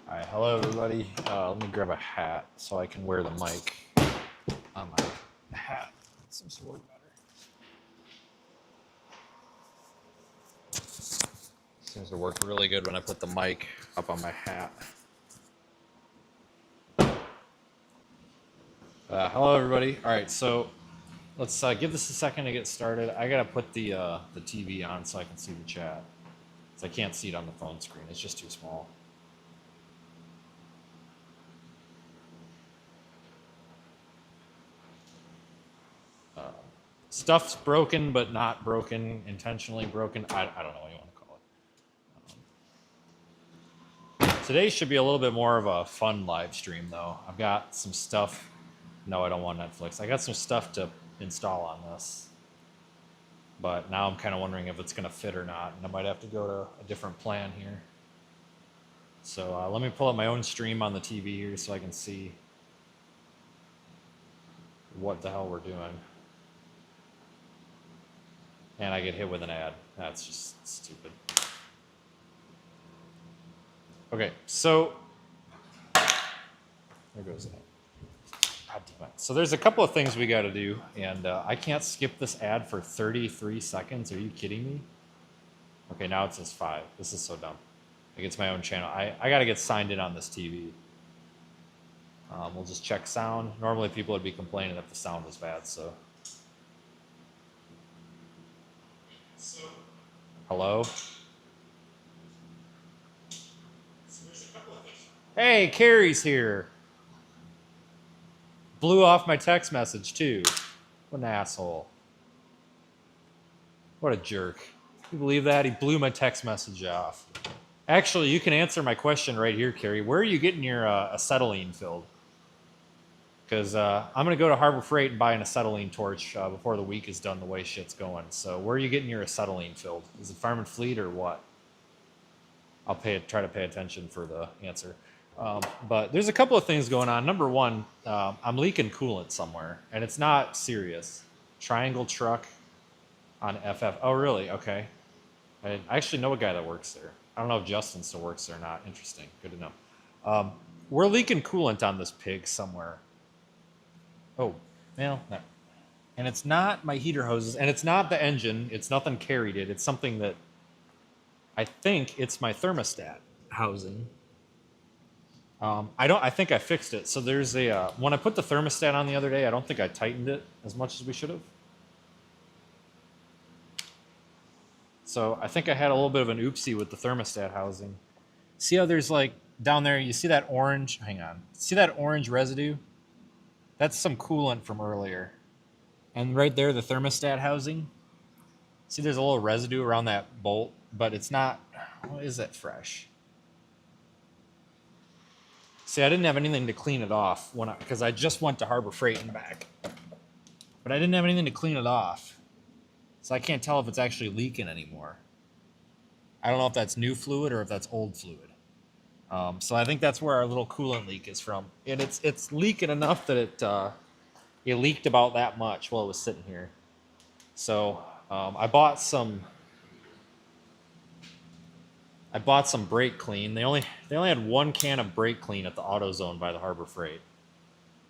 All right, hello everybody. Let me grab a hat so I can wear the mic on my hat. It seems to work better. Seems to work really good when I put the mic up on my hat. Hello everybody. All right, so let's give this a second to get started. I gotta put the TV on so I can see the chat. So I can't see it on the phone screen. It's just too small. Stuff's broken, but not broken, intentionally broken. I don't know what you want to call it. Today should be a little bit more of a fun live stream, though. I've got some stuff. No, I don't want Netflix. I got some stuff to install on this. But now I'm kind of wondering if it's going to fit or not, and I might have to go to a different plan here. So let me pull up my own stream on the TV here so I can see what the hell we're doing. And I get hit with an ad. That's just stupid. Okay, so there goes that. God damn it. So there's a couple of things we got to do, and I can't skip this ad for 33 seconds. Are you kidding me? Okay, now it says 5. This is so dumb. Like, it's my own channel. I got to get signed in on this TV. We'll just check sound. Normally people would be complaining if the sound was bad, so. Hello? Hey, Carrie's here. Blew off my text message too. What an asshole. What a jerk. Can you believe that? He blew my text message off. Actually, you can answer my question right here, Carrie. Where are you getting your acetylene filled? Because I'm going to go to Harbor Freight and buy an acetylene torch before the week is done the way shit's going. So where are you getting your acetylene filled? Is it Farm and Fleet or what? I'll try to pay attention for the answer. But there's a couple of things going on. Number one, I'm leaking coolant somewhere, and it's not serious. Triangle truck on FF. Oh, really? Okay. I actually know a guy that works there. I don't know if Justin still works there or not. Interesting. Good to know. We're leaking coolant on this pig somewhere. Oh, well, no. And it's not my heater hoses, and it's not the engine. It's nothing carried it. It's something that I think it's my thermostat housing. I think I fixed it. So there's a when I put the thermostat on the other day, I don't think I tightened it as much as we should have. So I think I had a little bit of an oopsie with the thermostat housing. See how there's like down there, you see that orange? Hang on. See that orange residue? That's some coolant from earlier. And right there, the thermostat housing. See, there's a little residue around that bolt, but it's not, what is that fresh? See, I didn't have anything to clean it off because I just went to Harbor Freight and back. But I didn't have anything to clean it off. So I can't tell if it's actually leaking anymore. I don't know if that's new fluid or if that's old fluid. So I think that's where our little coolant leak is from. And it's leaking enough that it leaked about that much while it was sitting here. So I bought some brake clean. They only had one can of brake clean at the AutoZone by the Harbor Freight.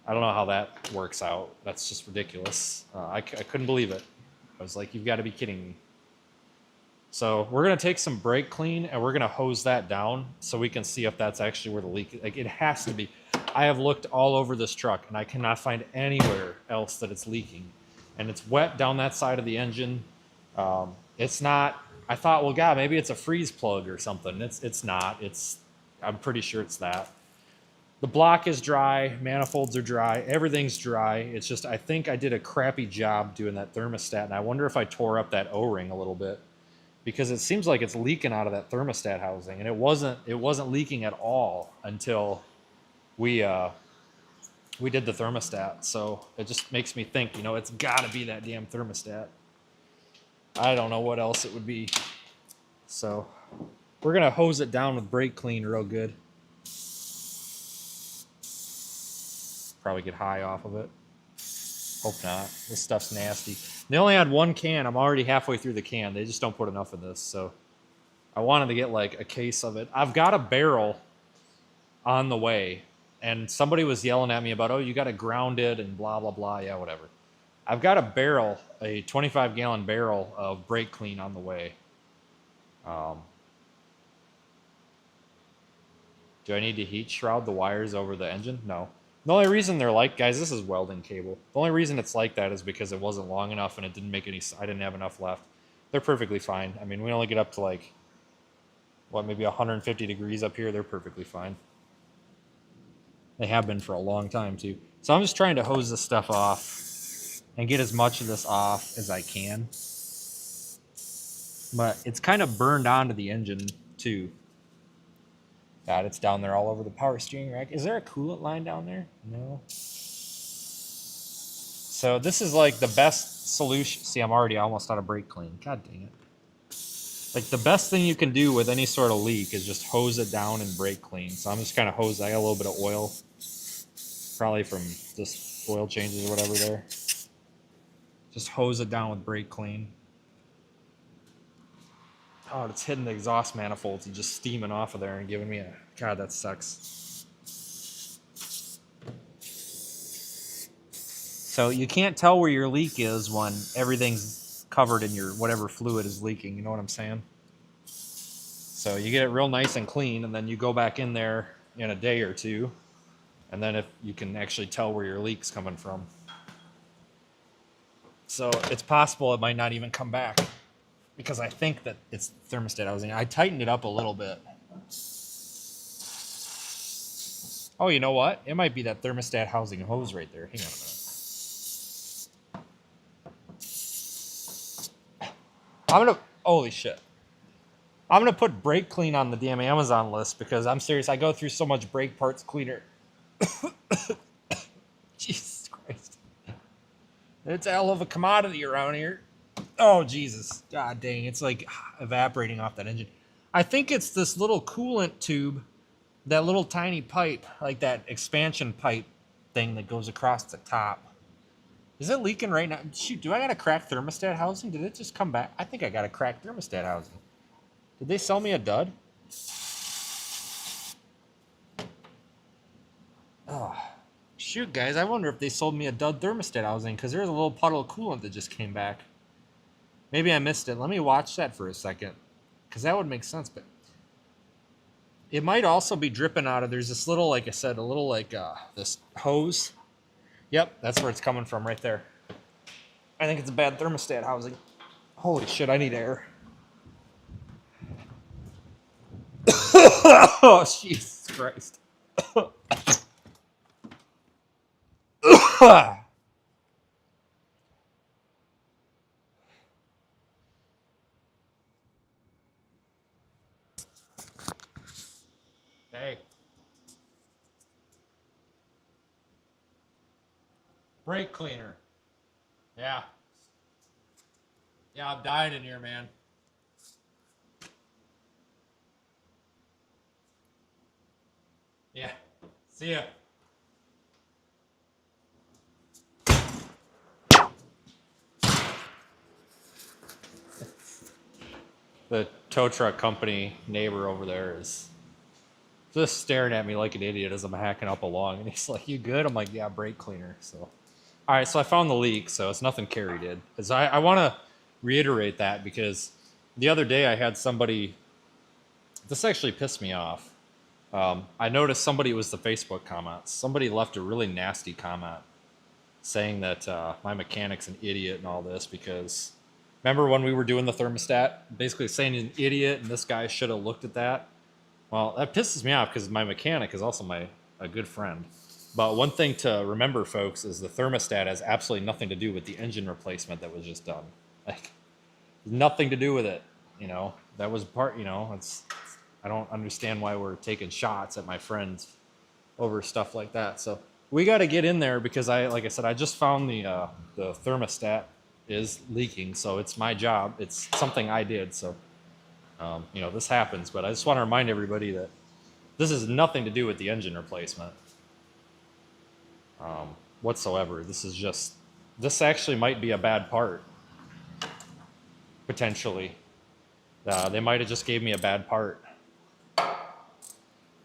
I don't know how that works out. That's just ridiculous. I couldn't believe it. I was like, you've got to be kidding me. So we're going to take some brake clean and we're going to hose that down so we can see if that's actually where the leak is. Like, it has to be. I have looked all over this truck and I cannot find anywhere else that it's leaking. And it's wet down that side of the engine. It's not. I thought, well, God, maybe it's a freeze plug or something. It's not. I'm pretty sure it's that. The block is dry. Manifolds are dry. Everything's dry. It's just I think I did a crappy job doing that thermostat, and I wonder if I tore up that O-ring a little bit because it seems like it's leaking out of that thermostat housing, and it wasn't leaking at all until we did the thermostat. So it just makes me think, it's got to be that damn thermostat. I don't know what else it would be. So we're going to hose it down with brake clean real good. Probably get high off of it. Hope not. This stuff's nasty. They only had one can. I'm already halfway through the can. They just don't put enough of this. So I wanted to get like a case of it. I've got a barrel on the way, and somebody was yelling at me about, oh, you got to ground it and blah blah blah. Yeah, whatever. I've got a barrel, a 25-gallon barrel of brake clean on the way. Do I need to heat shroud the wires over the engine? No. The only reason they're like, guys, this is welding cable. The only reason it's like that is because it wasn't long enough and it didn't make any, I didn't have enough left. They're perfectly fine. I mean, we only get up to like, what, maybe 150 degrees up here. They're perfectly fine. They have been for a long time too. So I'm just trying to hose this stuff off and get as much of this off as I can. But it's kind of burned onto the engine too. God, it's down there all over the power steering rack. Is there a coolant line down there? No. So this is like the best solution. See, I'm already almost out of brake clean. God dang it. Like the best thing you can do with any sort of leak is just hose it down and brake clean. So I'm just kind of hose. I got a little bit of oil, probably from just oil changes or whatever there. Just hose it down with brake clean. Oh, it's hitting the exhaust manifolds and just steaming off of there and giving me a... God, that sucks. So you can't tell where your leak is when everything's covered in your whatever fluid is leaking. You know what I'm saying? So you get it real nice and clean, and then you go back in there in a day or two, and then if you can actually tell where your leak's coming from. So it's possible it might not even come back, because I think that it's thermostat housing. I tightened it up a little bit. Oh, you know what? It might be that thermostat housing hose right there. Hang on a minute. Holy shit. I'm going to put brake clean on the damn Amazon list because I'm serious. I go through so much brake parts cleaner. Jesus Christ. It's a hell of a commodity around here. Oh, Jesus. God dang. It's like evaporating off that engine. I think it's this little coolant tube, that little tiny pipe, like that expansion pipe thing that goes across the top. Is it leaking right now? Shoot, do I got a cracked thermostat housing? Did it just come back? I think I got a cracked thermostat housing. Did they sell me a dud? Oh, shoot, guys. I wonder if they sold me a dud thermostat housing because there's a little puddle of coolant that just came back. Maybe I missed it. Let me watch that for a second because that would make sense. But it might also be dripping out of, there's this little, like I said, a little like this hose. Yep, that's where it's coming from right there. I think it's a bad thermostat housing. Holy shit, I need air. Oh, Jesus Christ. Hey. Brake cleaner. Yeah. Yeah, I'm dying in here, man. Yeah. See ya. The tow truck company neighbor over there is just staring at me like an idiot as I'm hacking up along. And he's like, you good? I'm like, yeah, brake cleaner. So, all right, so I found the leak. So it's nothing Carrie did. As I want to reiterate that because the other day I had somebody, this actually pissed me off. I noticed somebody, it was the Facebook comments. Somebody left a really nasty comment saying that my mechanic's an idiot and all this because remember when we were doing the thermostat? Basically saying he's an idiot and this guy should have looked at that. Well, that pisses me off because my mechanic is also a good friend. But one thing to remember, folks, is the thermostat has absolutely nothing to do with the engine replacement that was just done. Like, nothing to do with it. You know, that was part, you know, I don't understand why we're taking shots at my friends over stuff like that. So we got to get in there because like I said, I just found the thermostat is leaking. So it's my job. It's something I did. So, you know, this happens, but I just want to remind everybody that this has nothing to do with the engine replacement whatsoever. This actually might be a bad part, potentially. They might have just gave me a bad part.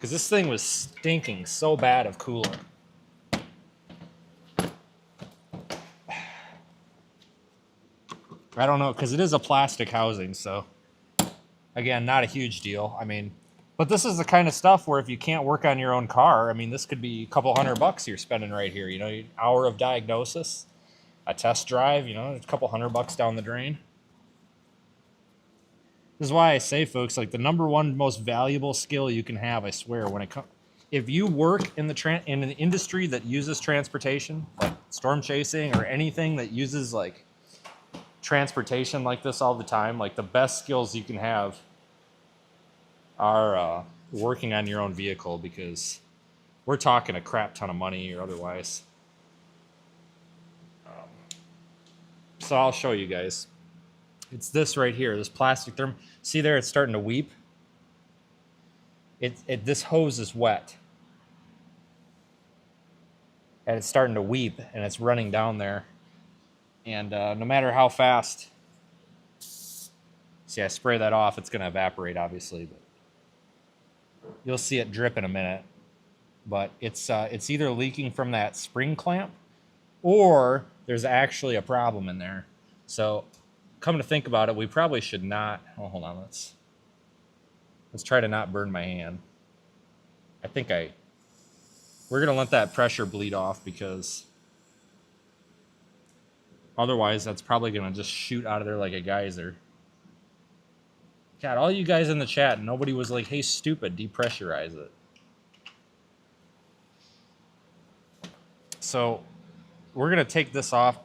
because this thing was stinking so bad of coolant. I don't know, because it is a plastic housing, so again, not a huge deal. I mean, but this is the kind of stuff where if you can't work on your own car, I mean, this could be a couple $100 you're spending right here. You know, an hour of diagnosis, a test drive, you know, a couple $100 down the drain. This is why I say, folks, like the number one most valuable skill you can have, I swear, when it comes, if you work in in an industry that uses transportation, like storm chasing or anything that uses like transportation like this all the time, like the best skills you can have are working on your own vehicle, because we're talking a crap ton of money or otherwise. So I'll show you guys. It's this right here, this plastic therm. See there, it's starting to weep. This hose is wet. And it's starting to weep, and it's running down there. And no matter how fast, see, I spray that off, it's going to evaporate, obviously. But you'll see it drip in a minute. But it's either leaking from that spring clamp, or there's actually a problem in there. So, come to think about it, we probably should not. Oh, hold on, let's try to not burn my hand. We're gonna let that pressure bleed off, because otherwise that's probably gonna just shoot out of there like a geyser. God, all you guys in the chat, nobody was like, "Hey, stupid, depressurize it." So we're gonna take this off.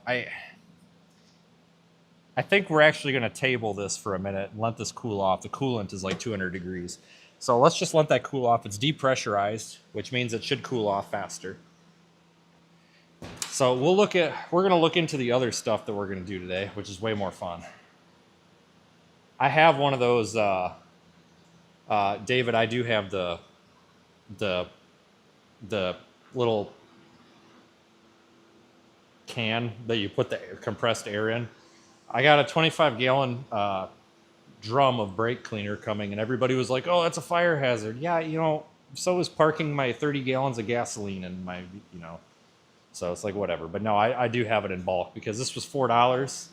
I think we're actually gonna table this for a minute and let this cool off. The coolant is like 200 degrees. So let's just let that cool off. It's depressurized, which means it should cool off faster. So we're gonna look into the other stuff that we're gonna do today, which is way more fun. I have one of those, David, I do have the little can that you put the compressed air in. I got a 25-gallon drum of brake cleaner coming, and everybody was like, "Oh, that's a fire hazard." Yeah, you know, so is parking my 30 gallons of gasoline in my, you know. So it's like, whatever. But no, I do have it in bulk, because this was $4.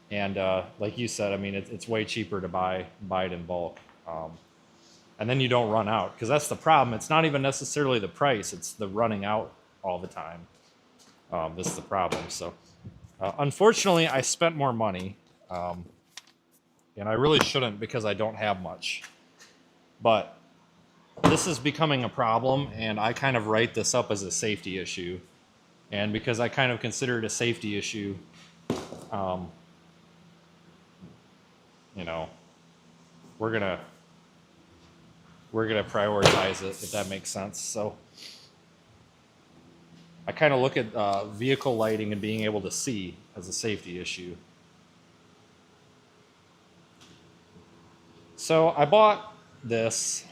And like you said, I mean, it's way cheaper to buy it in bulk. And then you don't run out, because that's the problem. It's not even necessarily the price. It's the running out all the time. This is the problem. So unfortunately, I spent more money. And I really shouldn't, because I don't have much. But this is becoming a problem, and I kind of write this up as a safety issue. And because I kind of consider it a safety issue, you know, we're gonna prioritize it, if that makes sense. So I kind of look at vehicle lighting and being able to see as a safety issue. So I bought this,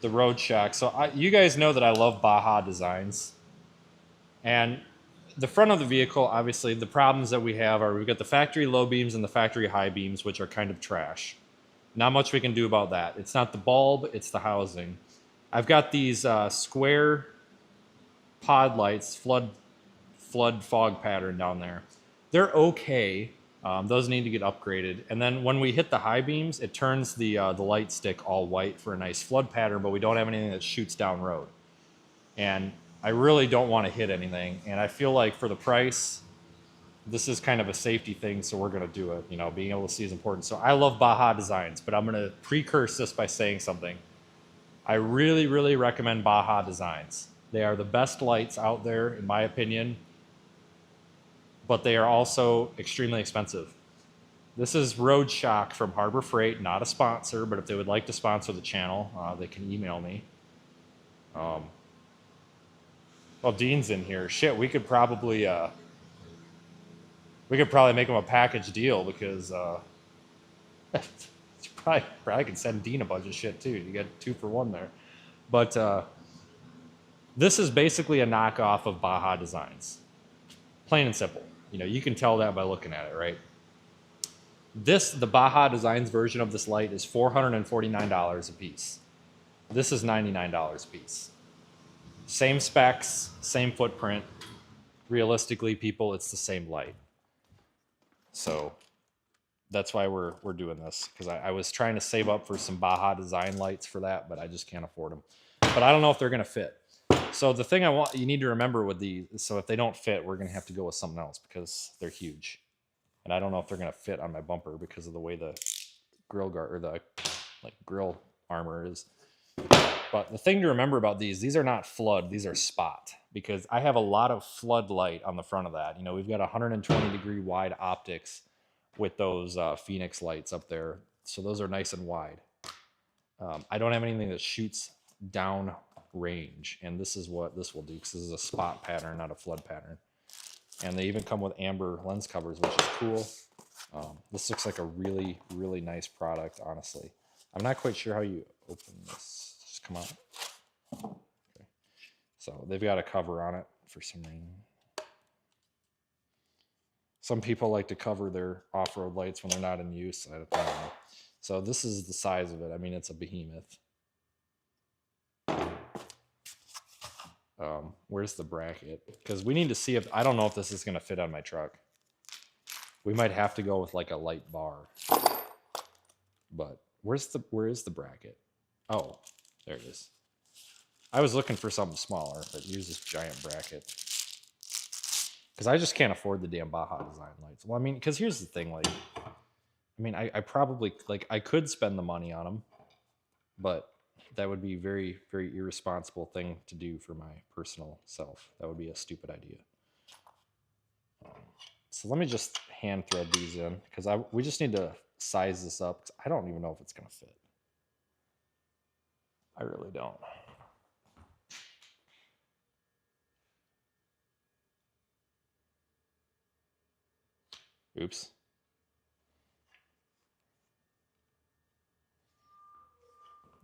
the Road Shock. So you guys know that I love Baja designs. And the front of the vehicle, obviously, the problems that we have are we've got the factory low beams and the factory high beams, which are kind of trash. Not much we can do about that. It's not the bulb, it's the housing. I've got these square pod lights, flood fog pattern down there. They're okay. Those need to get upgraded. And then when we hit the high beams, it turns the light stick all white for a nice flood pattern, but we don't have anything that shoots down road. And I really don't want to hit anything. And I feel like for the price, this is kind of a safety thing, so we're going to do it. You know, being able to see is important. So I love Baja designs, but I'm going to precurse this by saying something. I really, really recommend Baja designs. They are the best lights out there, in my opinion, but they are also extremely expensive. This is Road Shock from Harbor Freight, not a sponsor, but if they would like to sponsor the channel, they can email me. Well, Dean's in here. Shit, we could probably make him a package deal, because probably could send Dean a bunch of shit too. You get 2 for 1 there. But this is basically a knockoff of Baja Designs. Plain and simple. You know, you can tell that by looking at it, right? The Baja Designs version of this light is $449 a piece. This is $99 a piece. Same specs, same footprint. Realistically, people, it's the same light. So that's why we're doing this, because I was trying to save up for some Baja Design lights for that, but I just can't afford them. But I don't know if they're going to fit. So the thing you need to remember with these, so if they don't fit, we're going to have to go with something else because they're huge. And I don't know if they're going to fit on my bumper because of the way the grill guard or the grill armor is. But the thing to remember about these are not flood, these are spot, because I have a lot of floodlight on the front of that. You know, we've got 120 degree wide optics with those Phoenix lights up there. So those are nice and wide. I don't have anything that shoots down range, and this is what this will do, because this is a spot pattern, not a flood pattern. And they even come with amber lens covers, which is cool. This looks like a really, really nice product, honestly. I'm not quite sure how you open this. Just come out. Okay. So they've got a cover on it for some reason. Some people like to cover their off-road lights when they're not in use. I don't know. So this is the size of it. I mean, it's a behemoth. Where's the bracket? Because we need to see if, I don't know if this is going to fit on my truck. We might have to go with like a light bar. But where is the bracket? Oh, there it is. I was looking for something smaller, but use this giant bracket. Because I just can't afford the damn Baja Design lights. Well, I mean, because here's the thing, like, I mean, I probably, like, I could spend the money on them, but that would be very, very irresponsible thing to do for my personal self. That would be a stupid idea. So let me just hand thread these in, because we just need to size this up. I don't even know if it's going to fit. I really don't. Oops.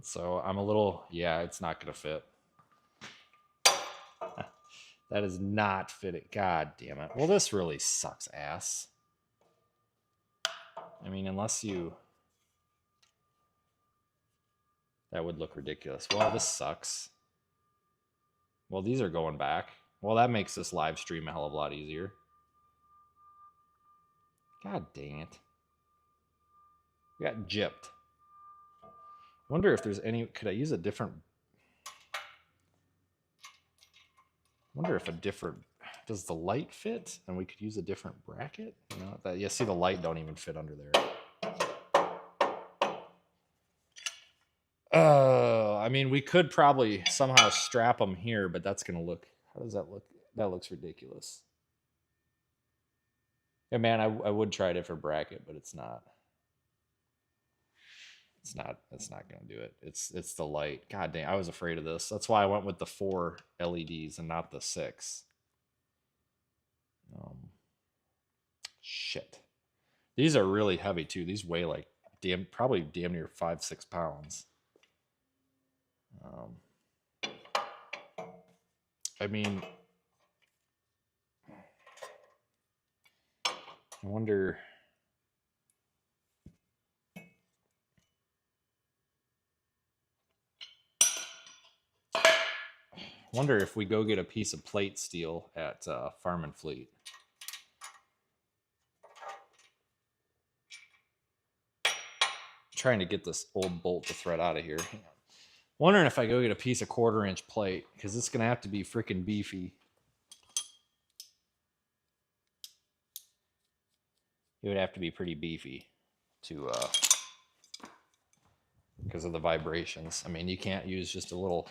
So I'm a little, yeah, it's not going to fit. That is not fitting. God damn it. Well, this really sucks ass. I mean, unless you... That would look ridiculous. Well, this sucks. Well, these are going back. Well, that makes this live stream a hell of a lot easier. God dang it. We got gypped. I wonder if there's any... Could I use a different... I wonder if a different... Does the light fit? And we could use a different bracket? You know, that, yeah, see, the light don't even fit under there. I mean, we could probably somehow strap them here, but that's going to look... How does that look? That looks ridiculous. Yeah, man, I would try a different bracket, but it's not. It's not going to do it. It's the light. God dang, I was afraid of this. That's why I went with the 4 LEDs and not the 6. Shit. These are really heavy too. These weigh like probably damn near 5-6 pounds. I mean, I wonder if we go get a piece of plate steel at Farm and Fleet. Trying to get this old bolt to thread out of here. Wondering if I go get a piece of 1/4-inch plate, because it's gonna have to be freaking beefy. It would have to be pretty beefy to because of the vibrations. I mean, you can't use just a little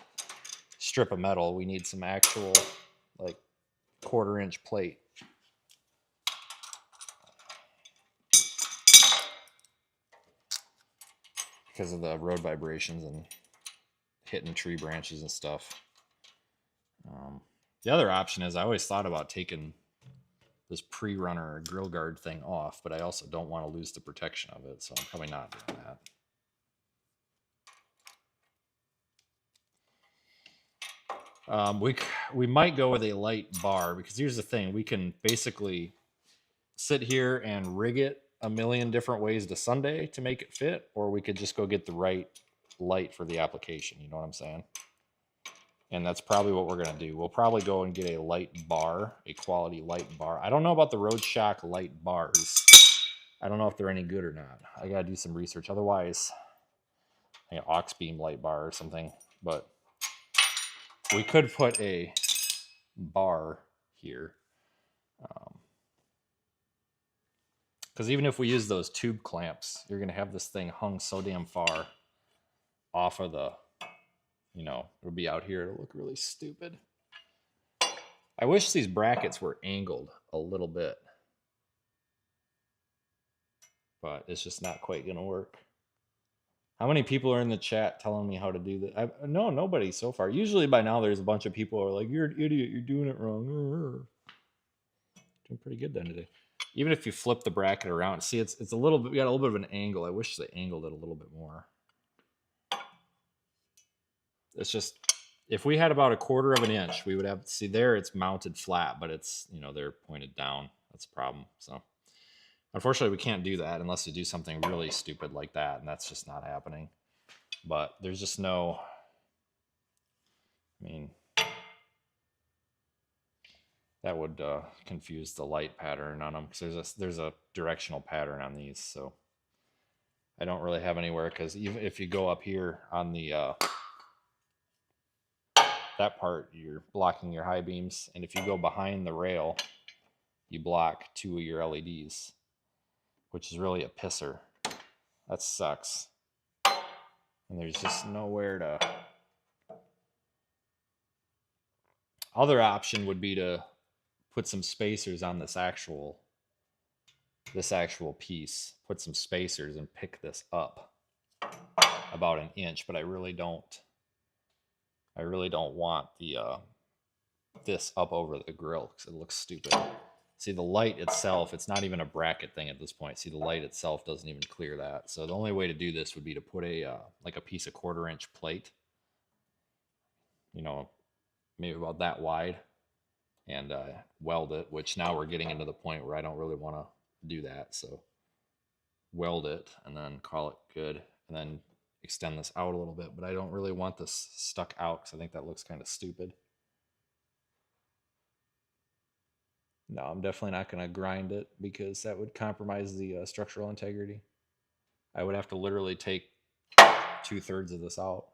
strip of metal. We need some actual like 1/4-inch plate. Because of the road vibrations and hitting tree branches and stuff. The other option is I always thought about taking this pre-runner grill guard thing off, but I also don't want to lose the protection of it, so I'm probably not doing that. We might go with a light bar, because here's the thing: we can basically sit here and rig it a million different ways to Sunday to make it fit, or we could just go get the right light for the application. You know what I'm saying? And that's probably what we're going to do. We'll probably go and get a light bar, a quality light bar. I don't know about the RoadShock light bars. I don't know if they're any good or not. I got to do some research. Otherwise, aux beam light bar or something. But we could put a bar here. Because even if we use those tube clamps, you're going to have this thing hung so damn far off of the, it'll be out here. It'll look really stupid. I wish these brackets were angled a little bit. But it's just not quite going to work. How many people are in the chat telling me how to do that? No, nobody so far. Usually by now there's a bunch of people who are like, you're an idiot, you're doing it wrong. Doing pretty good then today. Even if you flip the bracket around, see it's a little bit, we got a little bit of an angle. I wish they angled it a little bit more. It's just, if we had about 1/4 of an inch, we would have, see there it's mounted flat, but it's, they're pointed down. That's a problem. So unfortunately we can't do that unless you do something really stupid like that. And that's just not happening. But there's just no, that would confuse the light pattern on them, because there's a directional pattern on these. So I don't really have anywhere, because even if you go up here on the that part, you're blocking your high beams, and if you go behind the rail, you block 2 of your LEDs, which is really a pisser. That sucks. And there's just nowhere to. Other option would be to put some spacers on this actual piece, put some spacers and pick this up about 1 inch, but I really don't want the this up over the grill, because it looks stupid. See, the light itself, it's not even a bracket thing at this point. See, the light itself doesn't even clear that. So the only way to do this would be to put a like a piece of 1/4 inch plate, maybe about that wide, and weld it, which now we're getting into the point where I don't really want to do that. So weld it and then call it good, and then extend this out a little bit. But I don't really want this stuck out, because I think that looks kind of stupid. No, I'm definitely not going to grind it, because that would compromise the structural integrity. I would have to literally take 2/3 of this out.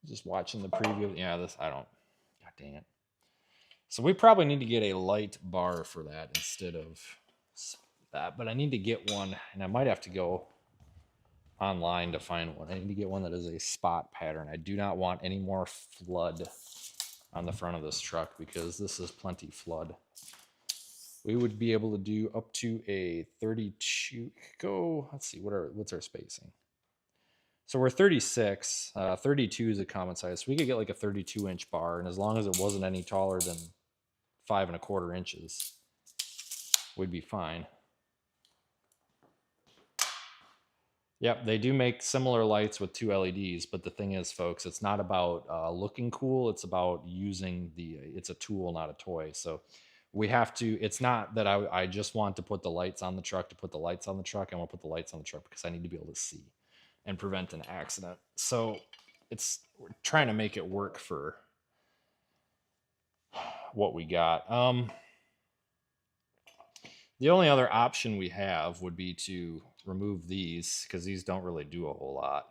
Just watching the preview. Yeah, God dang it. So we probably need to get a light bar for that instead of that. But I need to get one, and I might have to go online to find one. I need to get one that is a spot pattern. I do not want any more flood on the front of this truck, because this is plenty flood. We would be able to do up to a 32. Let's see, what's our spacing? So we're 36. 32 is a common size. So we could get like a 32-inch bar, and as long as it wasn't any taller than 5 1/4 inches, we'd be fine. Yep, they do make similar lights with 2 LEDs, but the thing is, folks, it's not about looking cool. It's about using it's a tool, not a toy. So we have to, it's not that I just want to put the lights on the truck to put the lights on the truck. I want to put the lights on the truck because I need to be able to see and prevent an accident. So we're trying to make it work for what we got. The only other option we have would be to remove these, because these don't really do a whole lot.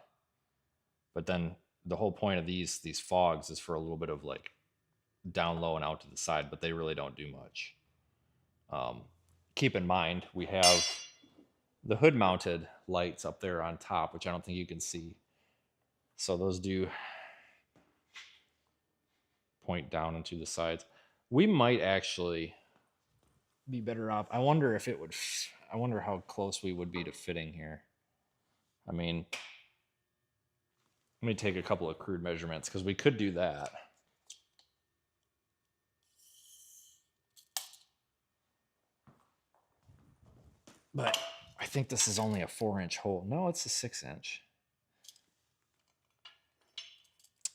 But then the whole point of these fogs is for a little bit of like down low and out to the side, but they really don't do much. Keep in mind, we have the hood mounted lights up there on top, which I don't think you can see. So those do point down into the sides. We might actually be better off. I wonder how close we would be to fitting here. I mean, let me take a couple of crude measurements, because we could do that. But I think this is only a 4-inch hole. No, it's a 6-inch.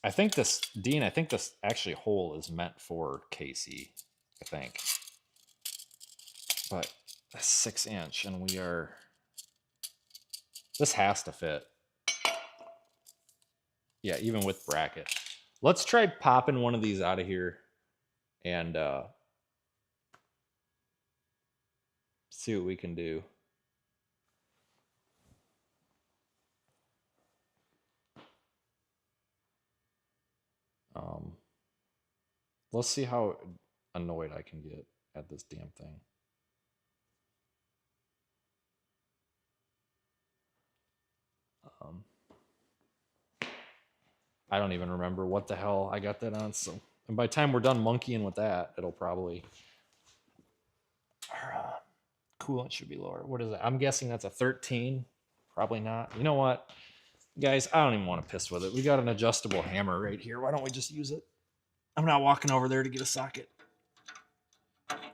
I think this, Dean, I think this actually hole is meant for Casey, I think. But a 6-inch, and we are, this has to fit. Yeah, even with bracket. Let's try popping one of these out of here and see what we can do. Let's see how annoyed I can get at this damn thing. I don't even remember what the hell I got that on. So, and by the time we're done monkeying with that, it'll probably coolant should be lower. What is it? I'm guessing that's a 13. Probably not. You know what, guys? I don't even want to piss with it. We got an adjustable hammer right here. Why don't we just use it? I'm not walking over there to get a socket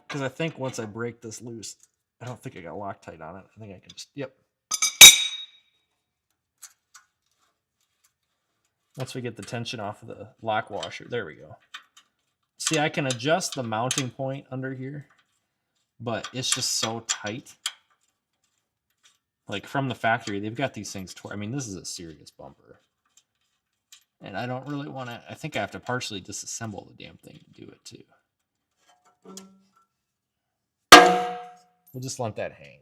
because I think once I break this loose, I don't think I got Loctite on it. I think I can just, yep. Once we get the tension off of the lock washer, there we go. See, I can adjust the mounting point under here, but it's just so tight. Like from the factory, they've got these things. I mean, this is a serious bumper. And I don't really want to, I think I have to partially disassemble the damn thing to do it too. We'll just let that hang.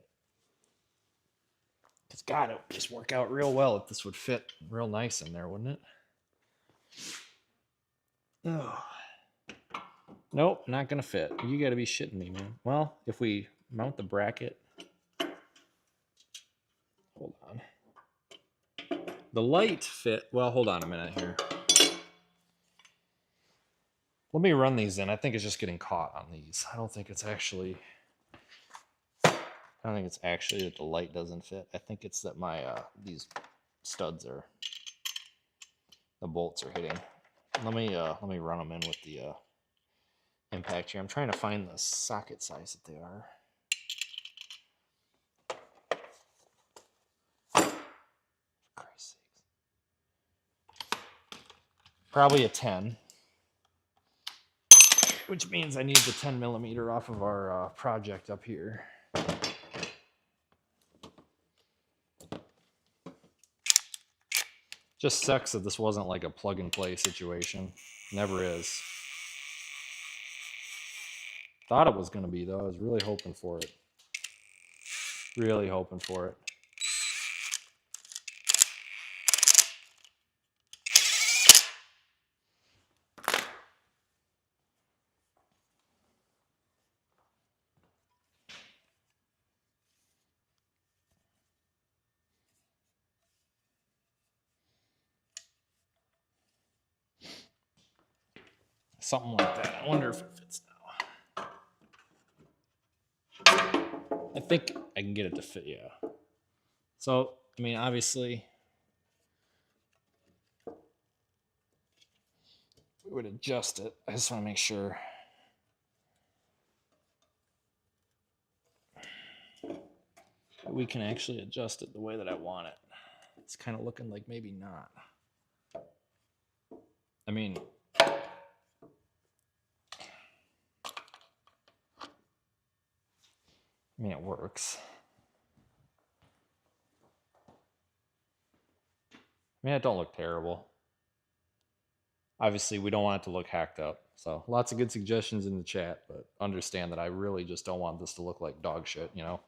Because God, it would just work out real well if this would fit real nice in there, wouldn't it? Oh. Nope, not going to fit. You got to be shitting me, man. Well, if we mount the bracket. Hold on. The light fit. Well, hold on a minute here. Let me run these in. I think it's just getting caught on these. I don't think it's actually that the light doesn't fit. I think it's that my these studs are, the bolts are hitting. Let me run them in with the impact here. I'm trying to find the socket size that they are. For Christ's sakes. Probably a 10. Which means I need the 10 millimeter off of our project up here. Just sucks that this wasn't like a plug and play situation. Never is. Thought it was going to be, though. I was really hoping for it. Really hoping for it. Something like that. I wonder if it fits now. I think I can get it to fit, yeah. So, I mean, obviously, we would adjust it. I just want to make sure. We can actually adjust it the way that I want it. It's kind of looking like maybe not. I mean, it works. I mean, it don't look terrible. Obviously, we don't want it to look hacked up. So lots of good suggestions in the chat, but understand that I really just don't want this to look like dog shit, you know?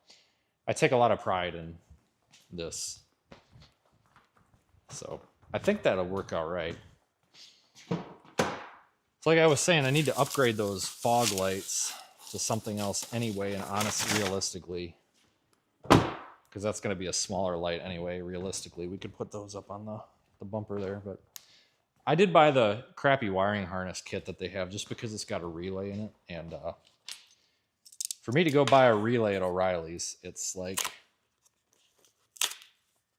I take a lot of pride in this. So I think that'll work out right. It's like I was saying, I need to upgrade those fog lights to something else anyway, and honestly, realistically, because that's going to be a smaller light anyway, realistically. We could put those up on the bumper there, but I did buy the crappy wiring harness kit that they have just because it's got a relay in it, and for me to go buy a relay at O'Reilly's, it's like,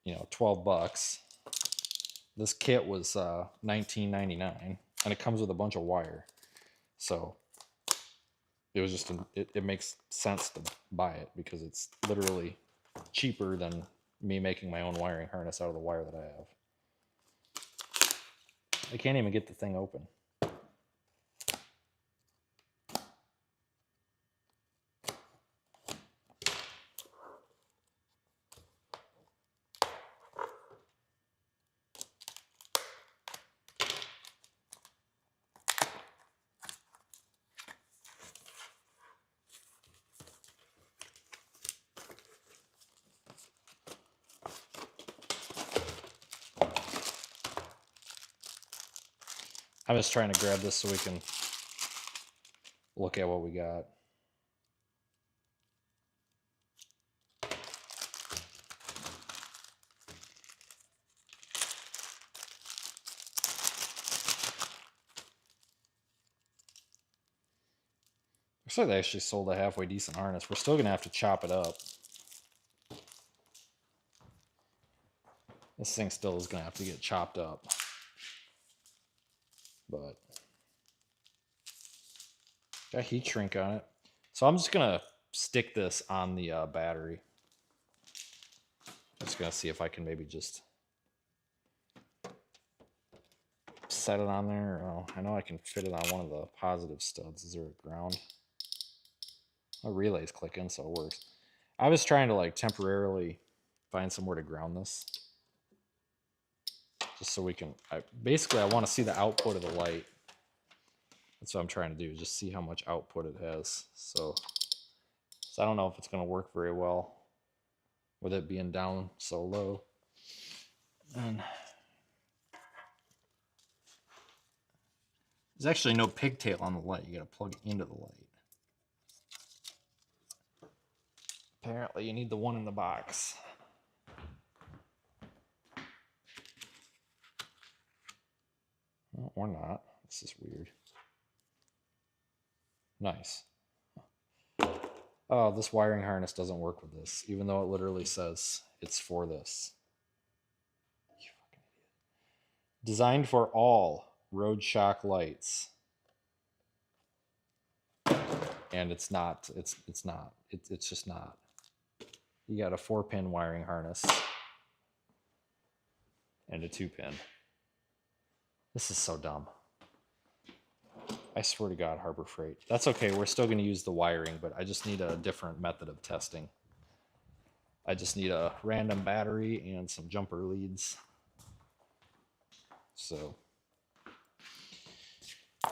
$12. This kit was $19.99, and it comes with a bunch of wire. So it was just it makes sense to buy it because it's literally cheaper than me making my own wiring harness out of the wire that I have. I can't even get the thing open. I'm just trying to grab this so we can look at what we got. Looks like they actually sold a halfway decent harness. We're still going to have to chop it up. This thing still is going to have to get chopped up. But got heat shrink on it. So I'm just going to stick this on the battery. I'm just going to see if I can maybe just set it on there. Oh, I know I can fit it on one of the positive studs. Is there a ground? My relay's clicking, so it works. I was trying to like temporarily find somewhere to ground this. Just so we can, basically I want to see the output of the light. That's what I'm trying to do, just see how much output it has. So I don't know if it's going to work very well with it being down so low. And there's actually no pigtail on the light. You got to plug it into the light. Apparently you need the one in the box. Well, or not. This is weird. Nice. Oh, this wiring harness doesn't work with this, even though it literally says it's for this. You fucking idiot. Designed for all road shock lights. And it's not. It's not. It's just not. You got a 4-pin wiring harness and a 2-pin. This is so dumb. I swear to God, Harbor Freight. That's okay. We're still going to use the wiring, but I just need a different method of testing. I just need a random battery and some jumper leads. So,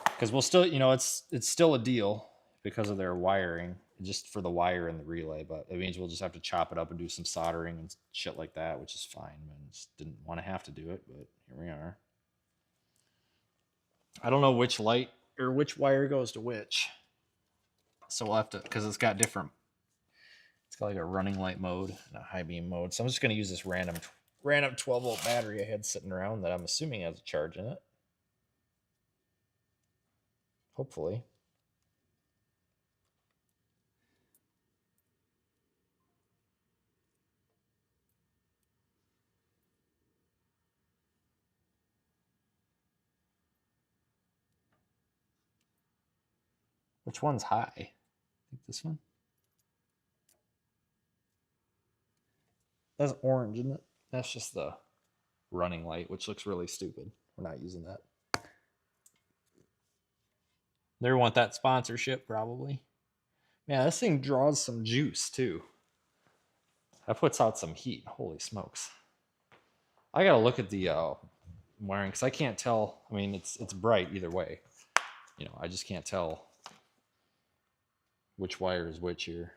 because we'll still, you know, it's still a deal because of their wiring, just for the wire and the relay. But it means we'll just have to chop it up and do some soldering and shit like that, which is fine. I just didn't want to have to do it, but here we are. I don't know which light or which wire goes to which. So we'll have to, because it's got different, it's got like a running light mode and a high beam mode. So I'm just going to use this random 12-volt battery I had sitting around that I'm assuming has a charge in it. Hopefully. Which one's high? I think this one. That's orange, isn't it? That's just the running light, which looks really stupid. We're not using that. They want that sponsorship, probably. Yeah, this thing draws some juice, too. That puts out some heat. Holy smokes. I gotta look at the wiring, because I can't tell. I mean, it's bright either way. You know, I just can't tell which wire is which here.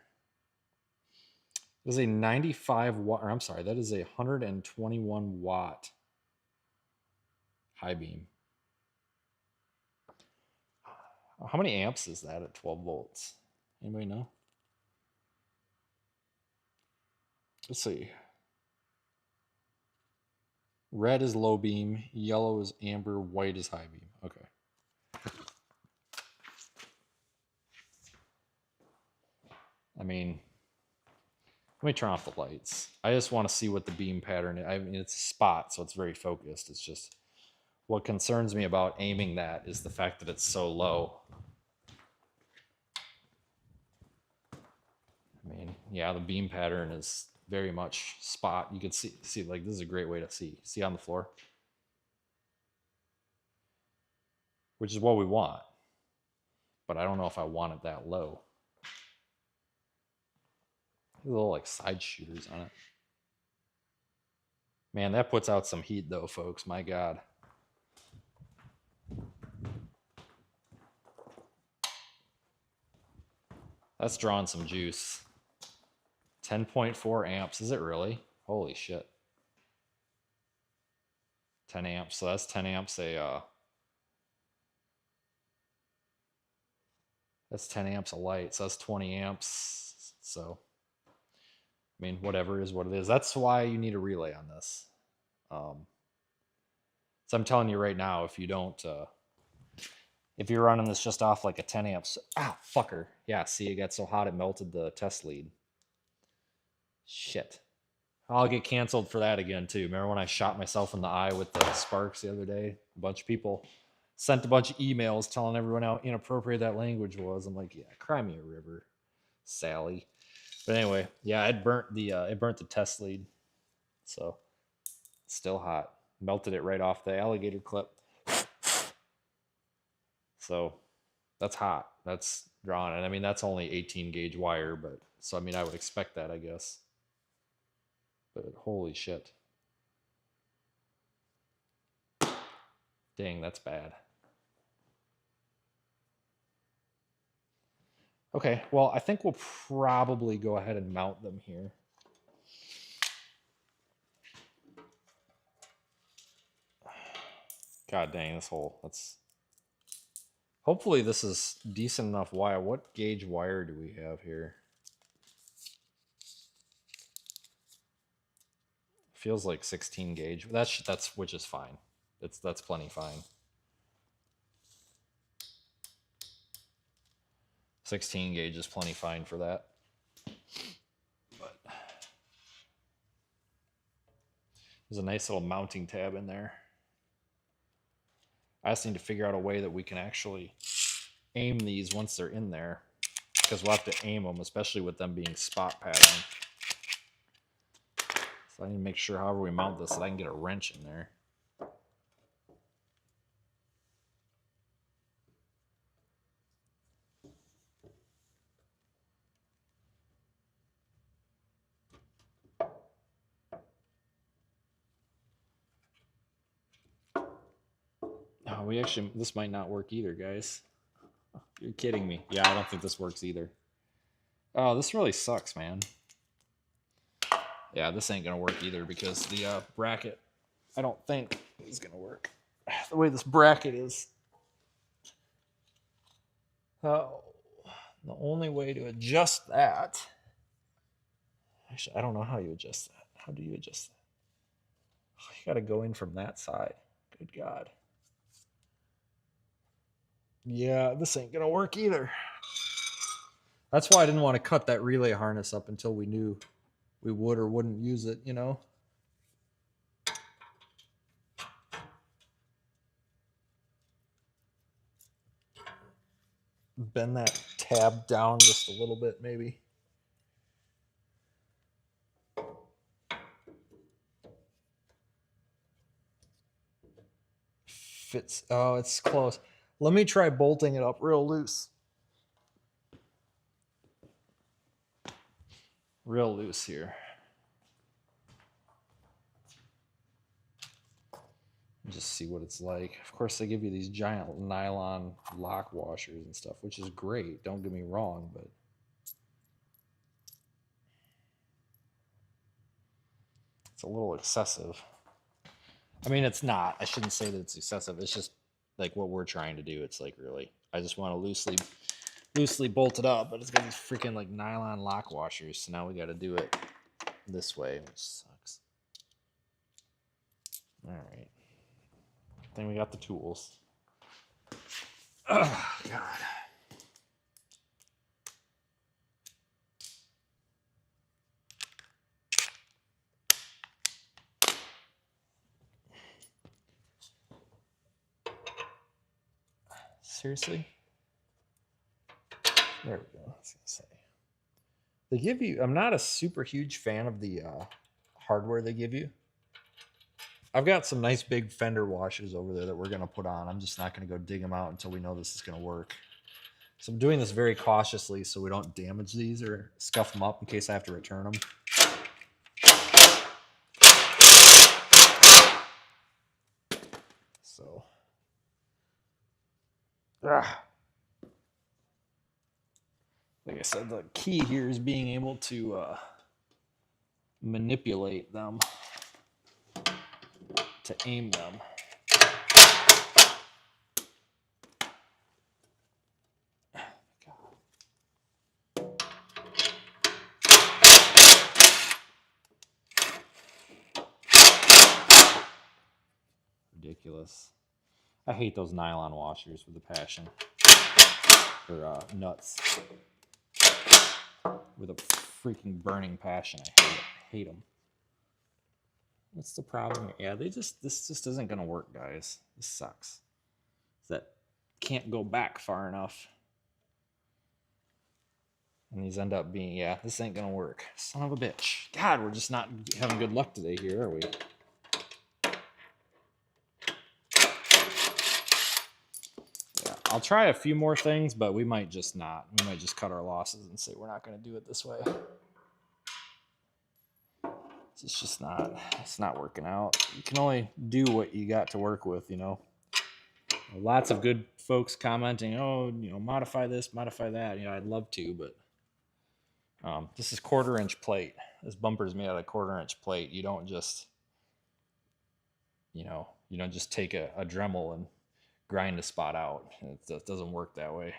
This is a 95 watt, or I'm sorry, that is a 121 watt high beam. How many amps is that at 12 volts? Anybody know? Let's see. Red is low beam, yellow is amber, white is high beam. Okay. I mean, let me turn off the lights. I just want to see what the beam pattern is. I mean, it's a spot, so it's very focused. It's just, what concerns me about aiming that is the fact that it's so low. I mean, yeah, the beam pattern is very much spot. You can see like, this is a great way to see on the floor. which is what we want. But I don't know if I want it that low. Little like side shooters on it. Man, that puts out some heat though, folks. My God. That's drawing some juice. 10.4 amps. Is it really? Holy shit. 10 amps. So that's 10 amps that's 10 amps of light. So that's 20 amps. So I mean, whatever is what it is. That's why you need a relay on this. So I'm telling you right now, if you don't, if you're running this just off like a 10 amps, fucker. Yeah, see, it got so hot it melted the test lead. Shit. I'll get canceled for that again too. Remember when I shot myself in the eye with the sparks the other day? A bunch of people sent a bunch of emails telling everyone how inappropriate that language was. I'm like, yeah, cry me a river, Sally. But anyway, yeah, it burnt the test lead. So still hot. Melted it right off the alligator clip. So that's hot. That's drawn. And I mean, that's only 18 gauge wire, but so I mean, I would expect that, I guess. But holy shit. Dang, that's bad. Okay, well, I think we'll probably go ahead and mount them here. God dang, this hole. Hopefully this is decent enough wire. What gauge wire do we have here? Feels like 16 gauge. That's which is fine. That's plenty fine. 16 gauge is plenty fine for that. But there's a nice little mounting tab in there. I just need to figure out a way that we can actually aim these once they're in there, because we'll have to aim them, especially with them being spot pattern. So I need to make sure, however we mount this, that I can get a wrench in there. Oh, this might not work either, guys. You're kidding me. Yeah, I don't think this works either. Oh, this really sucks, man. Yeah, this ain't gonna work either because the bracket, I don't think, is gonna work. The way this bracket is. Oh, the only way to adjust that. Actually, I don't know how you adjust that. How do you adjust that? Oh, you gotta go in from that side. Good God. Yeah, this ain't gonna work either. That's why I didn't want to cut that relay harness up until we knew we would or wouldn't use it, you know? Bend that tab down just a little bit, maybe. Fits. Oh, it's close. Let me try bolting it up real loose. Real loose here. Just see what it's like. Of course, they give you these giant nylon lock washers and stuff, which is great. Don't get me wrong, but it's a little excessive. I mean, it's not. I shouldn't say that it's excessive. It's just like what we're trying to do. It's like, really, I just want to loosely bolt it up, but it's got these freaking like nylon lock washers. So now we got to do it this way, which sucks. All right. I think we got the tools. Oh, God. Seriously? There we go. I was gonna say. They give you, I'm not a super huge fan of the hardware they give you. I've got some nice big fender washers over there that we're going to put on. I'm just not going to go dig them out until we know this is going to work. So I'm doing this very cautiously so we don't damage these or scuff them up in case I have to return them. So, like I said, the key here is being able to manipulate them to aim them. Ridiculous. I hate those nylon washers with a passion. Or nuts. With a freaking burning passion. I hate them. What's the problem here? Yeah, this just isn't going to work, guys. This sucks. That can't go back far enough. And these end up being, yeah, this ain't going to work. Son of a bitch. God, we're just not having good luck today here, are we? I'll try a few more things, but we might just not. We might just cut our losses and say we're not going to do it this way. It's just not, it's not working out. You can only do what you got to work with, you know. Lots of good folks commenting, oh, you know, modify this, modify that. You know, I'd love to, but this is 1/4-inch plate. This bumper's made out of 1/4-inch plate. You don't just, you don't just take a Dremel and grind a spot out. It doesn't work that way.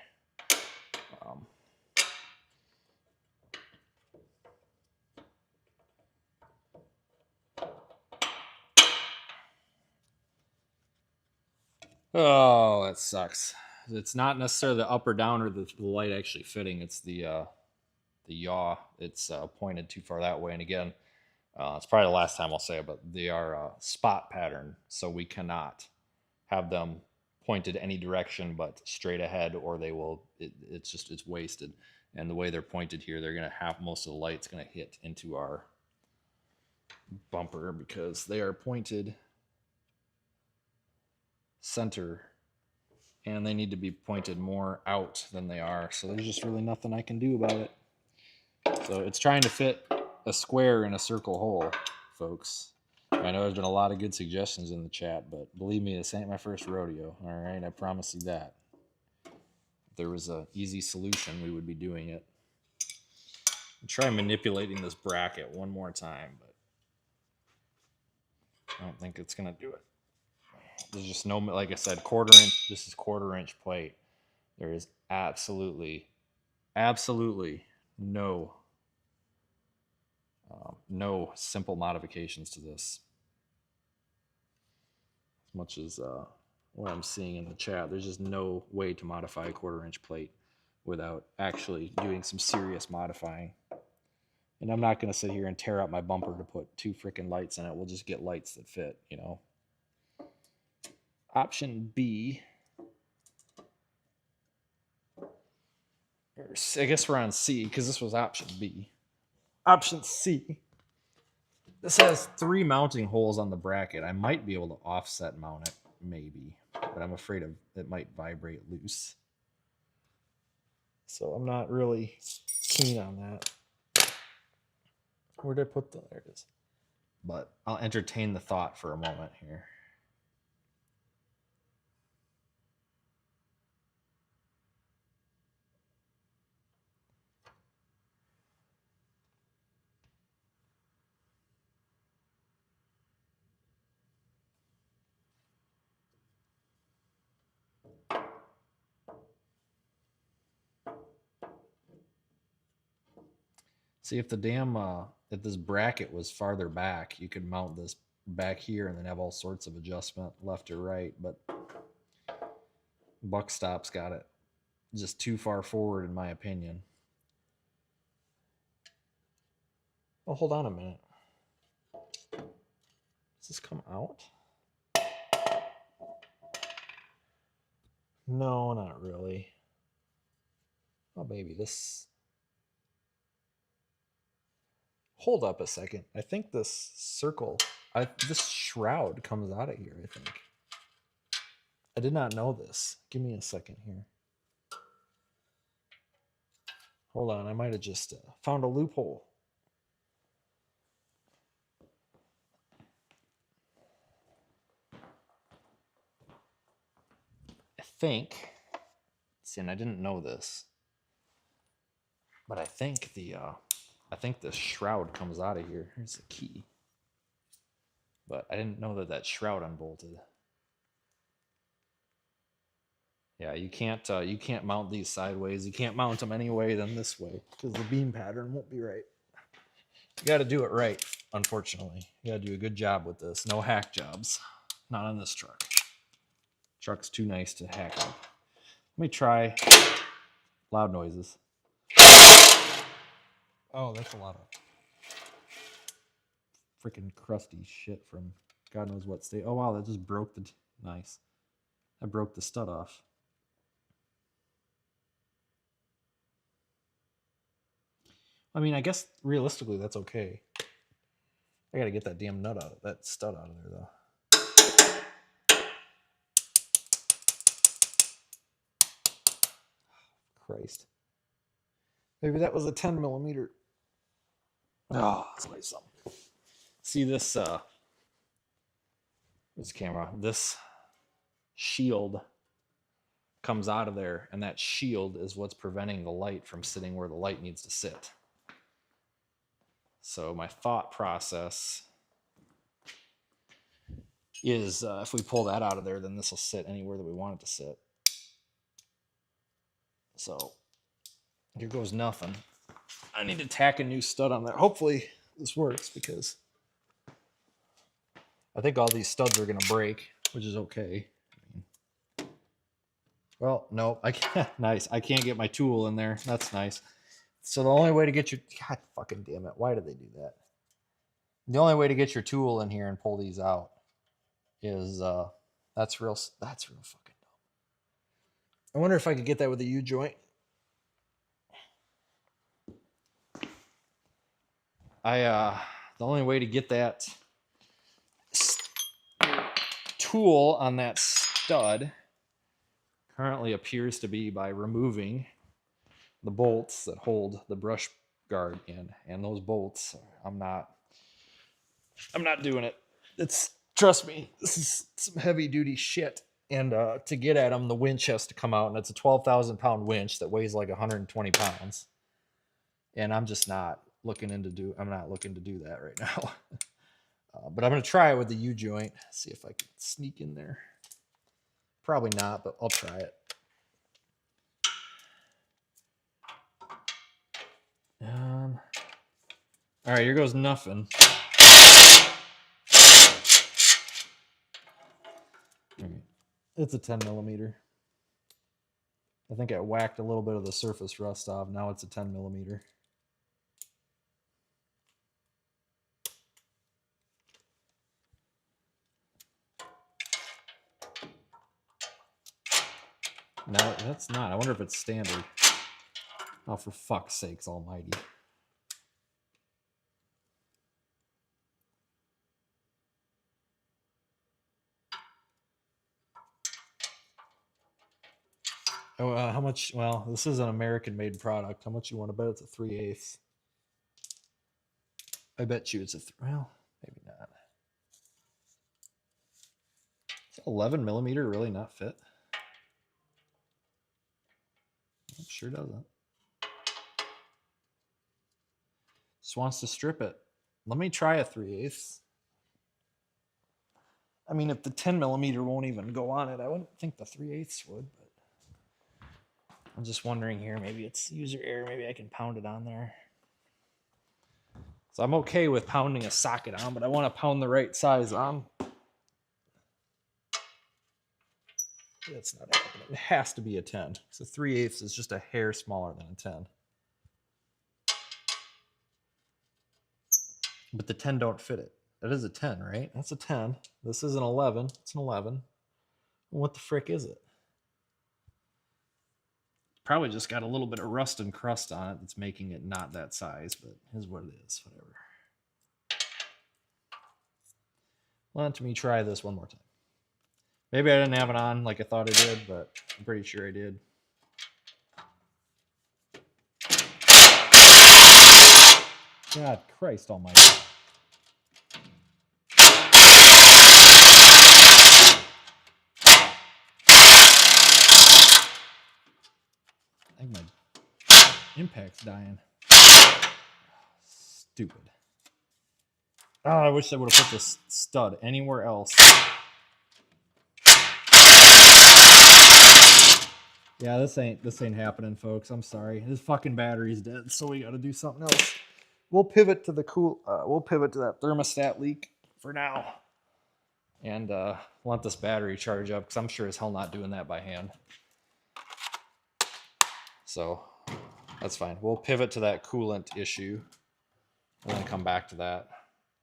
Oh, that sucks. It's not necessarily the up or down or the light actually fitting. It's the yaw. It's pointed too far that way. And again, it's probably the last time I'll say it, but they are spot pattern, so we cannot have them pointed any direction but straight ahead, or they will. It's wasted. And the way they're pointed here, they're going to have most of the light's going to hit into our bumper because they are pointed center, and they need to be pointed more out than they are. So there's just really nothing I can do about it. So it's trying to fit a square in a circle hole, folks. I know there's been a lot of good suggestions in the chat, but believe me, this ain't my first rodeo. All right, I promise you that. If there was an easy solution, we would be doing it. I'll try manipulating this bracket one more time, but I don't think it's gonna do it. There's just no, like I said, 1/4-inch. This is 1/4-inch plate. There is absolutely no no simple modifications to this. As much as what I'm seeing in the chat, there's just no way to modify a 1/4-inch plate without actually doing some serious modifying. And I'm not going to sit here and tear up my bumper to put 2 freaking lights in it. We'll just get lights that fit, you know. Option B. I guess we're on C because this was option B. Option C. This has 3 mounting holes on the bracket. I might be able to offset mount it, maybe, but I'm afraid it might vibrate loose. So I'm not really keen on that. Where did I put the? There it is. But I'll entertain the thought for a moment here. See, if the damn if this bracket was farther back, you could mount this back here and then have all sorts of adjustment left or right. But buck stop's got it just too far forward, in my opinion. Oh, hold on a minute. Does this come out? No, not really. Oh, maybe this. Hold up a second. I think this circle, This shroud comes out of here, I think. I did not know this. Give me a second here. Hold on, I might have just found a loophole. I think, see, and I didn't know this, but I think the shroud comes out of here. Here's the key. But I didn't know that shroud unbolted. Yeah, you can't mount these sideways. You can't mount them any way than this way because the beam pattern won't be right. You got to do it right, unfortunately. You got to do a good job with this. No hack jobs. Not on this truck. Truck's too nice to hack up. Let me try loud noises. Oh, that's a lot of freaking crusty shit from God knows what state. Oh, wow, that just broke the... Nice. That broke the stud off. I mean, I guess realistically that's okay. I gotta get that damn nut out of that stud out of there, though. Christ. Maybe that was a 10 millimeter. Oh, that's nice. See this camera. This shield comes out of there, and that shield is what's preventing the light from sitting where the light needs to sit. So my thought process is if we pull that out of there, then this will sit anywhere that we want it to sit. So here goes nothing. I need to tack a new stud on there. Hopefully this works because I think all these studs are going to break, which is okay. Well, no, I can't. Nice. I can't get my tool in there. That's nice. So the only way to get your... God fucking damn it. Why did they do that? The only way to get your tool in here and pull these out is... That's real fucking dumb. I wonder if I could get that with a U-joint. The only way to get that tool on that stud currently appears to be by removing the bolts that hold the brush guard in, and those bolts, I'm not doing it. Trust me, this is some heavy duty shit. And to get at them, the winch has to come out, and it's a 12,000 pound winch that weighs like 120 pounds. And I'm just not looking to do that right now. But I'm going to try it with the U-joint, see if I can sneak in there. Probably not, but I'll try it. All right, here goes nothing. It's a 10 millimeter. I think I whacked a little bit of the surface rust off. Now it's a 10 millimeter. No, that's not. I wonder if it's standard. Oh, for fuck's sakes almighty. Oh, how much? Well, this is an American-made product. How much you want to bet it's a 3/8? I bet you it's a... Well, maybe not. Is 11 millimeter really not fit? It sure doesn't. Just wants to strip it. Let me try a 3/8. I mean, if the 10 millimeter won't even go on it, I wouldn't think the 3/8 would, but I'm just wondering here, maybe it's user error, maybe I can pound it on there. So I'm okay with pounding a socket on, but I want to pound the right size on. That's not happening. It has to be a 10. So 3/8 is just a hair smaller than a 10. But the 10 don't fit it. That is a 10, right? That's a 10. This is an 11. It's an 11. What the frick is it? Probably just got a little bit of rust and crust on it that's making it not that size, but here's what it is, whatever. Let me try this one more time. Maybe I didn't have it on like I thought I did, but I'm pretty sure I did. God Christ almighty. I think my impact's dying. Stupid. Oh, I wish I would have put this stud anywhere else. Yeah, this ain't happening, folks. I'm sorry. This fucking battery's dead, so we got to do something else. We'll pivot to we'll pivot to that thermostat leak for now, and let this battery charge up because I'm sure as hell not doing that by hand. So that's fine. We'll pivot to that coolant issue, and then come back to that,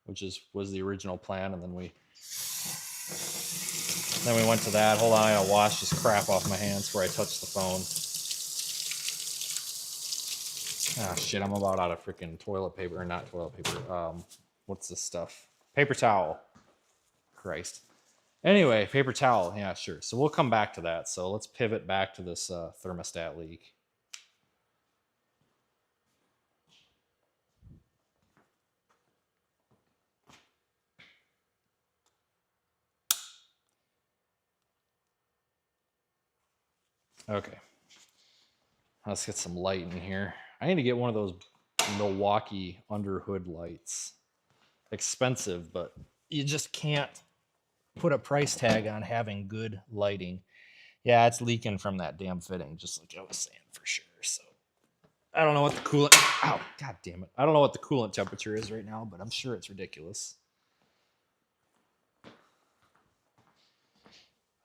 which was the original plan, and then we went to that. Hold on, I gotta wash this crap off my hands before I touch the phone. Ah, shit, I'm about out of freaking toilet paper, or not toilet paper. What's this stuff? Paper towel. Christ. Anyway, paper towel. Yeah, sure. So we'll come back to that. So let's pivot back to this thermostat leak. Okay. Let's get some light in here. I need to get one of those Milwaukee underhood lights. Expensive, but you just can't put a price tag on having good lighting. Yeah, it's leaking from that damn fitting, just like I was saying for sure. So I don't know what the coolant. Ow, god damn it! I don't know what the coolant temperature is right now, but I'm sure it's ridiculous.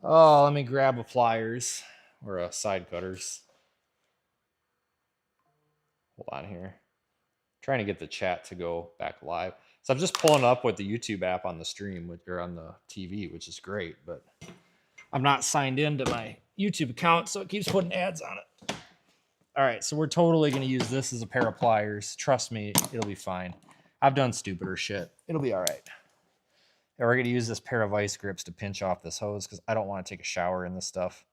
Oh, let me grab a pliers or a side cutters. Hold on here. Trying to get the chat to go back live. So I'm just pulling up with the YouTube app on the stream or on the TV, which is great, but I'm not signed in to my YouTube account, so it keeps putting ads on it. All right, so we're totally going to use this as a pair of pliers. Trust me, it'll be fine. I've done stupider shit. It'll be all right. And we're going to use this pair of vice grips to pinch off this hose because I don't want to take a shower in this stuff.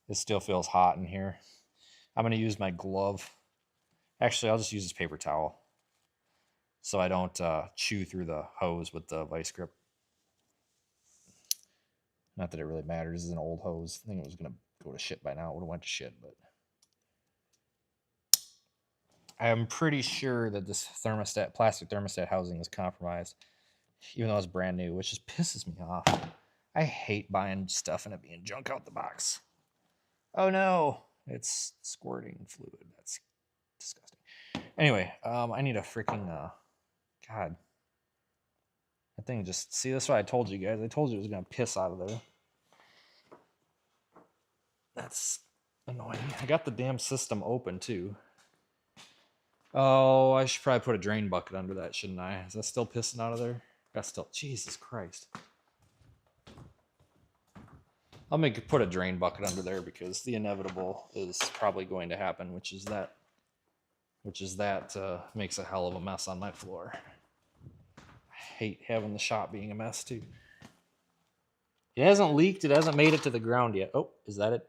It still feels hot in here. I'm going to use my glove. Actually, I'll just use this paper towel so I don't chew through the hose with the vice grip. Not that it really matters. This is an old hose. I think it was going to go to shit by now. It would have went to shit, but I'm pretty sure that this plastic thermostat housing is compromised, even though it's brand new, which just pisses me off. I hate buying stuff and it being junk out the box. Oh no, it's squirting fluid. That's disgusting. Anyway, I need a freaking God. That thing just see. That's what I told you guys. I told you it was gonna piss out of there. That's annoying. I got the damn system open too. Oh, I should probably put a drain bucket under that, shouldn't I? Is that still pissing out of there? That's still. Jesus Christ. I'll put a drain bucket under there because the inevitable is probably going to happen, which is that makes a hell of a mess on my floor. I hate having the shop being a mess too. It hasn't leaked. It hasn't made it to the ground yet. Oh, is that it?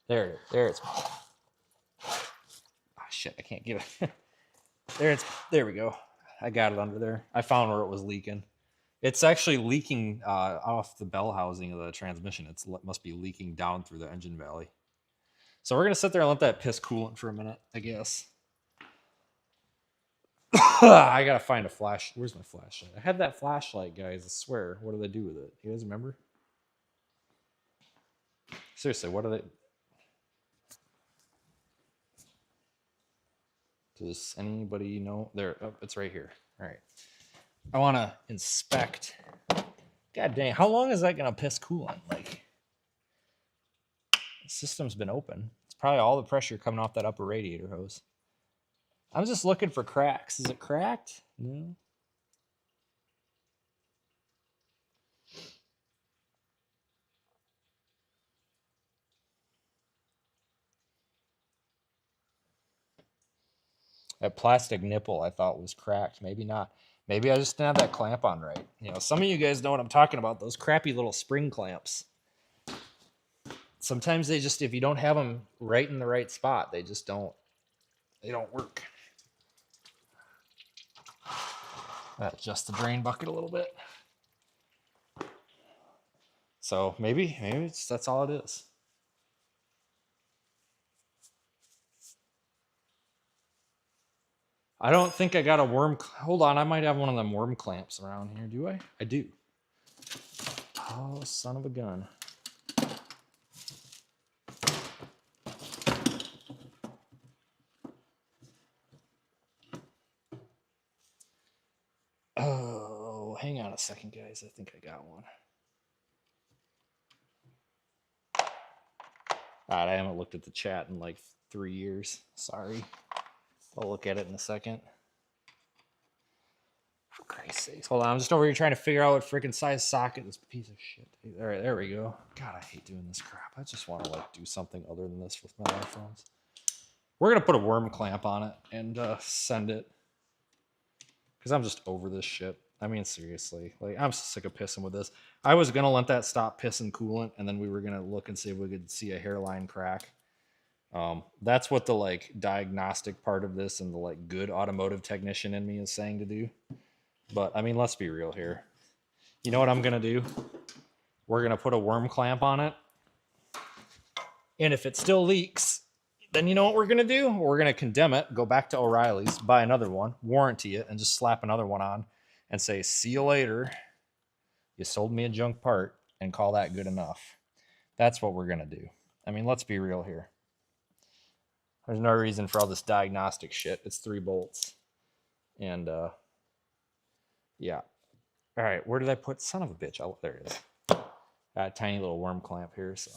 There it's. Oh shit! I can't get it. There we go. I got it under there. I found where it was leaking. It's actually leaking off the bell housing of the transmission. It must be leaking down through the engine valley. So we're gonna sit there and let that piss coolant for a minute, I guess. I gotta find a flash. Where's my flashlight? I had that flashlight, guys. I swear. What do they do with it? You guys remember? Seriously, what do they? Does anybody know? There, oh, it's right here. All right. I want to inspect. God dang, how long is that gonna piss coolant? Like, the system's been open. It's probably all the pressure coming off that upper radiator hose. I'm just looking for cracks. Is it cracked? No. That plastic nipple I thought was cracked. Maybe not. Maybe I just didn't have that clamp on right. You know, some of you guys know what I'm talking about, those crappy little spring clamps. Sometimes they just, if you don't have them right in the right spot, they don't work. Adjust the drain bucket a little bit. So maybe that's all it is. I don't think I got a worm. Hold on, I might have one of them worm clamps around here. Do I? I do. Oh, son of a gun. Oh, hang on a second, guys. I think I got one. God, I haven't looked at the chat in like 3 years. Sorry. I'll look at it in a second. For Christ's sakes. Hold on, I'm just over here trying to figure out what freaking size socket this piece of shit. All right, there we go. God, I hate doing this crap. I just want to like do something other than this with my iPhones. We're gonna put a worm clamp on it and send it. Because I'm just over this shit. I mean, seriously. Like, I'm sick of pissing with this. I was going to let that stop pissing coolant, and then we were going to look and see if we could see a hairline crack. That's what the, like, diagnostic part of this and the, like, good automotive technician in me is saying to do. But, I mean, let's be real here. You know what I'm going to do? We're going to put a worm clamp on it. And if it still leaks, then you know what we're going to do? We're going to condemn it, go back to O'Reilly's, buy another one, warranty it, and just slap another one on and say, see you later. You sold me a junk part, and call that good enough. That's what we're going to do. I mean, let's be real here. There's no reason for all this diagnostic shit. It's 3 bolts. And, yeah. All right, where did I put? Son of a bitch. Oh, there it is. Got a tiny little worm clamp here, so.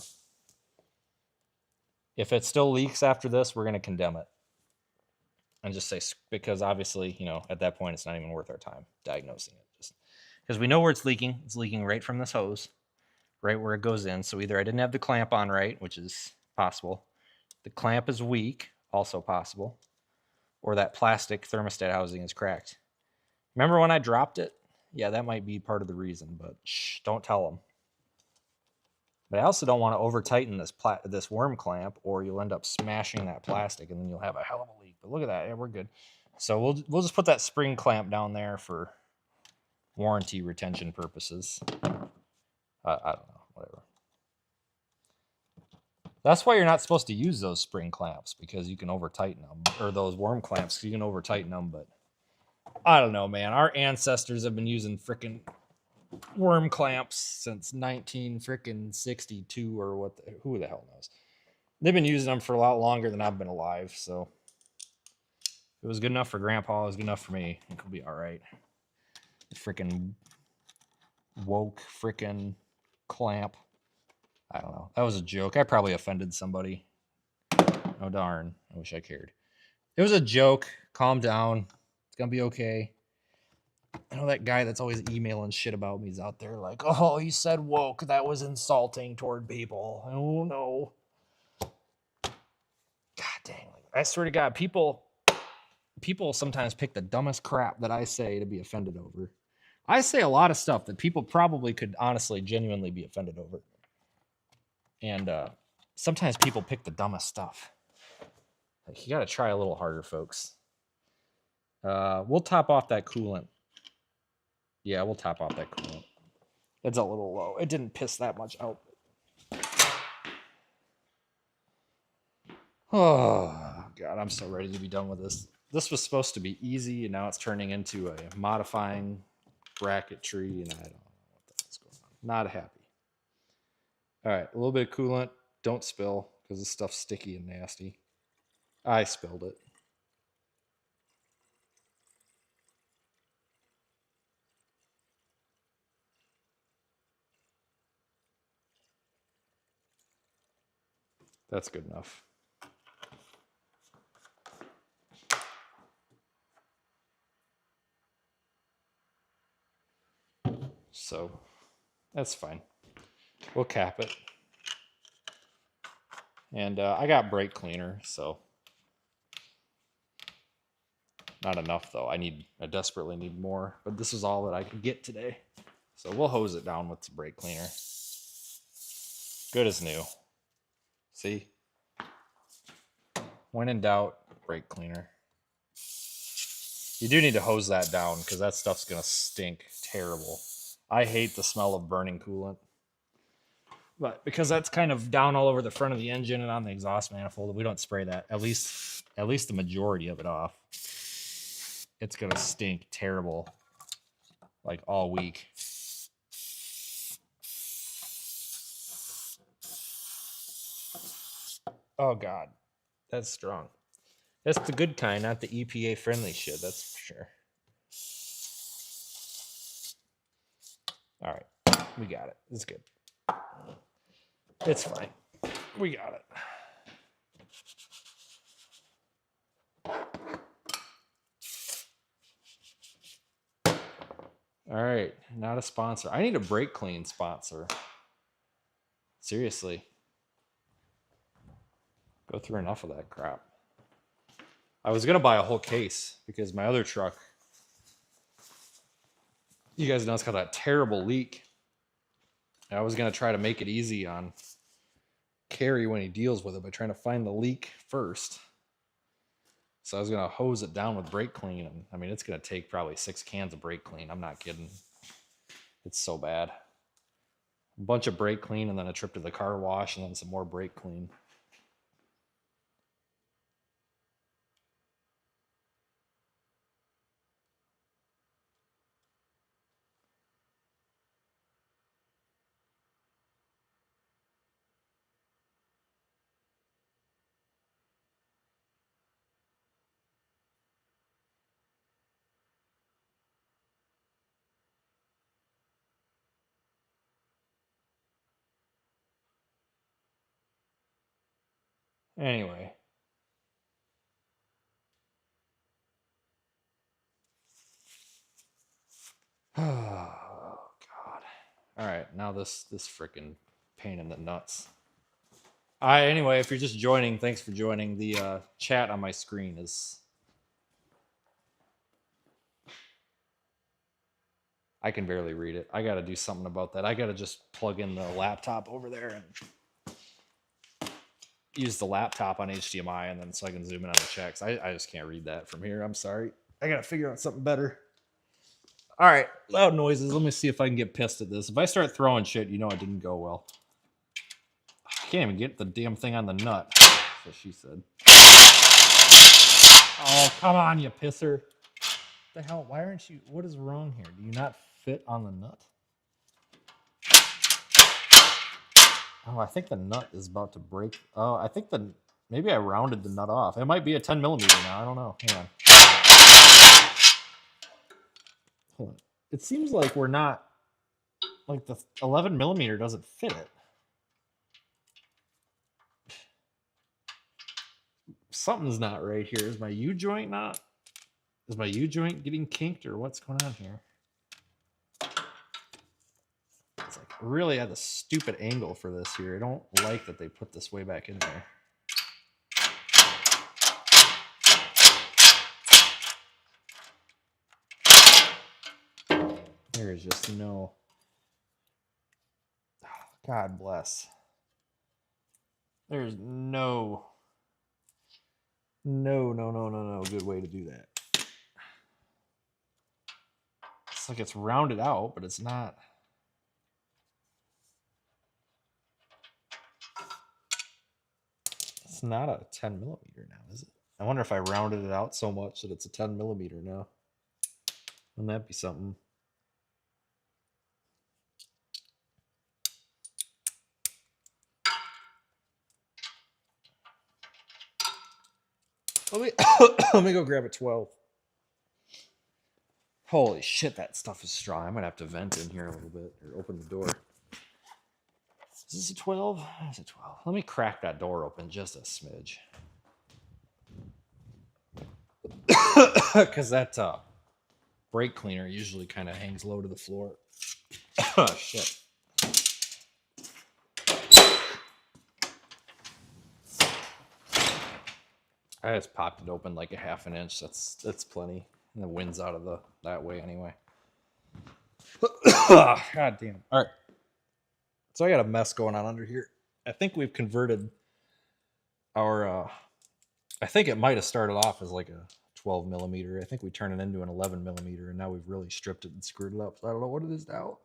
If it still leaks after this, we're going to condemn it. And just say, because obviously, you know, at that point, it's not even worth our time diagnosing it. Just because we know where it's leaking. It's leaking right from this hose, right where it goes in. So either I didn't have the clamp on right, which is possible. The clamp is weak, also possible. Or that plastic thermostat housing is cracked. Remember when I dropped it? Yeah, that might be part of the reason, but shh, don't tell them. But I also don't want to over tighten this worm clamp, or you'll end up smashing that plastic, and then you'll have a hell of a leak. But look at that, yeah, we're good. So we'll just put that spring clamp down there for warranty retention purposes. I don't know, whatever. That's why you're not supposed to use those spring clamps, because you can over tighten them, or those worm clamps, you can over tighten them. But I don't know, man. Our ancestors have been using frickin' worm clamps since 1962 or who the hell knows. They've been using them for a lot longer than I've been alive, so if it was good enough for Grandpa, it was good enough for me. It could be all right. Freaking woke freaking clamp. I don't know. That was a joke. I probably offended somebody. Oh darn. I wish I cared. It was a joke. Calm down. It's gonna be okay. I know that guy that's always emailing shit about me is out there like, oh, he said woke. That was insulting toward people. Oh, no. God dang. I swear to God, people sometimes pick the dumbest crap that I say to be offended over. I say a lot of stuff that people probably could honestly, genuinely be offended over. And sometimes people pick the dumbest stuff. Like, you got to try a little harder, folks. We'll top off that coolant. Yeah, we'll top off that coolant. It's a little low. It didn't piss that much out. Oh, God, I'm so ready to be done with this. This was supposed to be easy, and now it's turning into a modifying bracketry, and I don't know what the hell's going on. Not happy. All right, a little bit of coolant. Don't spill, because this stuff's sticky and nasty. I spilled it. That's good enough. So that's fine. We'll cap it. And I got brake cleaner, so Not enough though. I desperately need more, but this is all that I could get today. So we'll hose it down with the brake cleaner. Good as new. See? When in doubt, brake cleaner. You do need to hose that down because that stuff's going to stink terrible. I hate the smell of burning coolant. But because that's kind of down all over the front of the engine and on the exhaust manifold, we don't spray that. At least the majority of it off. It's going to stink terrible like all week. Oh God, that's strong. That's the good kind, not the EPA friendly shit, that's for sure. All right, we got it. It's good. It's fine. We got it. All right, not a sponsor. I need a brake clean sponsor. Seriously. Go through enough of that crap. I was going to buy a whole case because my other truck, you guys know it's got that terrible leak. I was going to try to make it easy on Kerry when he deals with it by trying to find the leak first. So I was going to hose it down with brake clean. And I mean, it's going to take probably 6 cans of brake clean. I'm not kidding. It's so bad. A bunch of brake clean and then a trip to the car wash and then some more brake clean. Anyway. Oh, God. All right, now this freaking pain in the nuts. Anyway, if you're just joining, thanks for joining. The chat on my screen is... I can barely read it. I got to do something about that. I got to just plug in the laptop over there and use the laptop on HDMI, and then so I can zoom in on the checks. I just can't read that from here. I'm sorry. I got to figure out something better. All right, loud noises. Let me see if I can get pissed at this. If I start throwing shit, you know it didn't go well. I can't even get the damn thing on the nut. That's what she said. Oh, come on, you pisser. What the hell? Why aren't you... What is wrong here? Do you not fit on the nut? Oh, I think the nut is about to break. Oh, I think maybe I rounded the nut off. It might be a 10 millimeter now. I don't know. Hang on. Hold on. It seems like we're not... Like the 11 millimeter doesn't fit it. Something's not right here. Is my U-joint not? Is my U-joint getting kinked or what's going on here? It's like really at a stupid angle for this here. I don't like that they put this way back in there. There is just no... God bless. There's no good way to do that. It's like it's rounded out, but it's not. It's not a 10 millimeter now, is it? I wonder if I rounded it out so much that it's a 10 millimeter now. Wouldn't that be something? Let me go grab a 12. Holy shit, that stuff is strong. I'm gonna have to vent in here a little bit or open the door. Is this a 12? It's a 12. Let me crack that door open just a smidge. Because that brake cleaner usually kind of hangs low to the floor. Oh, shit. I just popped it open like a half an inch. That's plenty. And the wind's out of that way anyway. God damn. All right. So I got a mess going on under here. I think we've converted our. I think it might have started off as like a 12 millimeter. I think we turned it into an 11 millimeter, and now we've really stripped it and screwed it up. So I don't know what it is now.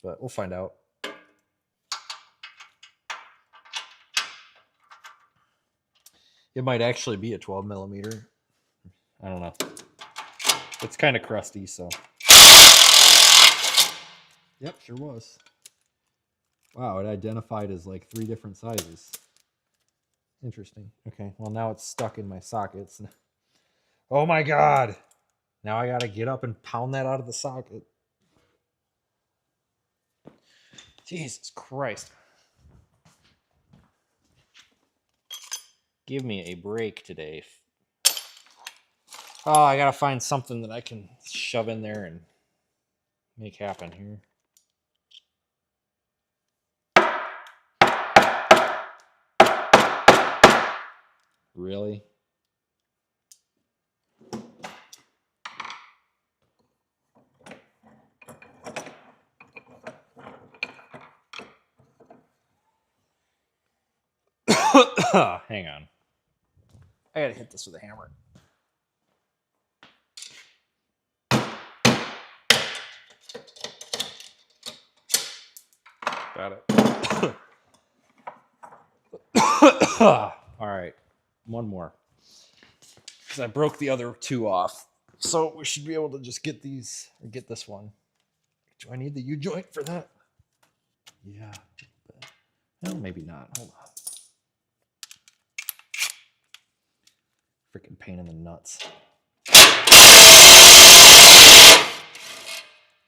But we'll find out. It might actually be a 12 millimeter. I don't know. It's kind of crusty, so. Yep, sure was. Wow, it identified as like 3 different sizes. Interesting. Okay, well now it's stuck in my sockets. Oh my god! Now I gotta get up and pound that out of the socket. Jesus Christ. Give me a break today. Oh, I gotta find something that I can shove in there and make happen here. Really? Hang on. I gotta hit this with a hammer. Got it. All right. One more. Because I broke the other 2 off. So we should be able to just get these, or get this one. Do I need the U-joint for that? Yeah. Well, maybe not. Hold on. Freaking pain in the nuts.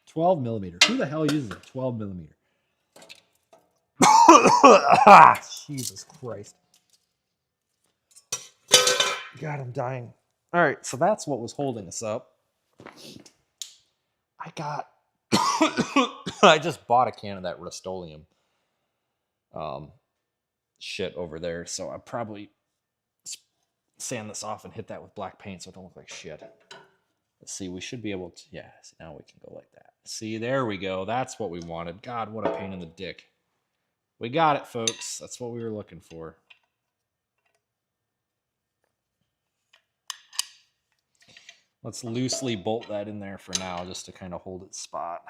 12 millimeter. Who the hell uses a 12 millimeter? Jesus Christ. God, I'm dying. All right, so that's what was holding us up. I just bought a can of that Rust-Oleum shit over there, so I probably sand this off and hit that with black paint so it don't look like shit. Let's see, we should be able to, yeah, see, now we can go like that. See, there we go. That's what we wanted. God, what a pain in the dick. We got it, folks. That's what we were looking for. Let's loosely bolt that in there for now just to kind of hold its spot.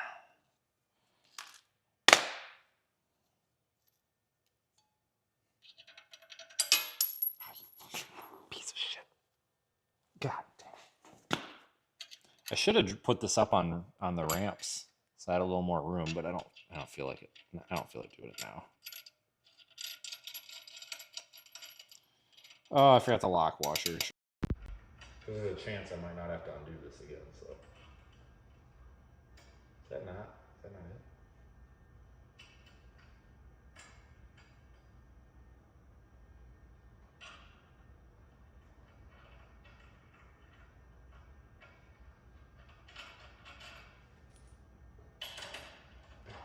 Piece of shit. God damn. I should have put this up on the ramps so I had a little more room, but I don't feel like it. I don't feel like doing it now. Oh, I forgot the lock washer. There's a chance I might not have to undo this again, so. Is that not it?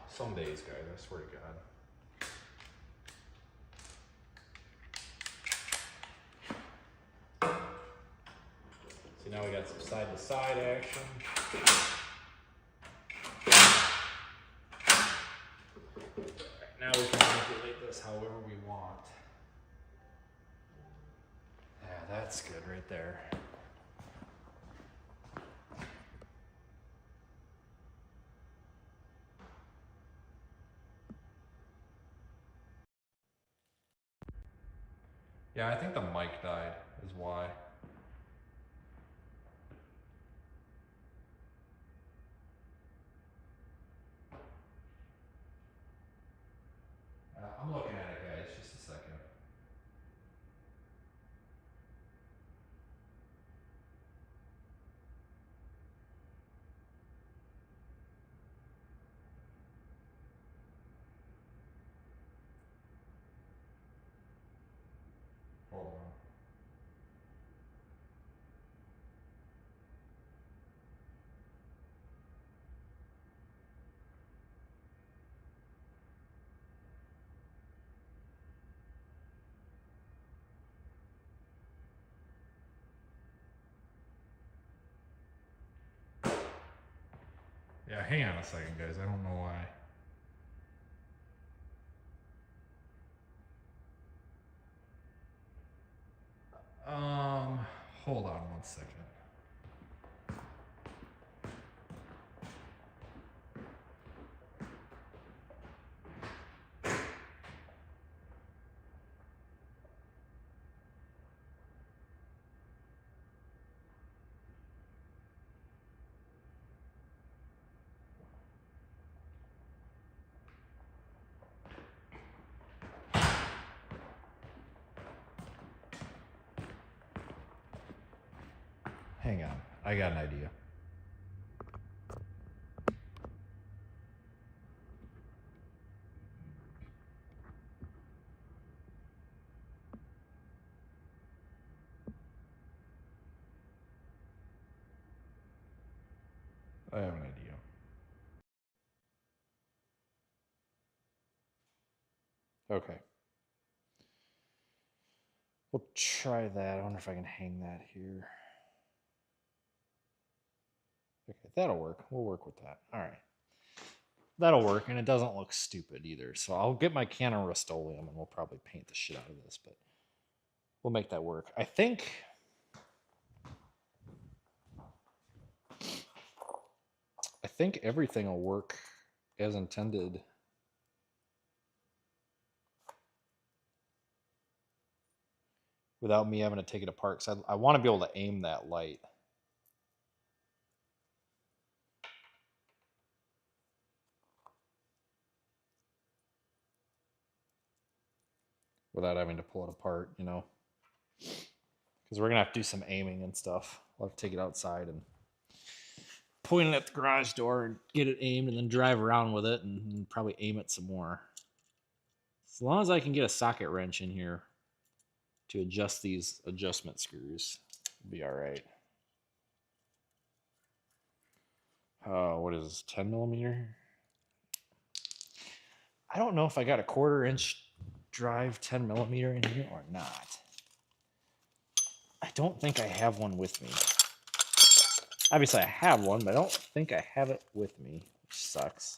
Some days, guys, I swear to God. See, now we got some side-to-side action. Now we can manipulate this however we want. Yeah, that's good right there. Yeah, I think the mic died is why. I'm looking at it, guys. Just a second. Hold on. hang on a second, guys. I don't know why. Hold on one second. Hang on, I got an idea. I have an idea. Okay. We'll try that. I wonder if I can hang that here. Okay, that'll work. We'll work with that. All right. That'll work, and it doesn't look stupid either. So I'll get my can of Rust-Oleum, and we'll probably paint the shit out of this, but we'll make that work. I think everything will work as intended. Without me having to take it apart, because I want to be able to aim that light. Without having to pull it apart, you know. Because we're going to have to do some aiming and stuff. We'll have to take it outside and point it at the garage door and get it aimed and then drive around with it and probably aim it some more. As long as I can get a socket wrench in here to adjust these adjustment screws, it'll be all right. What is this, 10 millimeter? I don't know if I got a 1/4 inch drive 10 millimeter in here or not. I don't think I have one with me. Obviously I have one, but I don't think I have it with me, which sucks.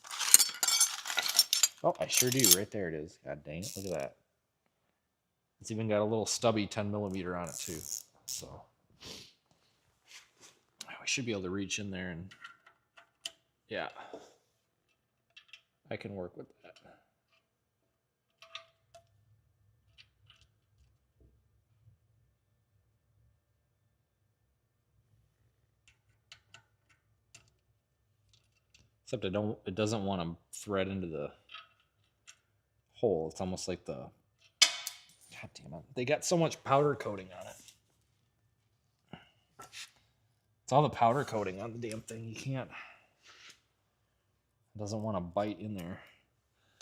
Oh, I sure do. Right there it is. God dang it. Look at that. It's even got a little stubby 10 millimeter on it too. So we should be able to reach in there and yeah, I can work with that. Except it doesn't want to thread into the hole. It's almost like God damn it. They got so much powder coating on it. It's all the powder coating on the damn thing. You can't. It doesn't want to bite in there.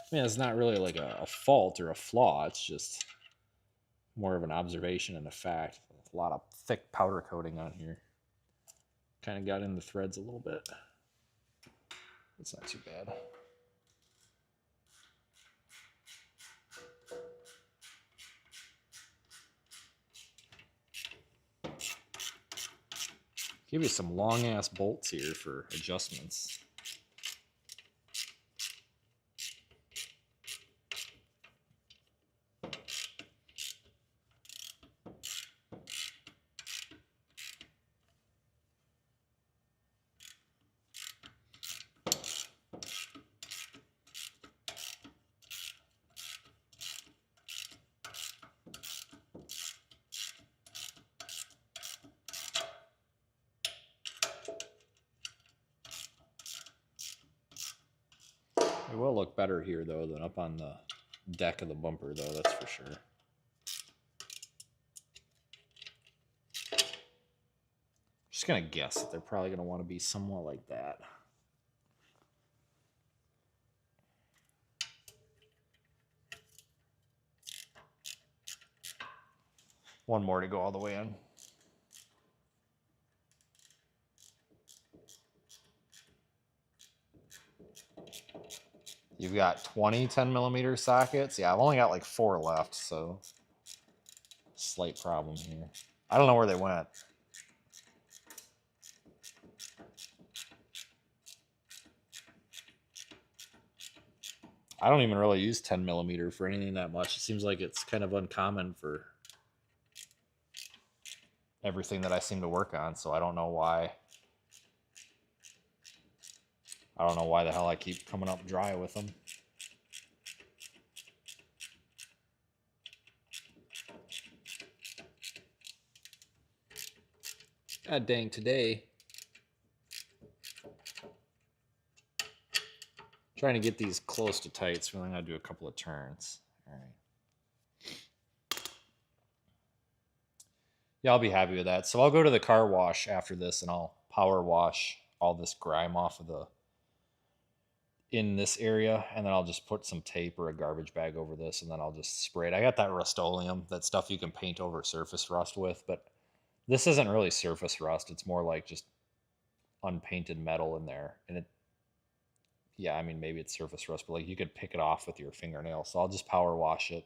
I mean, it's not really like a fault or a flaw. It's just more of an observation and a fact. A lot of thick powder coating on here. Kind of got in the threads a little bit. It's not too bad. Give you some long ass bolts here for adjustments. It will look better here, though, than up on the deck of the bumper, though, that's for sure. Just going to guess that they're probably going to want to be somewhat like that. One more to go all the way in. You've got 20 10 millimeter sockets. Yeah, I've only got like 4 left, so slight problem here. I don't know where they went. I don't even really use 10 millimeter for anything that much. It seems like it's kind of uncommon for everything that I seem to work on, so I don't know why. I don't know why the hell I keep coming up dry with them. God dang, today. Trying to get these close to tight, so I'm going to do a couple of turns. All right. Yeah, I'll be happy with that. So I'll go to the car wash after this, and I'll power wash all this grime off of the in this area, and then I'll just put some tape or a garbage bag over this, and then I'll just spray it. I got that Rust-Oleum, that stuff you can paint over surface rust with, but this isn't really surface rust. It's more like just unpainted metal in there, and it, yeah, I mean, maybe it's surface rust, but like you could pick it off with your fingernail. So I'll just power wash it,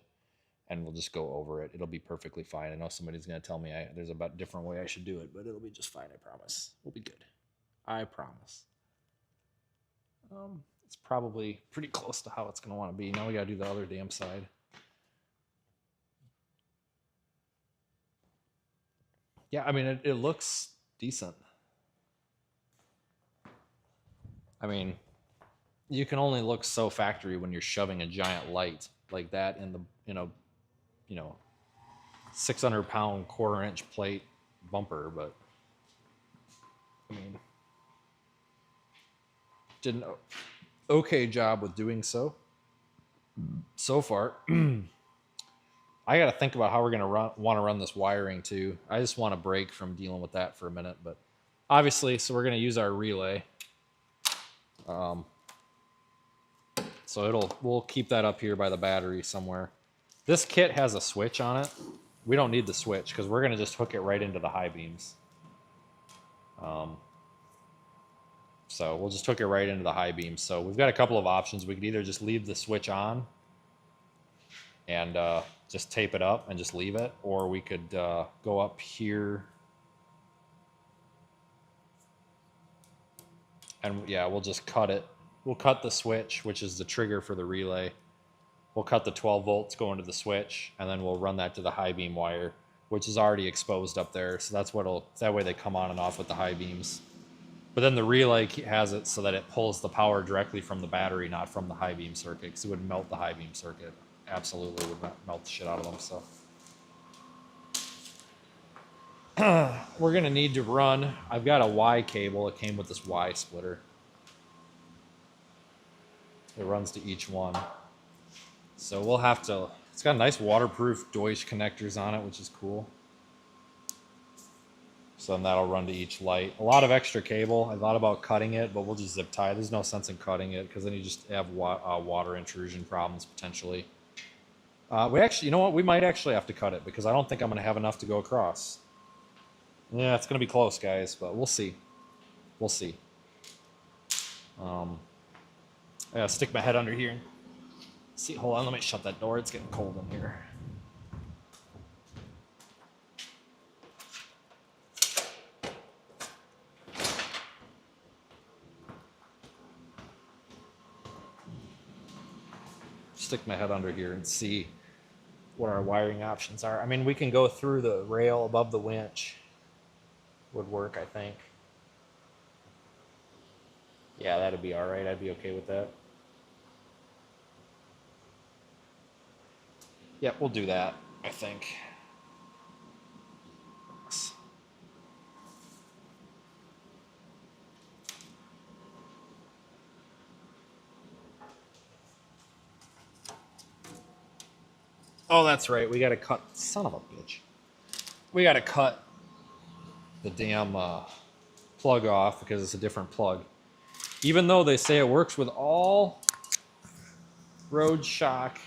and we'll just go over it. It'll be perfectly fine. I know somebody's going to tell me there's a different way I should do it, but it'll be just fine. I promise. We'll be good. I promise. It's probably pretty close to how it's going to want to be. Now we got to do the other damn side. Yeah, I mean, it looks decent. I mean, you can only look so factory when you're shoving a giant light like that in the, 600-pound quarter-inch plate bumper, but I mean, did an okay job with doing so far. I got to think about how we're going to want to run this wiring too. I just want a break from dealing with that for a minute, but obviously, so we're going to use our relay. So we'll keep that up here by the battery somewhere. This kit has a switch on it. We don't need the switch because we're going to just hook it right into the high beams. So we'll just hook it right into the high beams. So we've got a couple of options. We could either just leave the switch on and just tape it up and just leave it, or we could go up here and yeah, we'll just cut it. We'll cut the switch, which is the trigger for the relay. We'll cut the 12 volts going to the switch, and then we'll run that to the high beam wire, which is already exposed up there. So that way they come on and off with the high beams. But then the relay has it so that it pulls the power directly from the battery, not from the high beam circuit, because it would melt the high beam circuit. Absolutely would melt the shit out of them. So we're going to need to run. I've got a Y cable. It came with this Y splitter. It runs to each one. So we'll have to, it's got nice waterproof Deutsch connectors on it, which is cool. So then that'll run to each light. A lot of extra cable. I thought about cutting it, but we'll just zip tie. There's no sense in cutting it because then you just have water intrusion problems potentially. We actually, you know what? We might actually have to cut it because I don't think I'm going to have enough to go across. Yeah, it's going to be close, guys, but we'll see. We'll see. I gotta stick my head under here and see. Hold on, let me shut that door. It's getting cold in here. Stick my head under here and see what our wiring options are. I mean, we can go through the rail above the winch. Would work, I think. Yeah, that'd be all right. I'd be okay with that. Yep, we'll do that, I think. Oh, that's right. We got to cut. Son of a bitch. We got to cut the damn plug off because it's a different plug. Even though they say it works with all road shock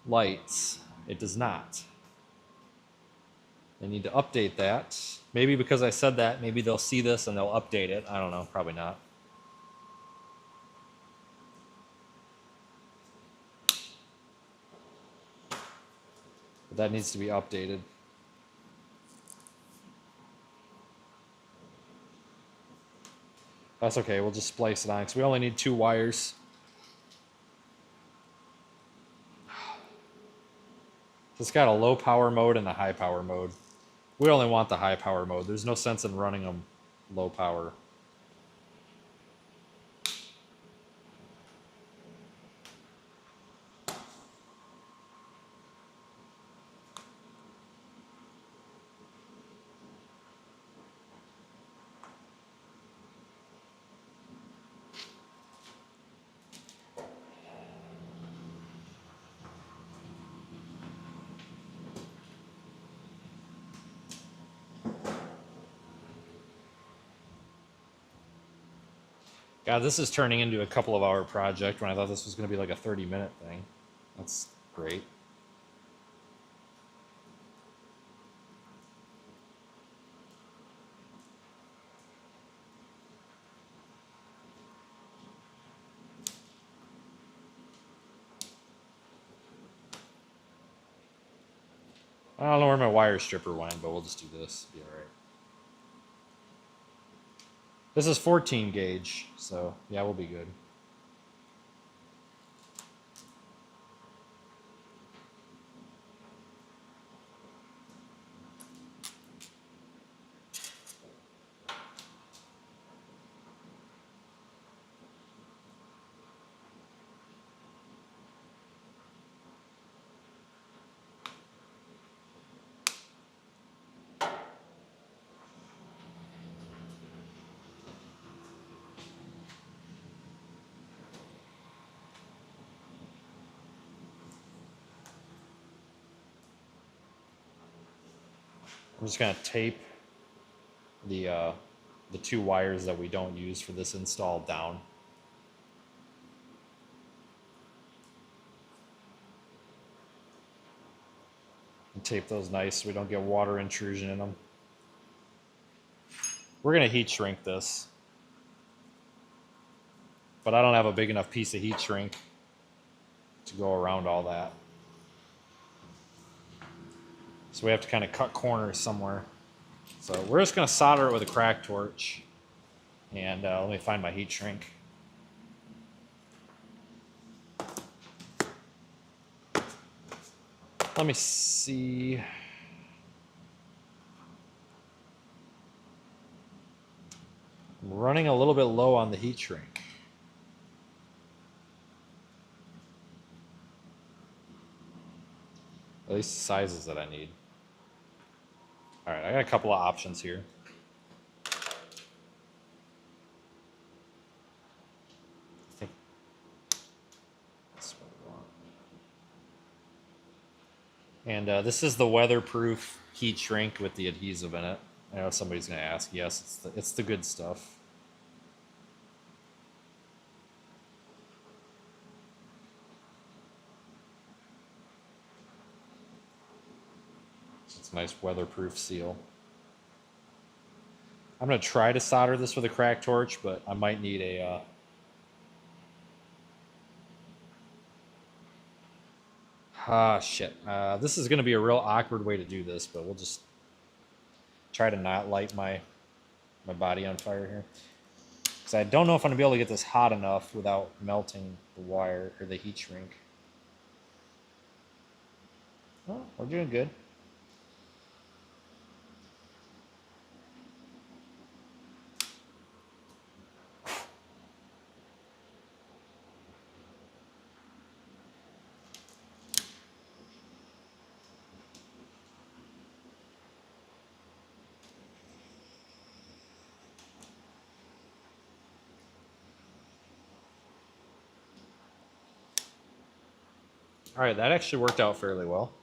lights, it does not. They need to update that. Maybe because I said that, maybe they'll see this and they'll update it. I don't know. Probably not. But that needs to be updated. That's okay. We'll just splice it on because we only need 2 wires. It's got a low power mode and a high power mode. We only want the high power mode. There's no sense in running them low power. God, this is turning into a couple of hour project when I thought this was going to be like a 30-minute thing. That's great. I don't know where my wire stripper went, but we'll just do this. Be all right. This is 14 gauge, so yeah, we'll be good. I'm just gonna tape the 2 wires that we don't use for this install down. And tape those nice so we don't get water intrusion in them. We're gonna heat shrink this, but I don't have a big enough piece of heat shrink to go around all that. So we have to kind of cut corners somewhere. So we're just going to solder it with a crack torch. And let me find my heat shrink. Let me see. I'm running a little bit low on the heat shrink. At least the sizes that I need. All right, I got a couple of options here. I think that's what I want. And this is the weatherproof heat shrink with the adhesive in it. I know somebody's going to ask. Yes, it's the good stuff. It's a nice weatherproof seal. I'm going to try to solder this with a crack torch, but I might need a... shit. This is going to be a real awkward way to do this, but we'll just try to not light my body on fire here. Because I don't know if I'm going to be able to get this hot enough without melting the wire or the heat shrink. Oh, we're doing good. All right, that actually worked out fairly well.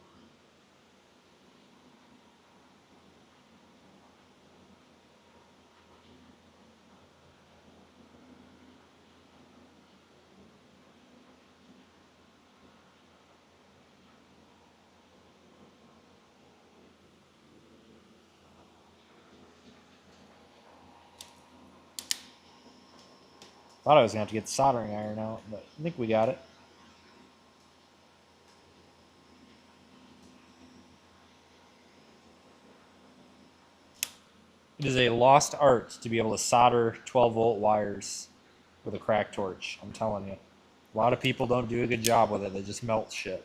Thought I was going to have to get the soldering iron out, but I think we got it. It is a lost art to be able to solder 12-volt wires with a crack torch. I'm telling you. A lot of people don't do a good job with it. They just melt shit.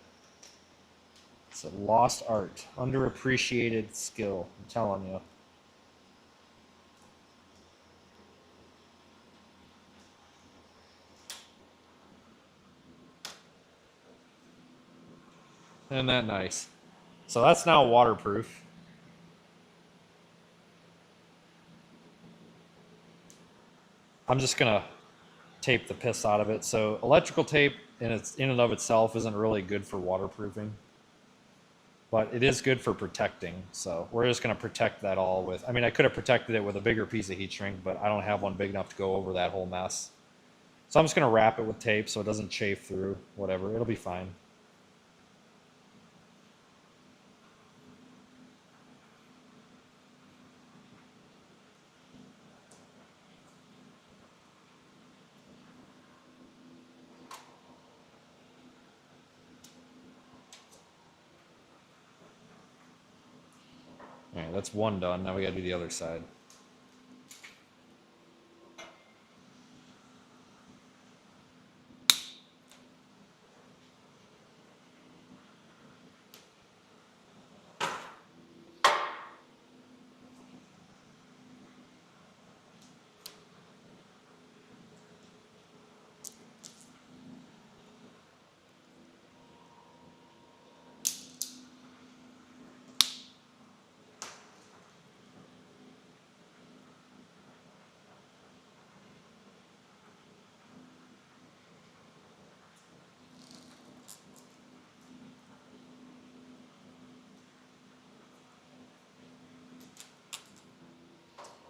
It's a lost art, underappreciated skill. I'm telling you. Isn't that nice? So that's now waterproof. I'm just gonna tape the piss out of it. So electrical tape in and of itself isn't really good for waterproofing, but it is good for protecting. So we're just gonna protect that all with. I mean, I could have protected it with a bigger piece of heat shrink, but I don't have one big enough to go over that whole mess. So I'm just gonna wrap it with tape so it doesn't chafe through. Whatever, it'll be fine. All right, that's one done. Now we gotta do the other side.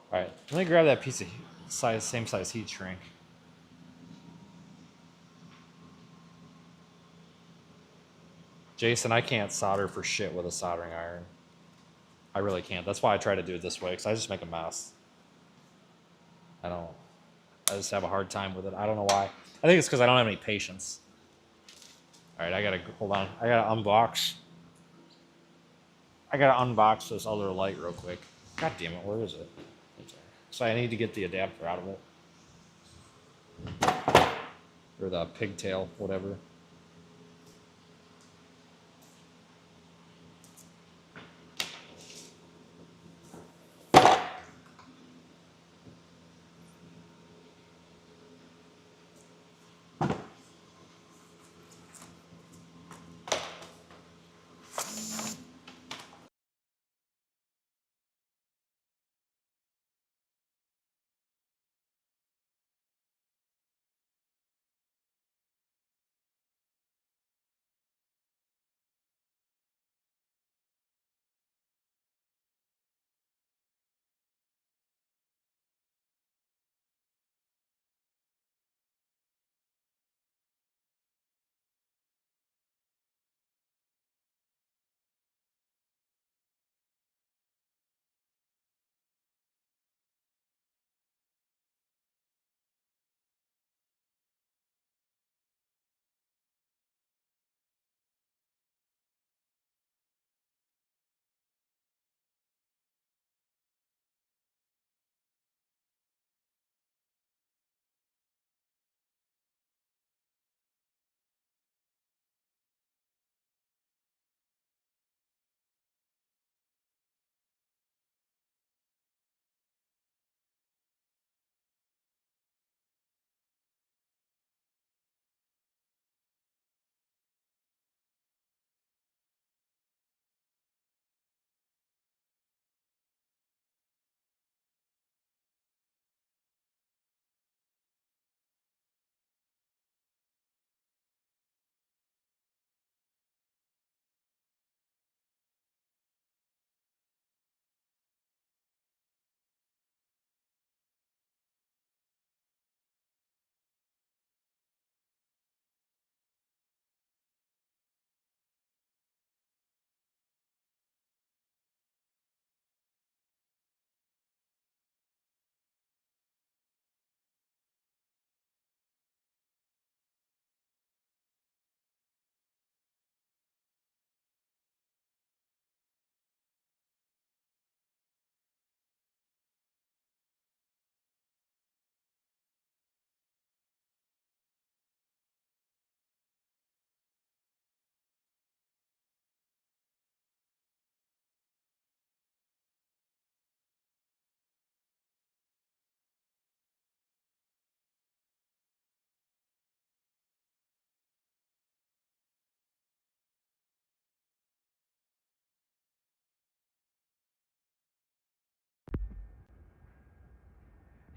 All right, let me grab that piece of same size heat shrink. Jason, I can't solder for shit with a soldering iron. I really can't. That's why I try to do it this way, because I just make a mess. I don't. I just have a hard time with it. I don't know why. I think it's because I don't have any patience. All right, I gotta hold on. I gotta unbox. I gotta unbox this other light real quick. God damn it, where is it? So I need to get the adapter out of it, or the pigtail, whatever.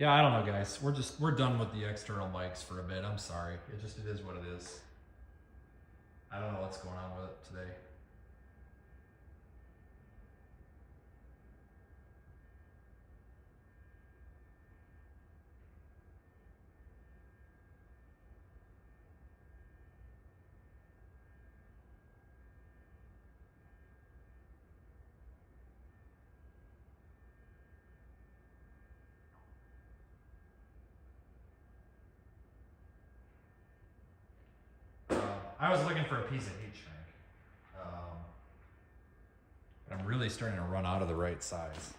Yeah, I don't know, guys. We're done with the external mics for a bit. I'm sorry. It is what it is. I don't know what's going on with it today. I was looking for a piece of heat shrink. But I'm really starting to run out of the right size.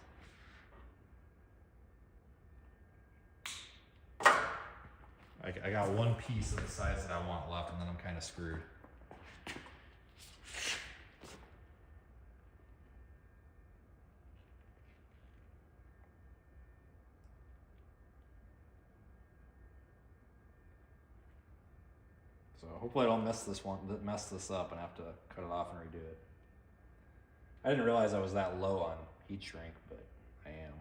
I got one piece of the size that I want left, and then I'm kind of screwed. So hopefully I don't mess this up and have to cut it off and redo it. I didn't realize I was that low on heat shrink, but I am.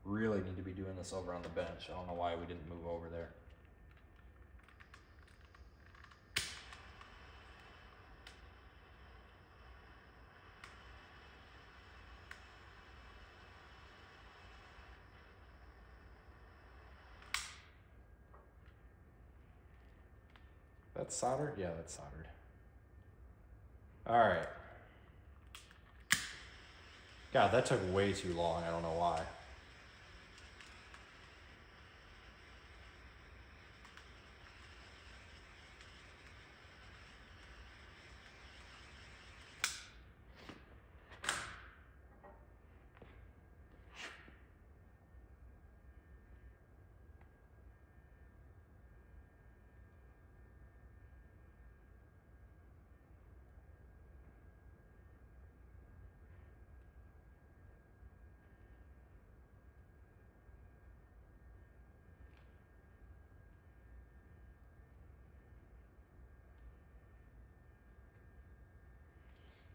Really need to be doing this over on the bench. I don't know why we didn't move over there. That's soldered? Yeah, that's soldered. All right. God, that took way too long. I don't know why.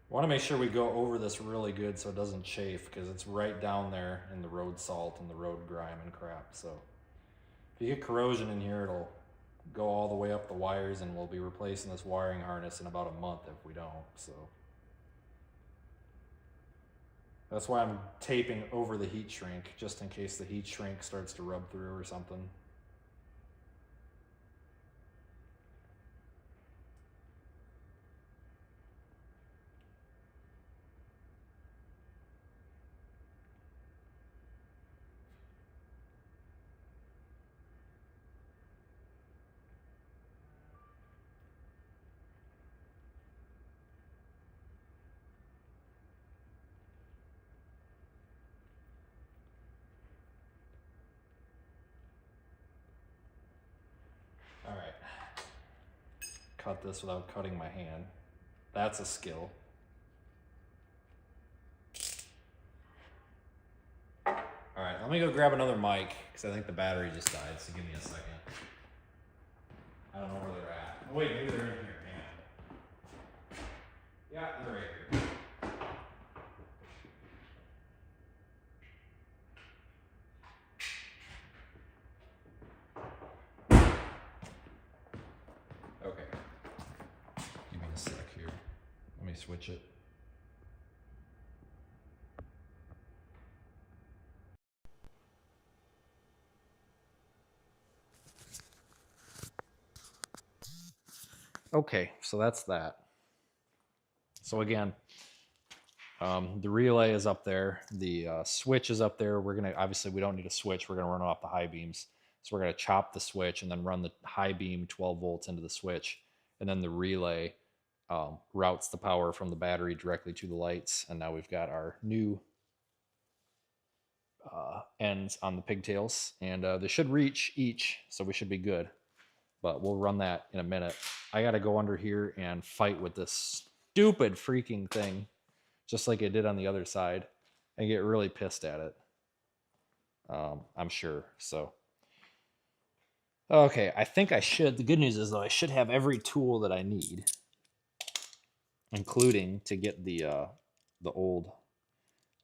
I want to make sure we go over this really good so it doesn't chafe, because it's right down there in the road salt and the road grime and crap. So if you get corrosion in here, it'll go all the way up the wires, and we'll be replacing this wiring harness in about a month if we don't. So that's why I'm taping over the heat shrink, just in case the heat shrink starts to rub through or something. All right. Cut this without cutting my hand. That's a skill. All right, let me go grab another mic, because I think the battery just died, so give me a second. I don't know where they're at. Oh, wait, maybe they're in here. Hang on. Yeah, they're right here. Okay. Give me a sec here. Let me switch it. Okay, so that's that. So again, the relay is up there. The switch is up there. We're gonna, obviously we don't need a switch. We're gonna run off the high beams. So we're gonna chop the switch and then run the high beam 12 volts into the switch. And then the relay routes the power from the battery directly to the lights. And now we've got our new ends on the pigtails. And they should reach each, so we should be good. But we'll run that in a minute. I gotta go under here and fight with this stupid freaking thing, just like it did on the other side, and get really pissed at it. I'm sure. So, okay, I think I should. The good news is, though, I should have every tool that I need, including to get the old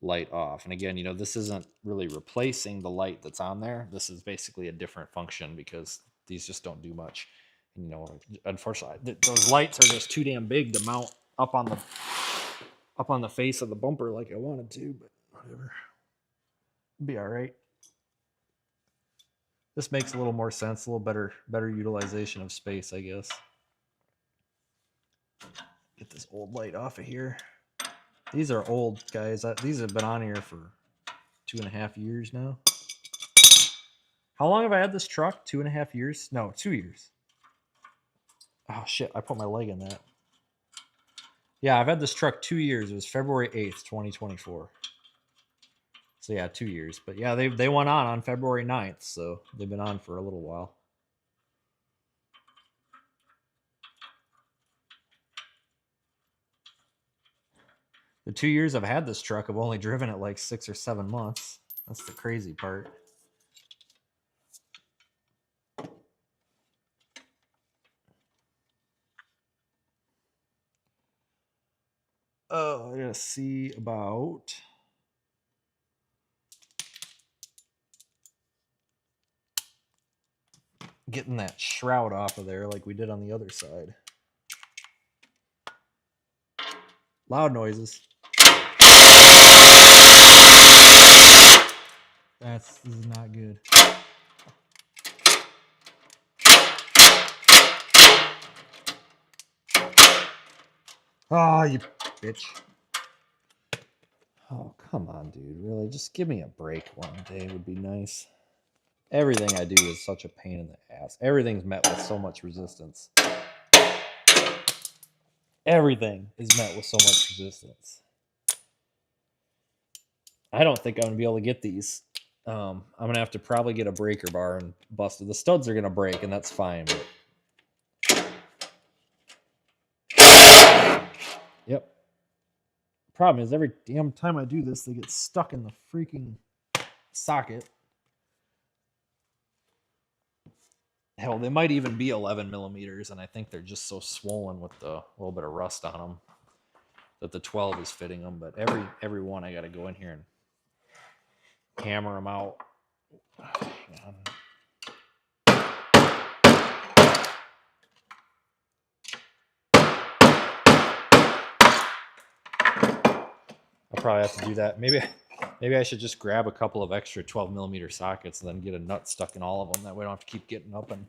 light off. And again, this isn't really replacing the light that's on there. This is basically a different function because these just don't do much. And, unfortunately, those lights are just too damn big to mount up on the face of the bumper like I wanted to, but whatever. It'll be all right. This makes a little more sense, a little better utilization of space, I guess. Get this old light off of here. These are old, guys. These have been on here for 2.5 years now. How long have I had this truck? 2.5 years? No, 2 years. Oh, shit. I put my leg in that. Yeah, I've had this truck 2 years. It was February 8th, 2024. So, yeah, 2 years. But, yeah, they went on February 9th. So, they've been on for a little while. The 2 years I've had this truck, I've only driven it like 6 or 7 months. That's the crazy part. Oh, I gotta see about getting that shroud off of there like we did on the other side. Loud noises. This is not good. Oh, you bitch. Oh, come on, dude. Really? Just give me a break one day would be nice. Everything I do is such a pain in the ass. Everything's met with so much resistance. Everything is met with so much resistance. I don't think I'm going to be able to get these. I'm going to have to probably get a breaker bar and bust it. The studs are going to break, and that's fine. But... Yep. Problem is, every damn time I do this, they get stuck in the freaking socket. Hell, they might even be 11 millimeters, and I think they're just so swollen with the little bit of rust on them that the 12 is fitting them. But every one, I got to go in here and hammer them out. Hang on. I'll probably have to do that. Maybe I should just grab a couple of extra 12 millimeter sockets and then get a nut stuck in all of them. That way I don't have to keep getting up and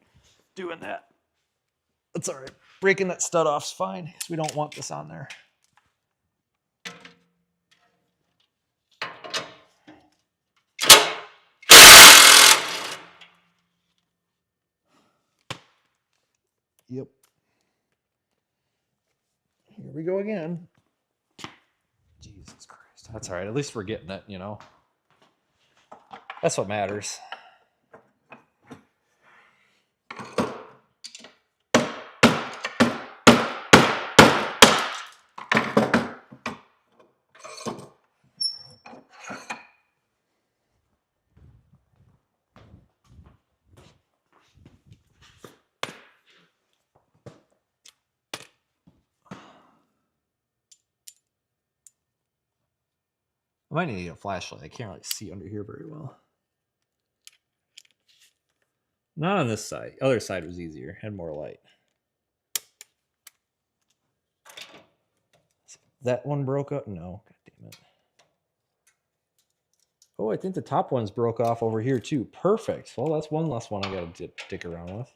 doing that. That's all right. Breaking that stud off's fine because we don't want this on there. Yep. Here we go again. Jesus Christ. That's all right. At least we're getting it, That's what matters. I might need a flashlight. I can't really see under here very well. Not on this side. Other side was easier. Had more light. That one broke up? No. God damn it. Oh, I think the top one's broke off over here too. Perfect. Well, that's one less one I got to dick around with.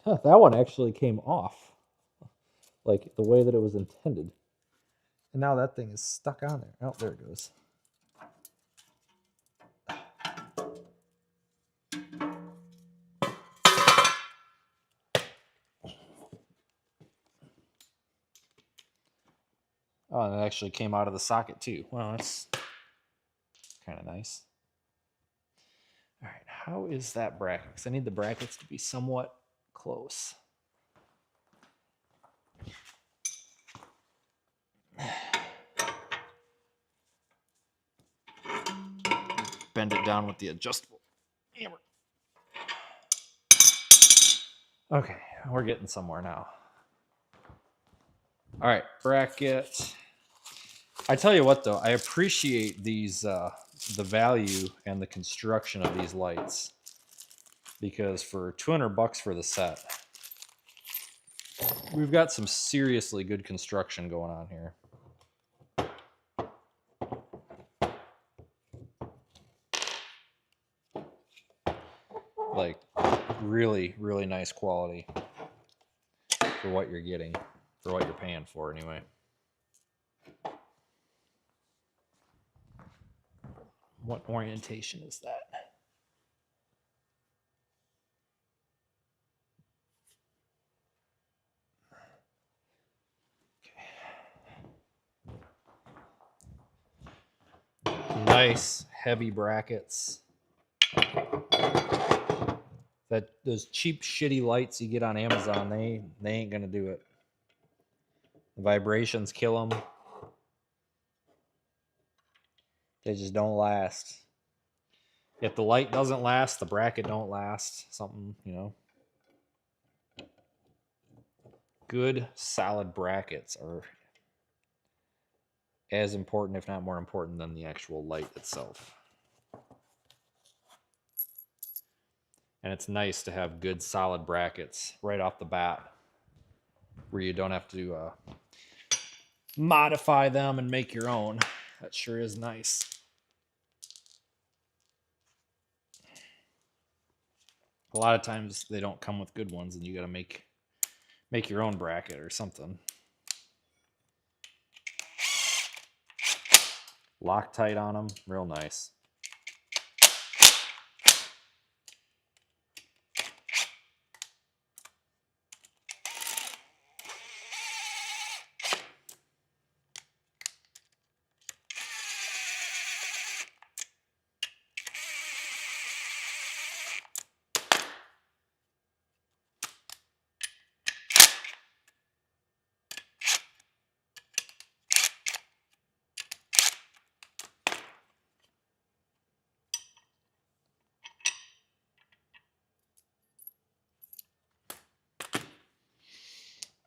Huh, that one actually came off. Like the way that it was intended. And now that thing is stuck on there. Oh, there it goes. Oh, and it actually came out of the socket too. Well, that's kind of nice. All right, how is that bracket? Because I need the brackets to be somewhat close. Bend it down with the adjustable hammer. Okay, we're getting somewhere now. All right, bracket. I tell you what, though, I appreciate these, the value and the construction of these lights, because for $200 for the set, we've got some seriously good construction going on here. Like, really, really nice quality for what you're getting, for what you're paying for, anyway. What orientation is that? Okay. Nice heavy brackets. That those cheap shitty lights you get on Amazon, they ain't gonna do it. The vibrations kill them. They just don't last. If the light doesn't last, the bracket don't last. Something, you know. Good, solid brackets are as important, if not more important, than the actual light itself. And it's nice to have good, solid brackets right off the bat, where you don't have to modify them and make your own. That sure is nice. A lot of times they don't come with good ones, and you got to make your own bracket or something. Loctite on them, real nice.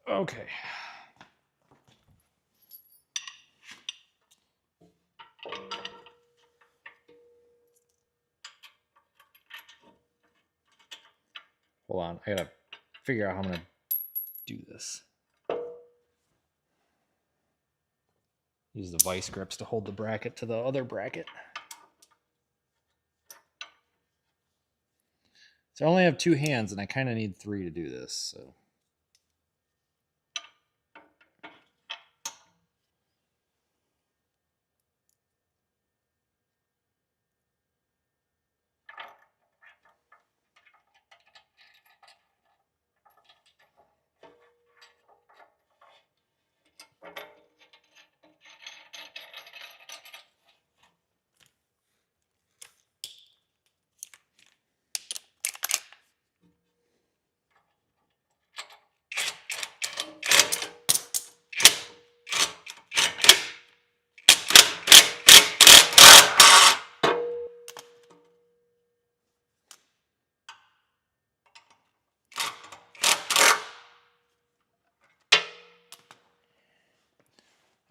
Okay. Hold on, I gotta figure out how I'm gonna do this. Use the vice grips to hold the bracket to the other bracket. So I only have 2 hands, and I kind of need 3 to do this, so.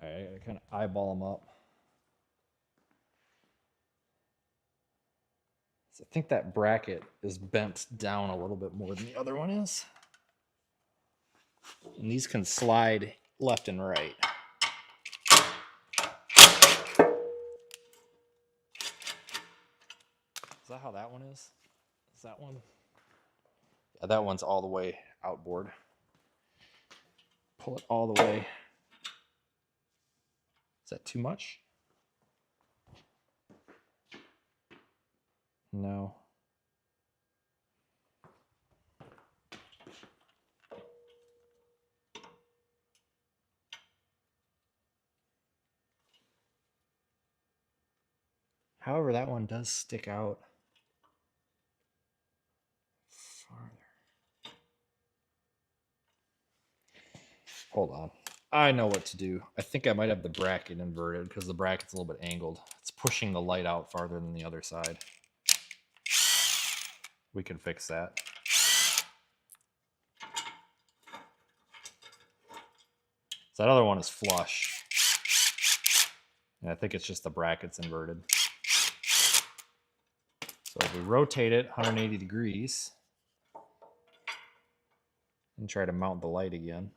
All right, I kind of eyeball them up. So I think that bracket is bent down a little bit more than the other one is. And these can slide left and right. Is that how that one is? Is that one? Yeah, that one's all the way outboard. Pull it all the way. Is that too much? No. However, that one does stick out farther. Hold on. I know what to do. I think I might have the bracket inverted because the bracket's a little bit angled. It's pushing the light out farther than the other side. We can fix that. So that other one is flush. And I think it's just the bracket's inverted. So if we rotate it 180 degrees and try to mount the light again.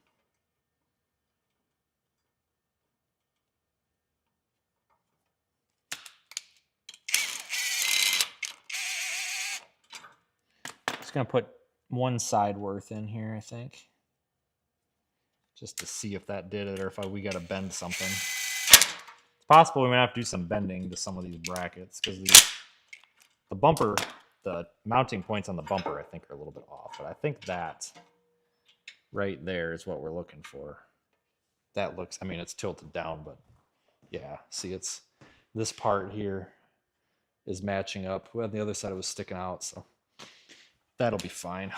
Just gonna put one side worth in here, I think. Just to see if that did it or if we gotta bend something. It's possible we might have to do some bending to some of these brackets because the bumper, the mounting points on the bumper, I think are a little bit off. But I think that right there is what we're looking for. That looks, I mean, it's tilted down, but yeah, see, it's this part here is matching up. Well, the other side it was sticking out, so that'll be fine.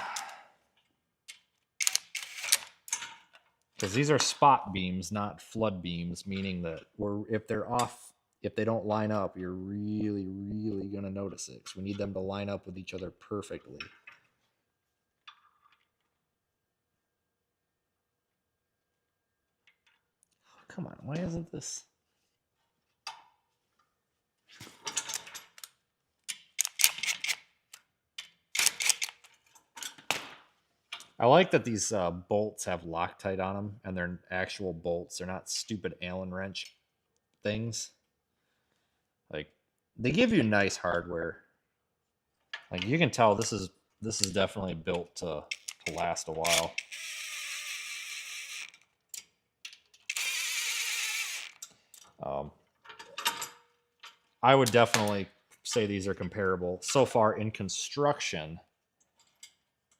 Because these are spot beams, not flood beams, meaning that if they're off, if they don't line up, you're really, really going to notice it. Because we need them to line up with each other perfectly. Oh, come on, why isn't this? I like that these bolts have Loctite on them, and they're actual bolts. They're not stupid Allen wrench things. Like, they give you nice hardware. Like, you can tell this is definitely built to last a while. I would definitely say these are comparable so far in construction.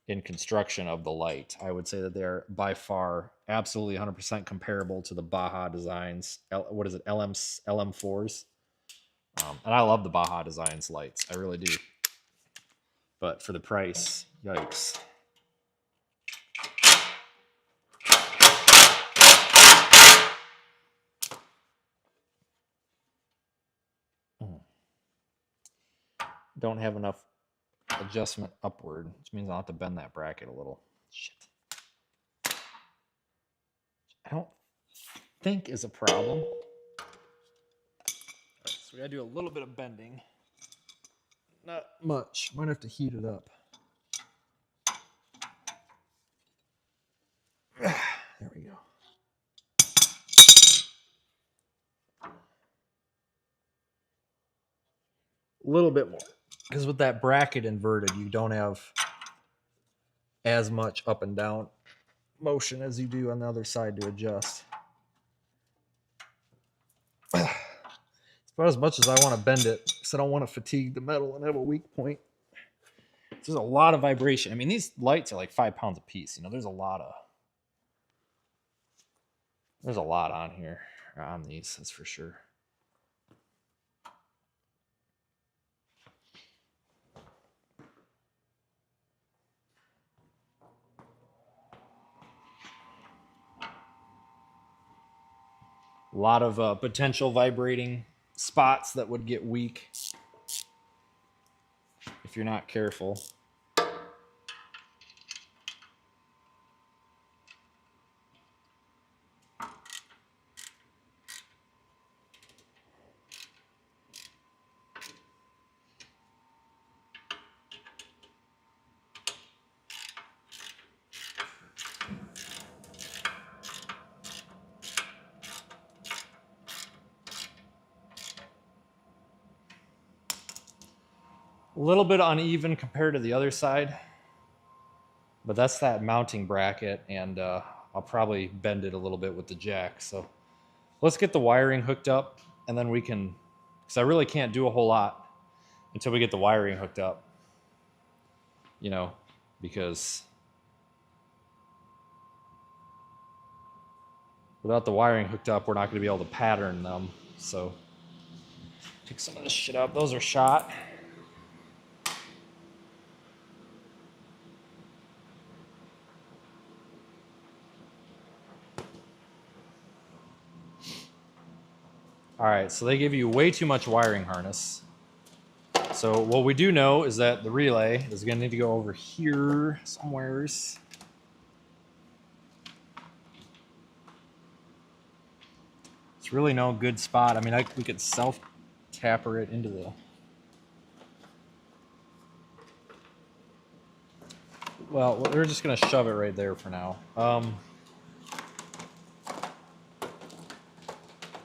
In construction of the light, I would say that they're by far absolutely 100% comparable to the Baja Designs. What is it? LM4s. And I love the Baja Designs lights. I really do. But for the price, yikes. Don't have enough adjustment upward, which means I'll have to bend that bracket a little. Shit. I don't think is a problem. All right, so we gotta do a little bit of bending. Not much. Might have to heat it up. There we go. A little bit more. Because with that bracket inverted, you don't have as much up and down motion as you do on the other side to adjust. It's about as much as I want to bend it because I don't want to fatigue the metal and have a weak point. There's a lot of vibration. I mean, these lights are like 5 pounds a piece. You know, there's a lot on here on these, that's for sure. A lot of potential vibrating spots that would get weak if you're not careful. A little bit uneven compared to the other side, but that's that mounting bracket, and I'll probably bend it a little bit with the jack. So let's get the wiring hooked up, and then we can, because I really can't do a whole lot until we get the wiring hooked up, you know, because without the wiring hooked up, we're not going to be able to pattern them. So pick some of this shit up. Those are shot. All right, so they give you way too much wiring harness. So what we do know is that the relay is going to need to go over here somewheres. It's really no good spot. I mean, we could self-tapper it into the... Well, we're just going to shove it right there for now.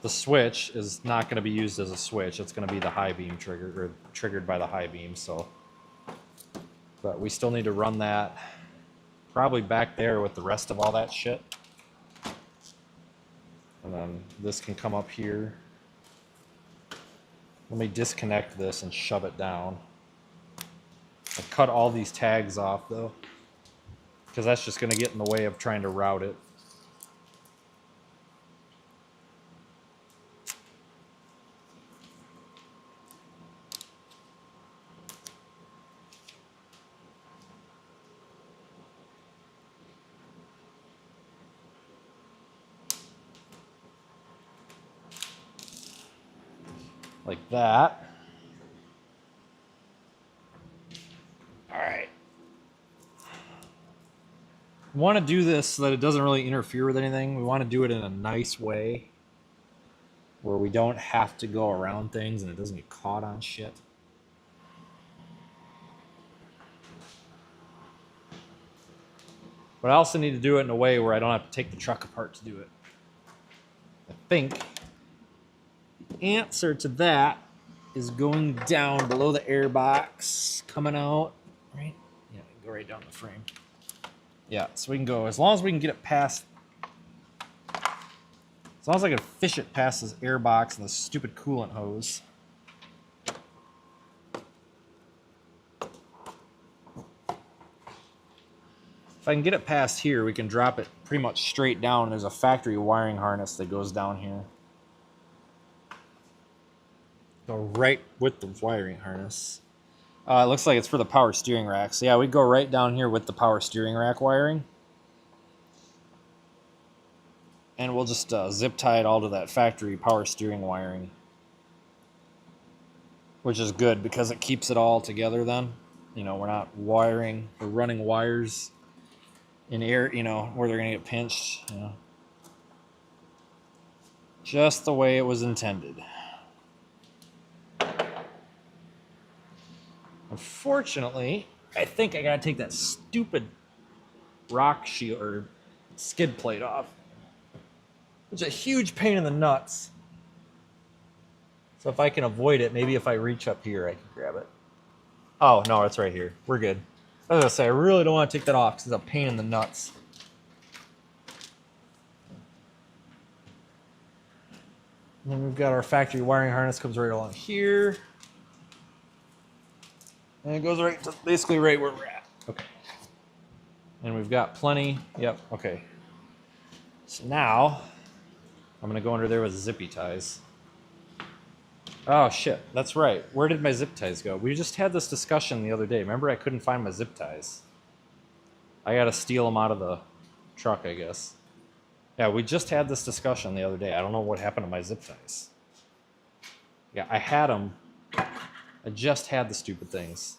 The switch is not going to be used as a switch. It's going to be the high beam trigger, or triggered by the high beam. So, but we still need to run that probably back there with the rest of all that shit. And then this can come up here. Let me disconnect this and shove it down. I'll cut all these tags off though, because that's just going to get in the way of trying to route it. Like that. All right. We want to do this so that it doesn't really interfere with anything. We want to do it in a nice way where we don't have to go around things and it doesn't get caught on shit. But I also need to do it in a way where I don't have to take the truck apart to do it. I think the answer to that is going down below the air box, coming out, right? Yeah, go right down the frame. Yeah, so we can go, as long as we can get it past, as long as I can fish it past this air box and the stupid coolant hose. If I can get it past here, we can drop it pretty much straight down. There's a factory wiring harness that goes down here. Go right with the wiring harness. It looks like it's for the power steering rack. So yeah, we go right down here with the power steering rack wiring. And we'll just zip tie it all to that factory power steering wiring. Which is good because it keeps it all together then. You know, we're not wiring, we're running wires in air, you know, where they're going to get pinched. You know. Just the way it was intended. Unfortunately, I think I gotta take that stupid rock shield or skid plate off. It's a huge pain in the nuts. So if I can avoid it, maybe if I reach up here, I can grab it. Oh, no, it's right here. We're good. I was gonna say, I really don't want to take that off because it's a pain in the nuts. And then we've got our factory wiring harness, comes right along here. And it goes right to basically right where we're at. Okay. And we've got plenty. Yep, okay. So now, I'm going to go under there with zippy ties. Oh, shit. That's right. Where did my zip ties go? We just had this discussion the other day. Remember, I couldn't find my zip ties. I got to steal them out of the truck, I guess. Yeah, we just had this discussion the other day. I don't know what happened to my zip ties. Yeah, I had them. I just had the stupid things.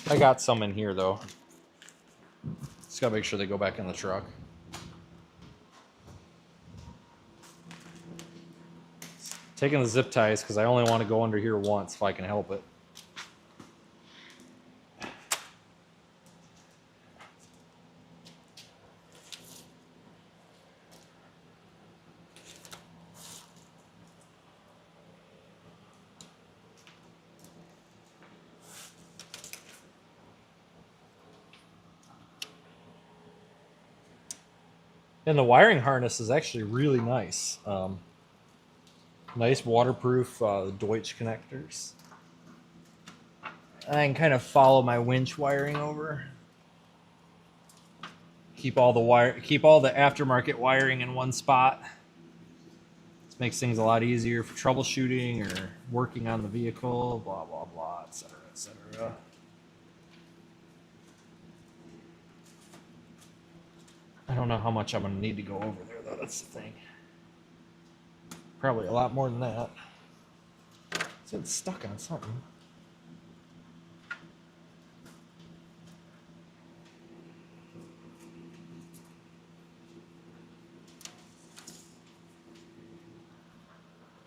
I got some in here, though. Just gotta make sure they go back in the truck. Taking the zip ties because I only want to go under here once if I can help it. And the wiring harness is actually really nice. Nice waterproof Deutsch connectors. I can kind of follow my winch wiring over. Keep all the aftermarket wiring in one spot. This makes things a lot easier for troubleshooting or working on the vehicle, blah, blah, blah, etc., etc. I don't know how much I'm going to need to go over there, though. That's the thing. Probably a lot more than that. It's stuck on something.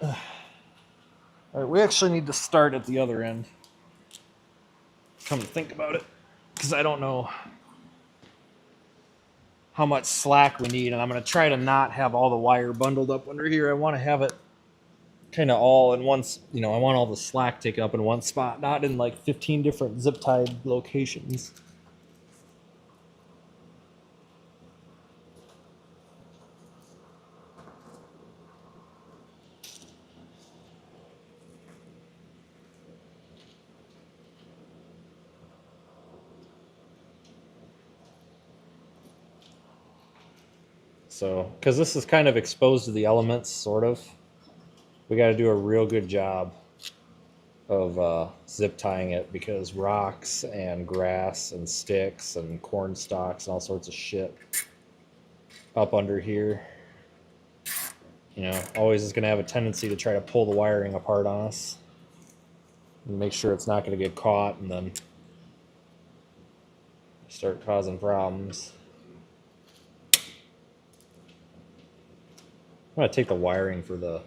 All right, we actually need to start at the other end. Come to think about it, because I don't know how much slack we need, and I'm going to try to not have all the wire bundled up under here. I want to have it kind of all in one, I want all the slack taken up in one spot, not in like 15 different zip tied locations. So, because this is kind of exposed to the elements, sort of, we got to do a real good job of zip tying it, because rocks and grass and sticks and corn stalks and all sorts of shit up under here, always is going to have a tendency to try to pull the wiring apart on us and make sure it's not going to get caught and then start causing problems. I'm going to take the wiring for the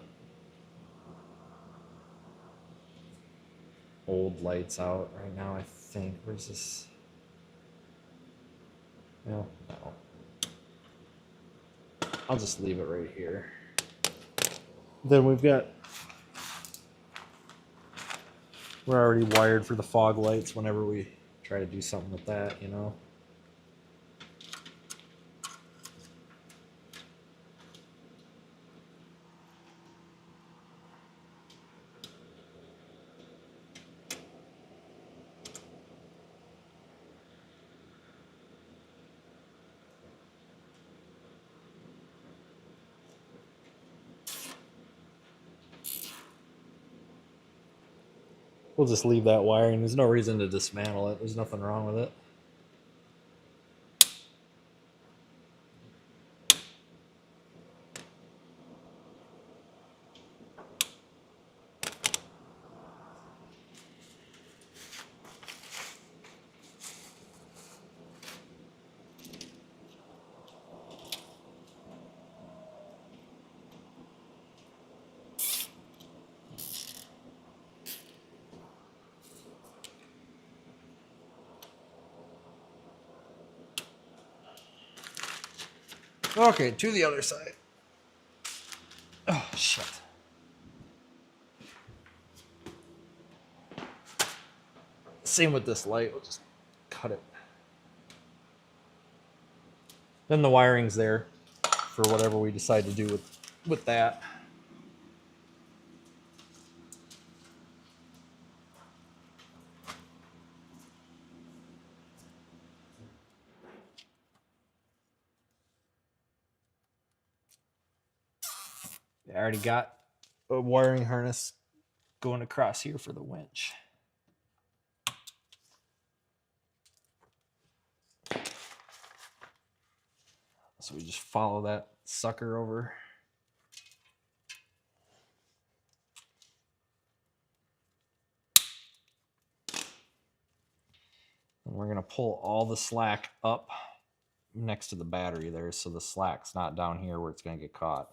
old lights out right now, I think. Where's this? No. I'll just leave it right here. Then we're already wired for the fog lights whenever we try to do something with that, We'll just leave that wiring. There's no reason to dismantle it. There's nothing wrong with it. Okay, to the other side. Oh, shit. Same with this light. We'll just cut it. Then the wiring's there for whatever we decide to do with that. I already got a wiring harness going across here for the winch. So we just follow that sucker over. And we're going to pull all the slack up next to the battery there, so the slack's not down here where it's going to get caught.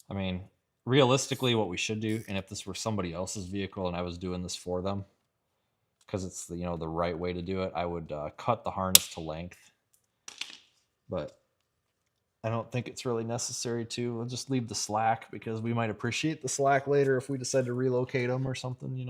I mean, realistically, what we should do, and if this were somebody else's vehicle and I was doing this for them, because it's the right way to do it, I would cut the harness to length. But I don't think it's really necessary to. We'll just leave the slack, because we might appreciate the slack later if we decide to relocate them or something,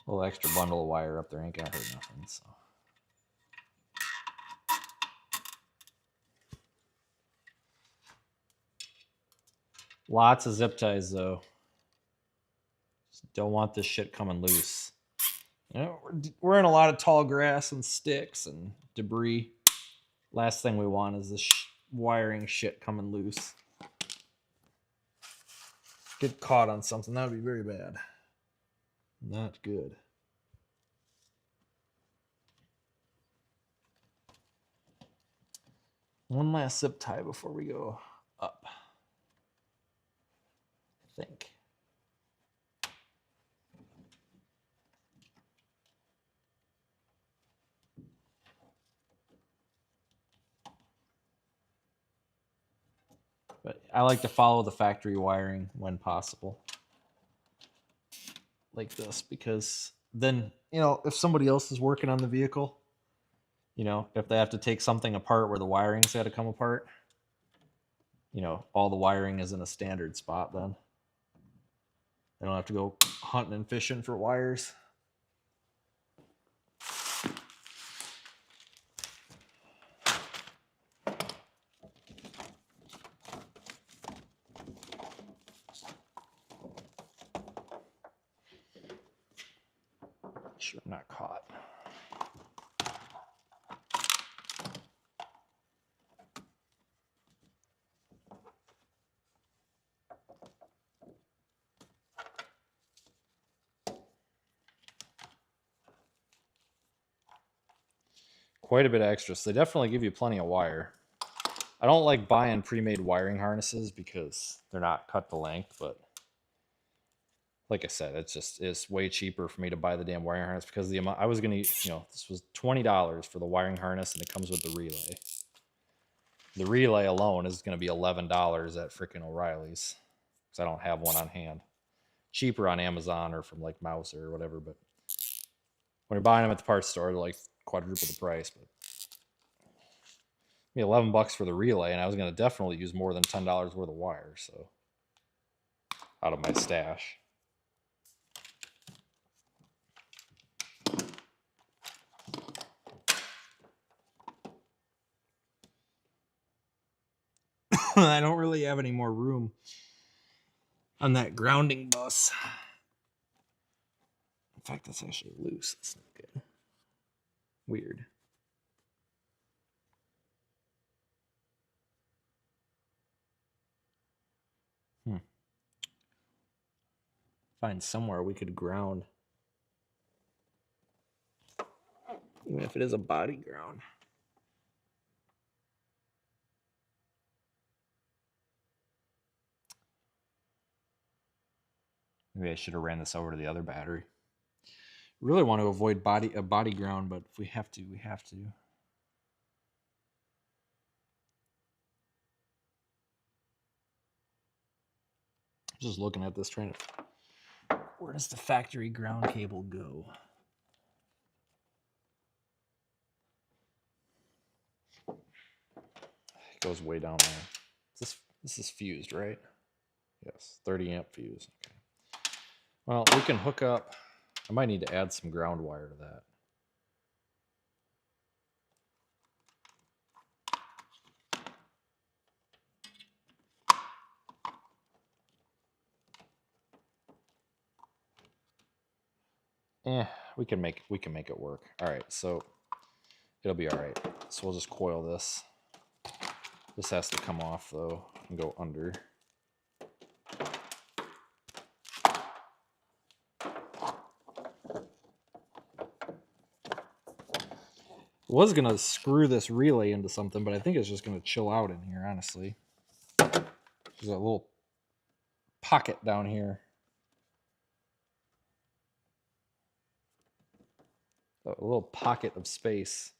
A little extra bundle of wire up there ain't gonna hurt nothing. So. Lots of zip ties though. Just Don't want this shit coming loose. You know, we're in a lot of tall grass and sticks and debris. Last thing we want is this wiring shit coming loose. Get caught on something, that would be very bad. Not good. One last zip tie before we go up. I think. But I like to follow the factory wiring when possible. Like this, because then, you know, if somebody else is working on the vehicle, you know, if they have to take something apart where the wiring's got to come apart, you know, all the wiring is in a standard spot then. They don't have to go hunting and fishing for wires. Sure I'm not caught. Quite a bit of extra. So they definitely give you plenty of wire. I don't like buying pre-made wiring harnesses because they're not cut to length, but like I said, it's way cheaper for me to buy the damn wiring harness because the amount I was gonna, you know, this was $20 for the wiring harness and it comes with the relay. The relay alone is gonna be $11 at freaking O'Reilly's because I don't have one on hand. Cheaper on Amazon or from like Mouser or whatever, but when you're buying them at the parts store, they're like quadruple the price. But I mean, $11 for the relay, and I was gonna definitely use more than $10 worth of wire, so out of my stash. I don't really have any more room on that grounding bus. In fact, that's actually loose. That's not good. Weird. Find somewhere we could ground. Even if it is a body ground. Maybe I should have ran this over to the other battery. Really want to avoid a body ground, but if we have to, we have to. Just looking at this, trying to. Where does the factory ground cable go? It goes way down there. This is fused, right? Yes, 30 amp fuse. Okay. Well, we can hook up. I might need to add some ground wire to that. We can make it work. All right, so it'll be all right. So we'll just coil this. This has to come off though and go under. Was gonna screw this relay into something, but I think it's just gonna chill out in here, honestly. There's a little pocket down here. A little pocket of space.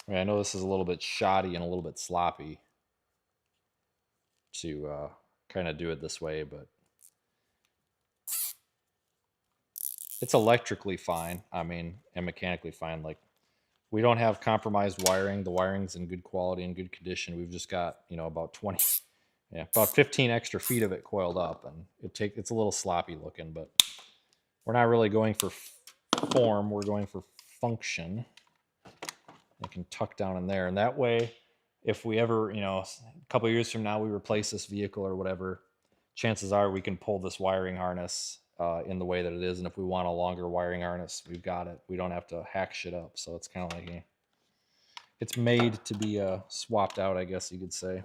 I mean, I know this is a little bit shoddy and a little bit sloppy to kind of do it this way, but it's electrically fine. I mean, and mechanically fine. Like, we don't have compromised wiring. The wiring's in good quality and good condition. We've just got, you know, about Yeah, about 15 extra feet of it coiled up, and it's a little sloppy looking, but we're not really going for form. We're going for function. It can tuck down in there, and that way, if we ever, a couple of years from now, we replace this vehicle or whatever, chances are we can pull this wiring harness in the way that it is, and if we want a longer wiring harness, we've got it. We don't have to hack shit up, so it's kind of like it's made to be swapped out, I guess you could say.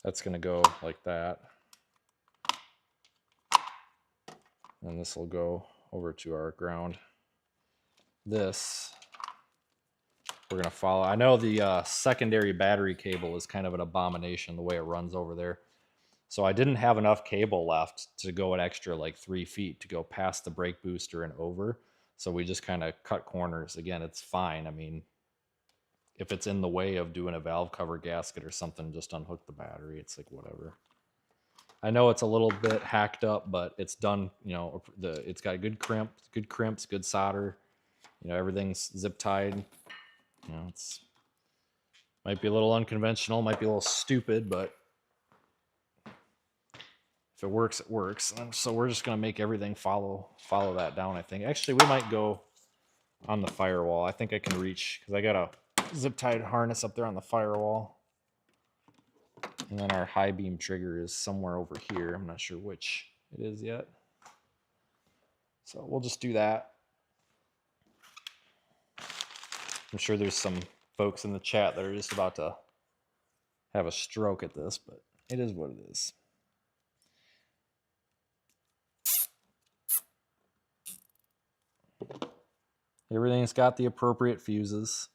That's going to go like that. And this will go over to our ground. This, we're going to follow. I know the secondary battery cable is kind of an abomination the way it runs over there. So I didn't have enough cable left to go an extra like 3 feet to go past the brake booster and over. So we just kind of cut corners. Again, it's fine. I mean, if it's in the way of doing a valve cover gasket or something, just unhook the battery. It's like whatever. I know it's a little bit hacked up, but it's done. It's got good crimps, good solder. Everything's zip tied. It's might be a little unconventional, might be a little stupid, but if it works, it works. And so we're just gonna make everything follow that down. I think actually we might go on the firewall. I think I can reach because I got a zip tied harness up there on the firewall. And then our high beam trigger is somewhere over here. I'm not sure which it is yet. So we'll just do that. I'm sure there's some folks in the chat that are just about to have a stroke at this, but it is what it is. Everything's got the appropriate fuses.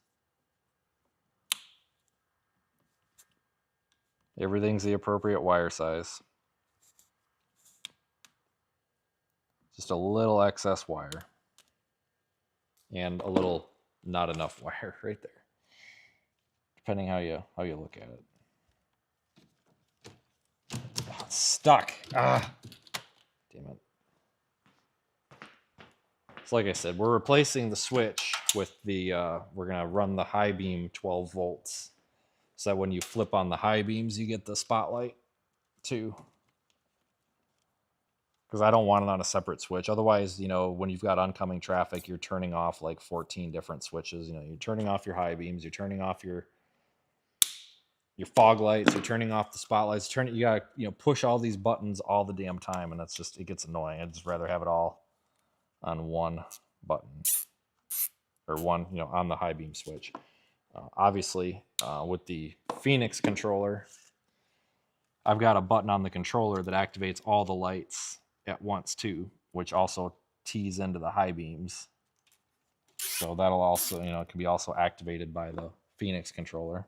Everything's the appropriate wire size. Just a little excess wire. And a little not enough wire right there. Depending how you look at it. Oh, it's stuck. Damn it. So like I said, we're replacing the switch with the, we're going to run the high beam 12 volts. So that when you flip on the high beams, you get the spotlight too. Because I don't want it on a separate switch. Otherwise, when you've got oncoming traffic, you're turning off like 14 different switches. You're turning off your high beams, you're turning off your fog lights, you're turning off the spotlights, you got to push all these buttons all the damn time, and that's just, it gets annoying. I'd just rather have it all on one button or one, on the high beam switch. Obviously, with the Phoenix controller, I've got a button on the controller that activates all the lights at once too, which also tees into the high beams. So that'll also, it can be also activated by the Phoenix controller.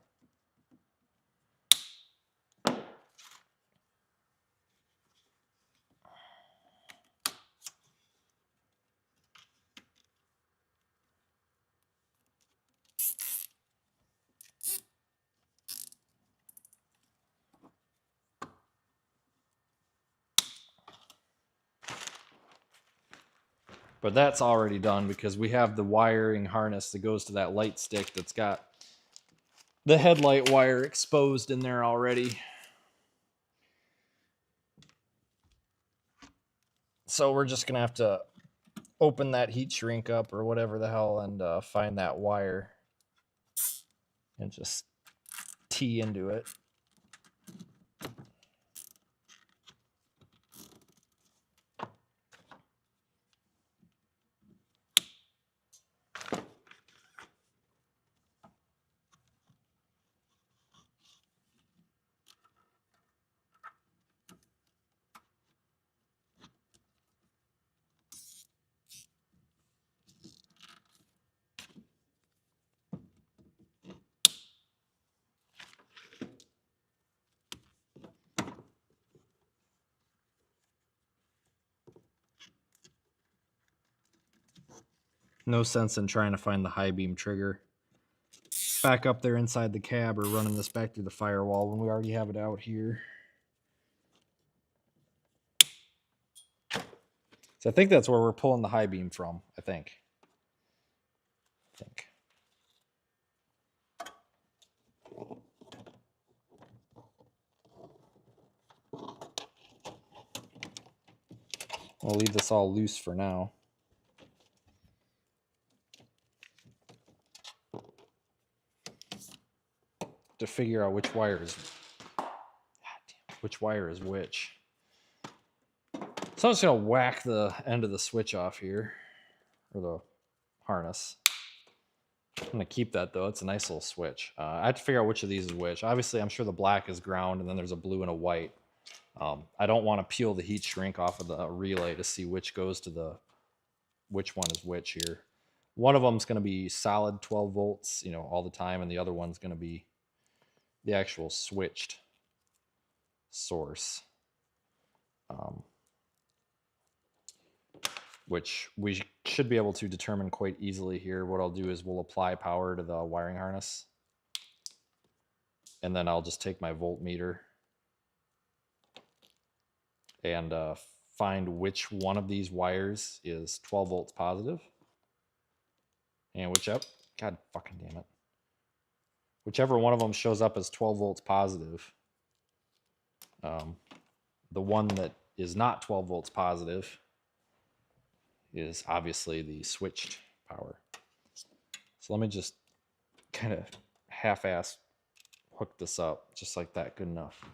But that's already done because we have the wiring harness that goes to that light stick that's got the headlight wire exposed in there already. So we're just going to have to open that heat shrink up or whatever the hell and find that wire and just tee into it. No sense in trying to find the high beam trigger back up there inside the cab or running this back through the firewall when we already have it out here. So I think that's where we're pulling the high beam from, I think. We'll leave this all loose for now. To figure out which wire is which. So I'm just gonna whack the end of the switch off here, or the harness. I'm gonna keep that though. It's a nice little switch. I have to figure out which of these is which. Obviously, I'm sure the black is ground, and then there's a blue and a white. I don't want to peel the heat shrink off of the relay to see which goes to which one is which here. One of them is going to be solid 12 volts, all the time, and the other one's going to be the actual switched source, which we should be able to determine quite easily here. What I'll do is we'll apply power to the wiring harness, and then I'll just take my voltmeter and find which one of these wires is 12 volts positive, and God fucking damn it, whichever one of them shows up as 12 volts positive, the one that is not 12 volts positive is obviously the switched power. So let me just kind of half-ass hook this up just like that. Good enough.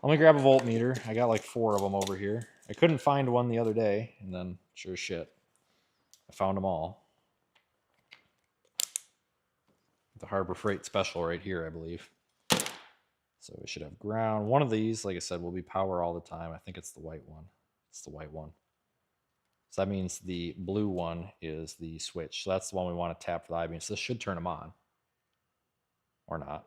Let me grab a voltmeter. I got like 4 of them over here. I couldn't find one the other day, and then sure as shit, I found them all. The Harbor Freight special right here, I believe. So we should have ground. One of these, like I said, will be power all the time. I think it's the white one. It's the white one. So that means the blue one is the switch. So that's the one we want to tap for the I-beam. So this should turn them on. Or not.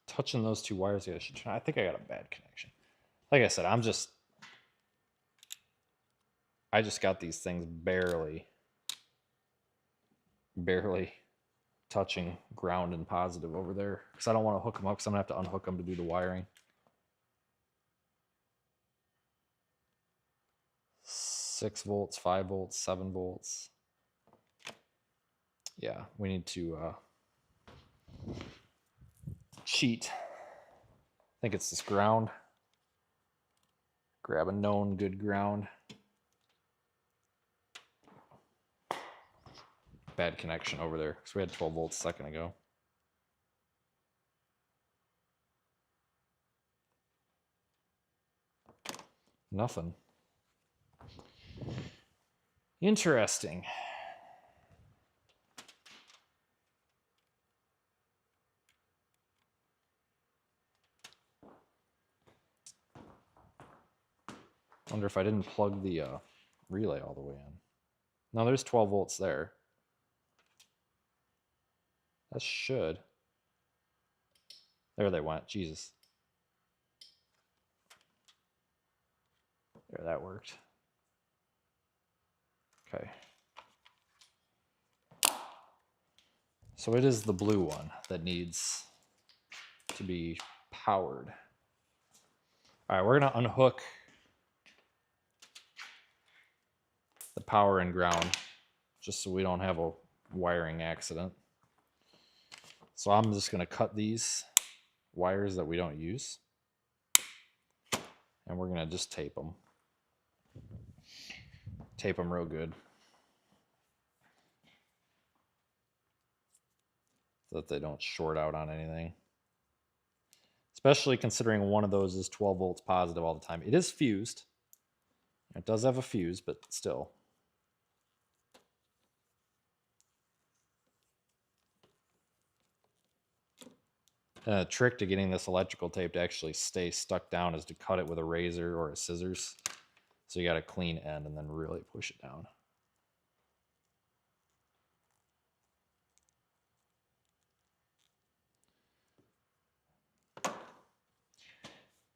Touching those 2 wires, I think I got a bad connection. Like I said, I just got these things barely touching ground and positive over there, because I don't want to hook them up, because I'm going to have to unhook them to do the wiring. 6 volts, 5 volts, 7 volts. Yeah, we need to cheat. I think it's this ground. Grab a known good ground. Bad connection over there, because we had 12 volts a second ago. Nothing. Interesting. Wonder if I didn't plug the relay all the way in. No, there's 12 volts there. That should. There they went. Jesus. There, that worked. Okay. So it is the blue one that needs to be powered. All right, we're going to unhook the power and ground just so we don't have a wiring accident. So I'm just going to cut these wires that we don't use, and we're going to just tape them. Tape them real good so that they don't short out on anything. Especially considering one of those is 12 volts positive all the time. It is fused. It does have a fuse, but still. A trick to getting this electrical tape to actually stay stuck down is to cut it with a razor or a scissors. So you got a clean end and then really push it down.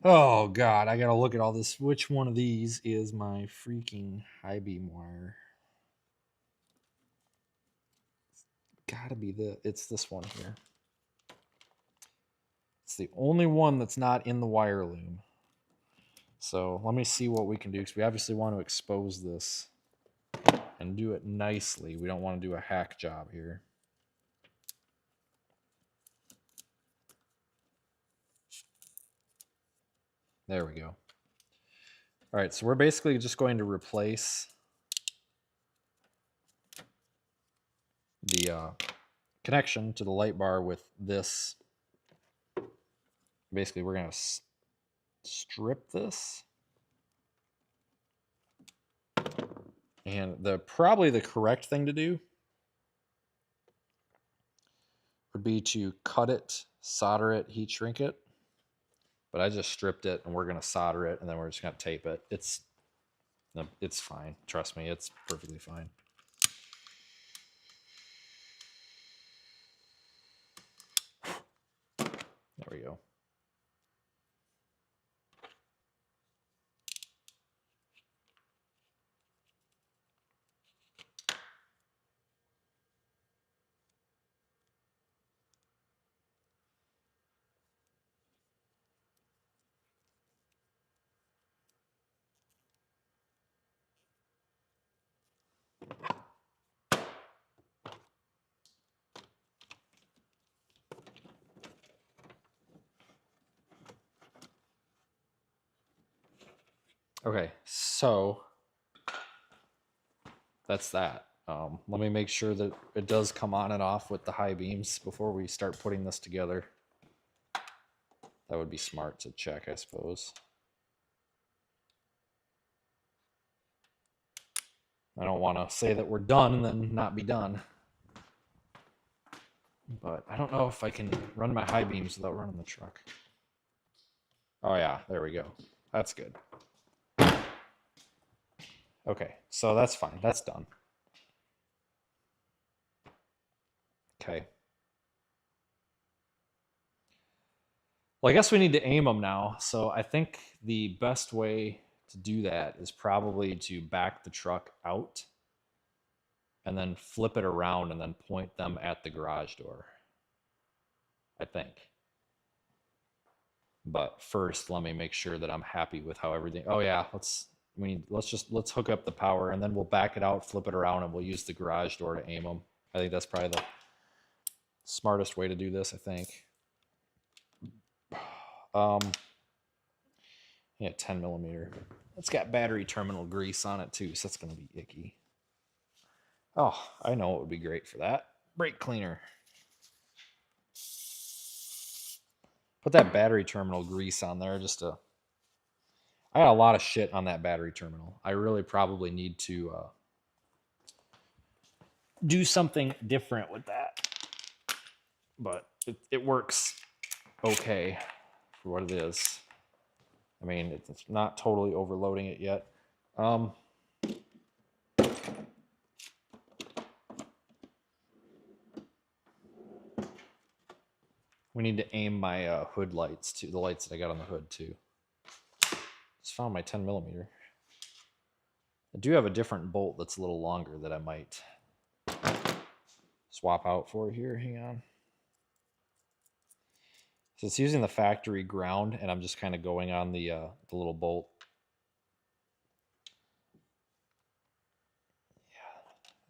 Oh God, I gotta look at all this. Which one of these is my freaking high beam wire? It's gotta be it's this one here. It's the only one that's not in the wire loom. So let me see what we can do, because we obviously want to expose this and do it nicely. We don't want to do a hack job here. There we go. All right, so we're basically just going to replace the connection to the light bar with this. Basically, we're going to strip this. And probably the correct thing to do would be to cut it, solder it, heat shrink it. But I just stripped it, and we're going to solder it, and then we're just going to tape it. It's fine. Trust me, it's perfectly fine. There we go. Okay, so that's that. Let me make sure that it does come on and off with the high beams before we start putting this together. That would be smart to check, I suppose. I don't want to say that we're done and then not be done. But I don't know if I can run my high beams without running the truck. Oh yeah, there we go. That's good. Okay, so that's fine. That's done. Okay. Well, I guess we need to aim them now. So I think the best way to do that is probably to back the truck out and then flip it around and then point them at the garage door, I think. But first, let me make sure that I'm happy with how everything. Oh yeah, let's hook up the power, and then we'll back it out, flip it around, and we'll use the garage door to aim them. I think that's probably the smartest way to do this, I think. Yeah, 10 millimeter. It's got battery terminal grease on it too, so that's going to be icky. Oh, I know what would be great for that. Brake cleaner. Put that battery terminal grease on there just to... I got a lot of shit on that battery terminal. I really probably need to do something different with that. But it works okay for what it is. I mean, it's not totally overloading it yet. We need to aim my hood lights too, the lights that I got on the hood too. Just found my 10 millimeter. I do have a different bolt that's a little longer that I might swap out for here. Hang on. So it's using the factory ground, and I'm just kind of going on the little bolt. Yeah,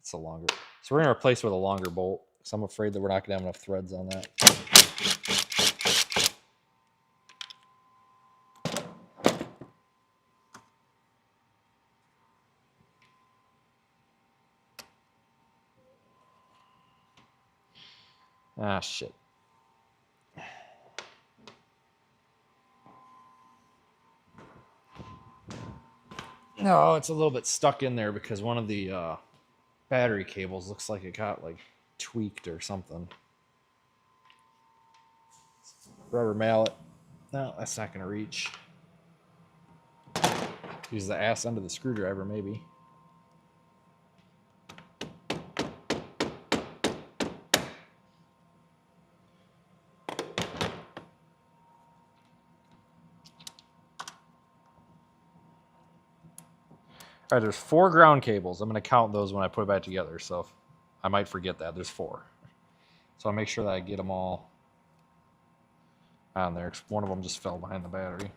it's a longer. So we're gonna replace it with a longer bolt, because I'm afraid that we're not gonna have enough threads on that. Ah, shit. No, it's a little bit stuck in there because one of the battery cables looks like it got like tweaked or something. Rubber mallet. No, that's not going to reach. Use the ass end of the screwdriver, maybe. All right, there's 4 ground cables. I'm going to count those when I put it back together, so I might forget that. There's 4. So I'll make sure that I get them all on there. One of them just fell behind the battery.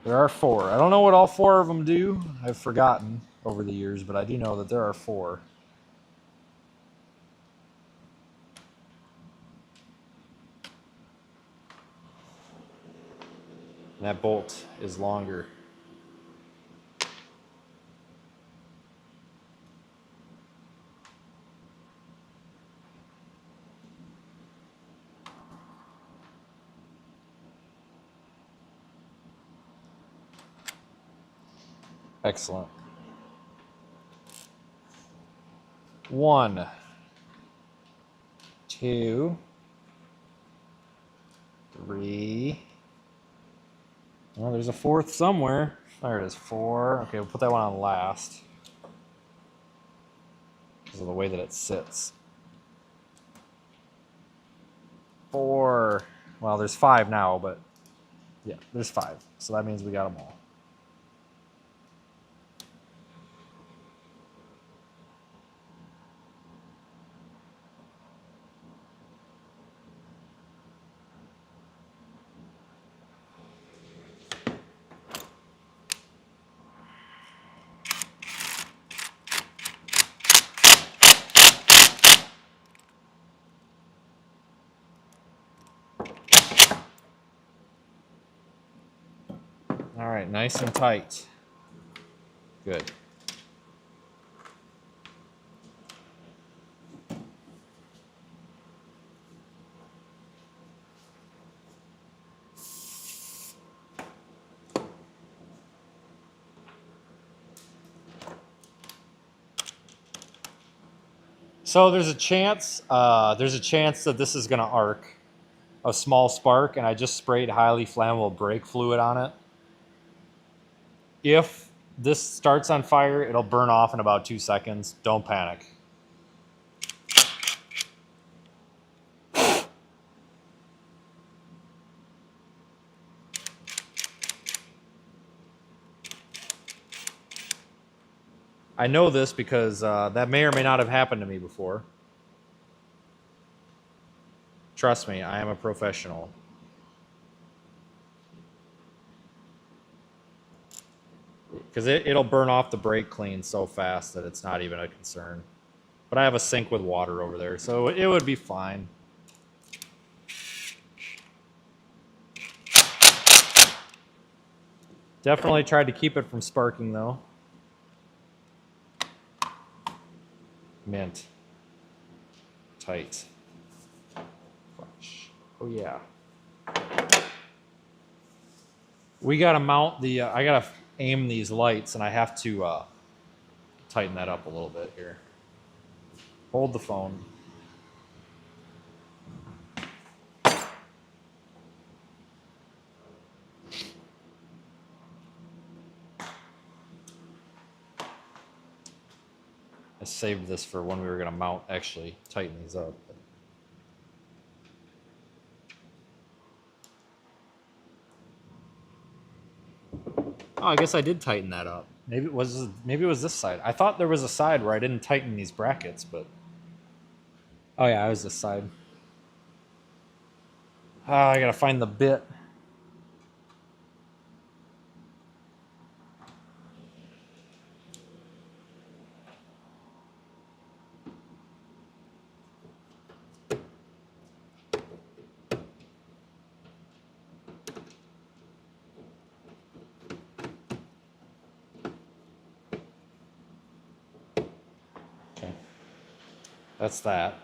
There are 4. I don't know what all 4 of them do. I've forgotten over the years, but I do know that there are 4. And that bolt is longer. Excellent. 1, 2, 3. Well, there's a 4th somewhere. There it is, 4. Okay, we'll put that one on last because of the way that it sits. 4. Well, there's 5 now, but yeah, there's 5. So that means we got them all. All right, nice and tight. Good. So there's a chance that this is going to arc a small spark, and I just sprayed highly flammable brake fluid on it. If this starts on fire, it'll burn off in about 2 seconds. Don't panic. I know this because that may or may not have happened to me before. Trust me, I am a professional. Because it'll burn off the brake clean so fast that it's not even a concern. But I have a sink with water over there, so it would be fine. Definitely tried to keep it from sparking, though. Mint. Tight. Clutch. Oh, yeah. We got to mount the... I got to aim these lights, and I have to tighten that up a little bit here. Hold the phone. I saved this for when we were going to mount, actually tighten these up. Oh, I guess I did tighten that up. Maybe it was this side. I thought there was a side where I didn't tighten these brackets, but oh yeah, it was this side. I gotta find the bit. Okay, that's that.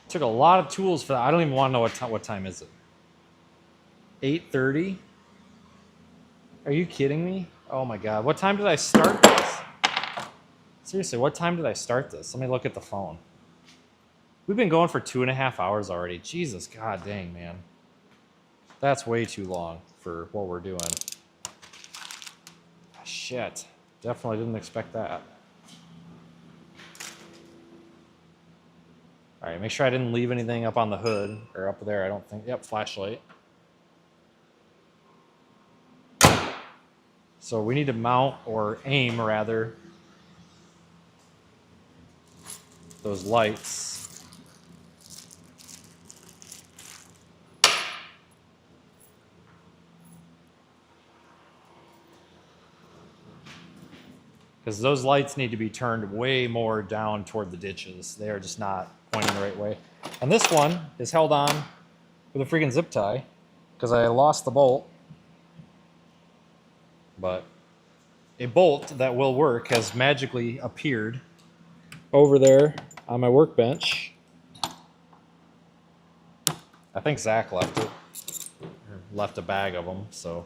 Took a lot of tools for that. I don't even want to know what time is it. 8:30? Are you kidding me? Oh my god. What time did I start this? Seriously, what time did I start this? Let me look at the phone. We've been going for 2.5 hours already. Jesus, god dang, man. That's way too long for what we're doing. Shit. Definitely didn't expect that. All right, make sure I didn't leave anything up on the hood or up there. I don't think. Yep, flashlight. So we need to mount or aim rather those lights. Because those lights need to be turned way more down toward the ditches. They are just not pointing the right way. And this one is held on with a freaking zip tie because I lost the bolt. But a bolt that will work has magically appeared over there on my workbench. I think Zach left it. Left a bag of them, so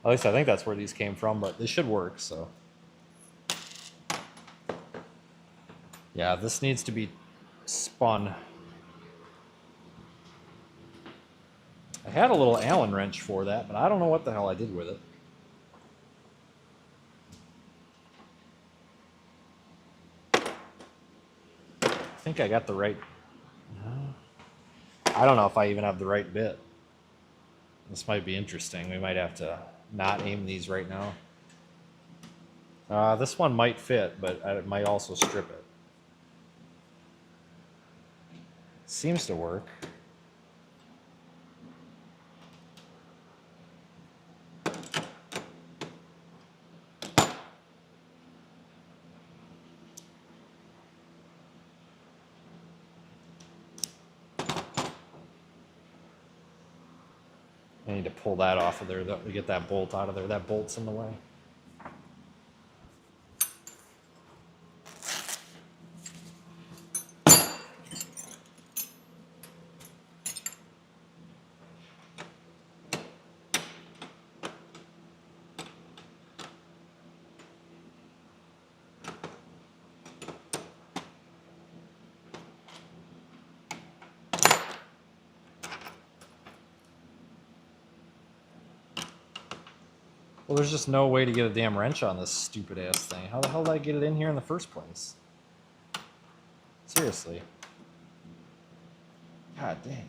at least I think that's where these came from, but they should work, so. Yeah, this needs to be spun. I had a little Allen wrench for that, but I don't know what the hell I did with it. I think I got the right... I don't know if I even have the right bit. This might be interesting. We might have to not aim these right now. This one might fit, but it might also strip it. Seems to work. I need to pull that off of there to get that bolt out of there. That bolt's in the way. Well, there's just no way to get a damn wrench on this stupid ass thing. How the hell did I get it in here in the first place? Seriously. God dang.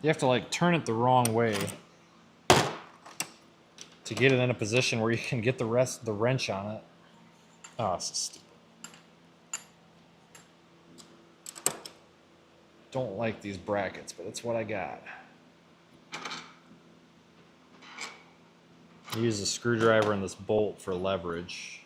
You have to like turn it the wrong way to get it in a position where you can get the rest of the wrench on it. Oh, this is stupid. Don't like these brackets, but it's what I got. Use a screwdriver and this bolt for leverage.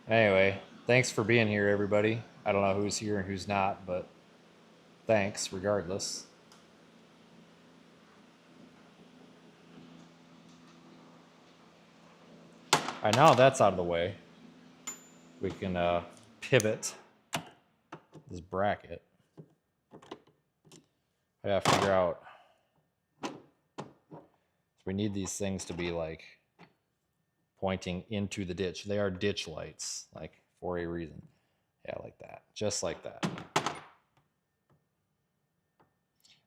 Anyway, thanks for being here, everybody. I don't know who's here and who's not, but thanks regardless. All right, now that's out of the way, we can pivot this bracket. I gotta figure out. So we need these things to be like pointing into the ditch. They are ditch lights, like for a reason. Yeah, like that, just like that.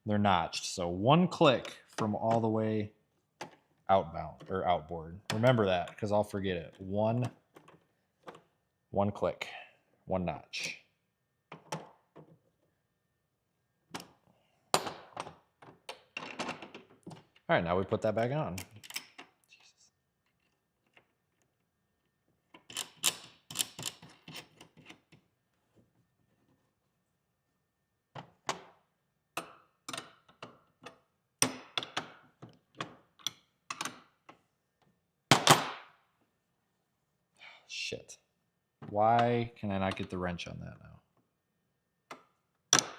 They're notched, so one click from all the way outbound or outboard. Remember that, because I'll forget it. One click, one notch. All right, now we put that back on. Shit. Why can I not get the wrench on that now?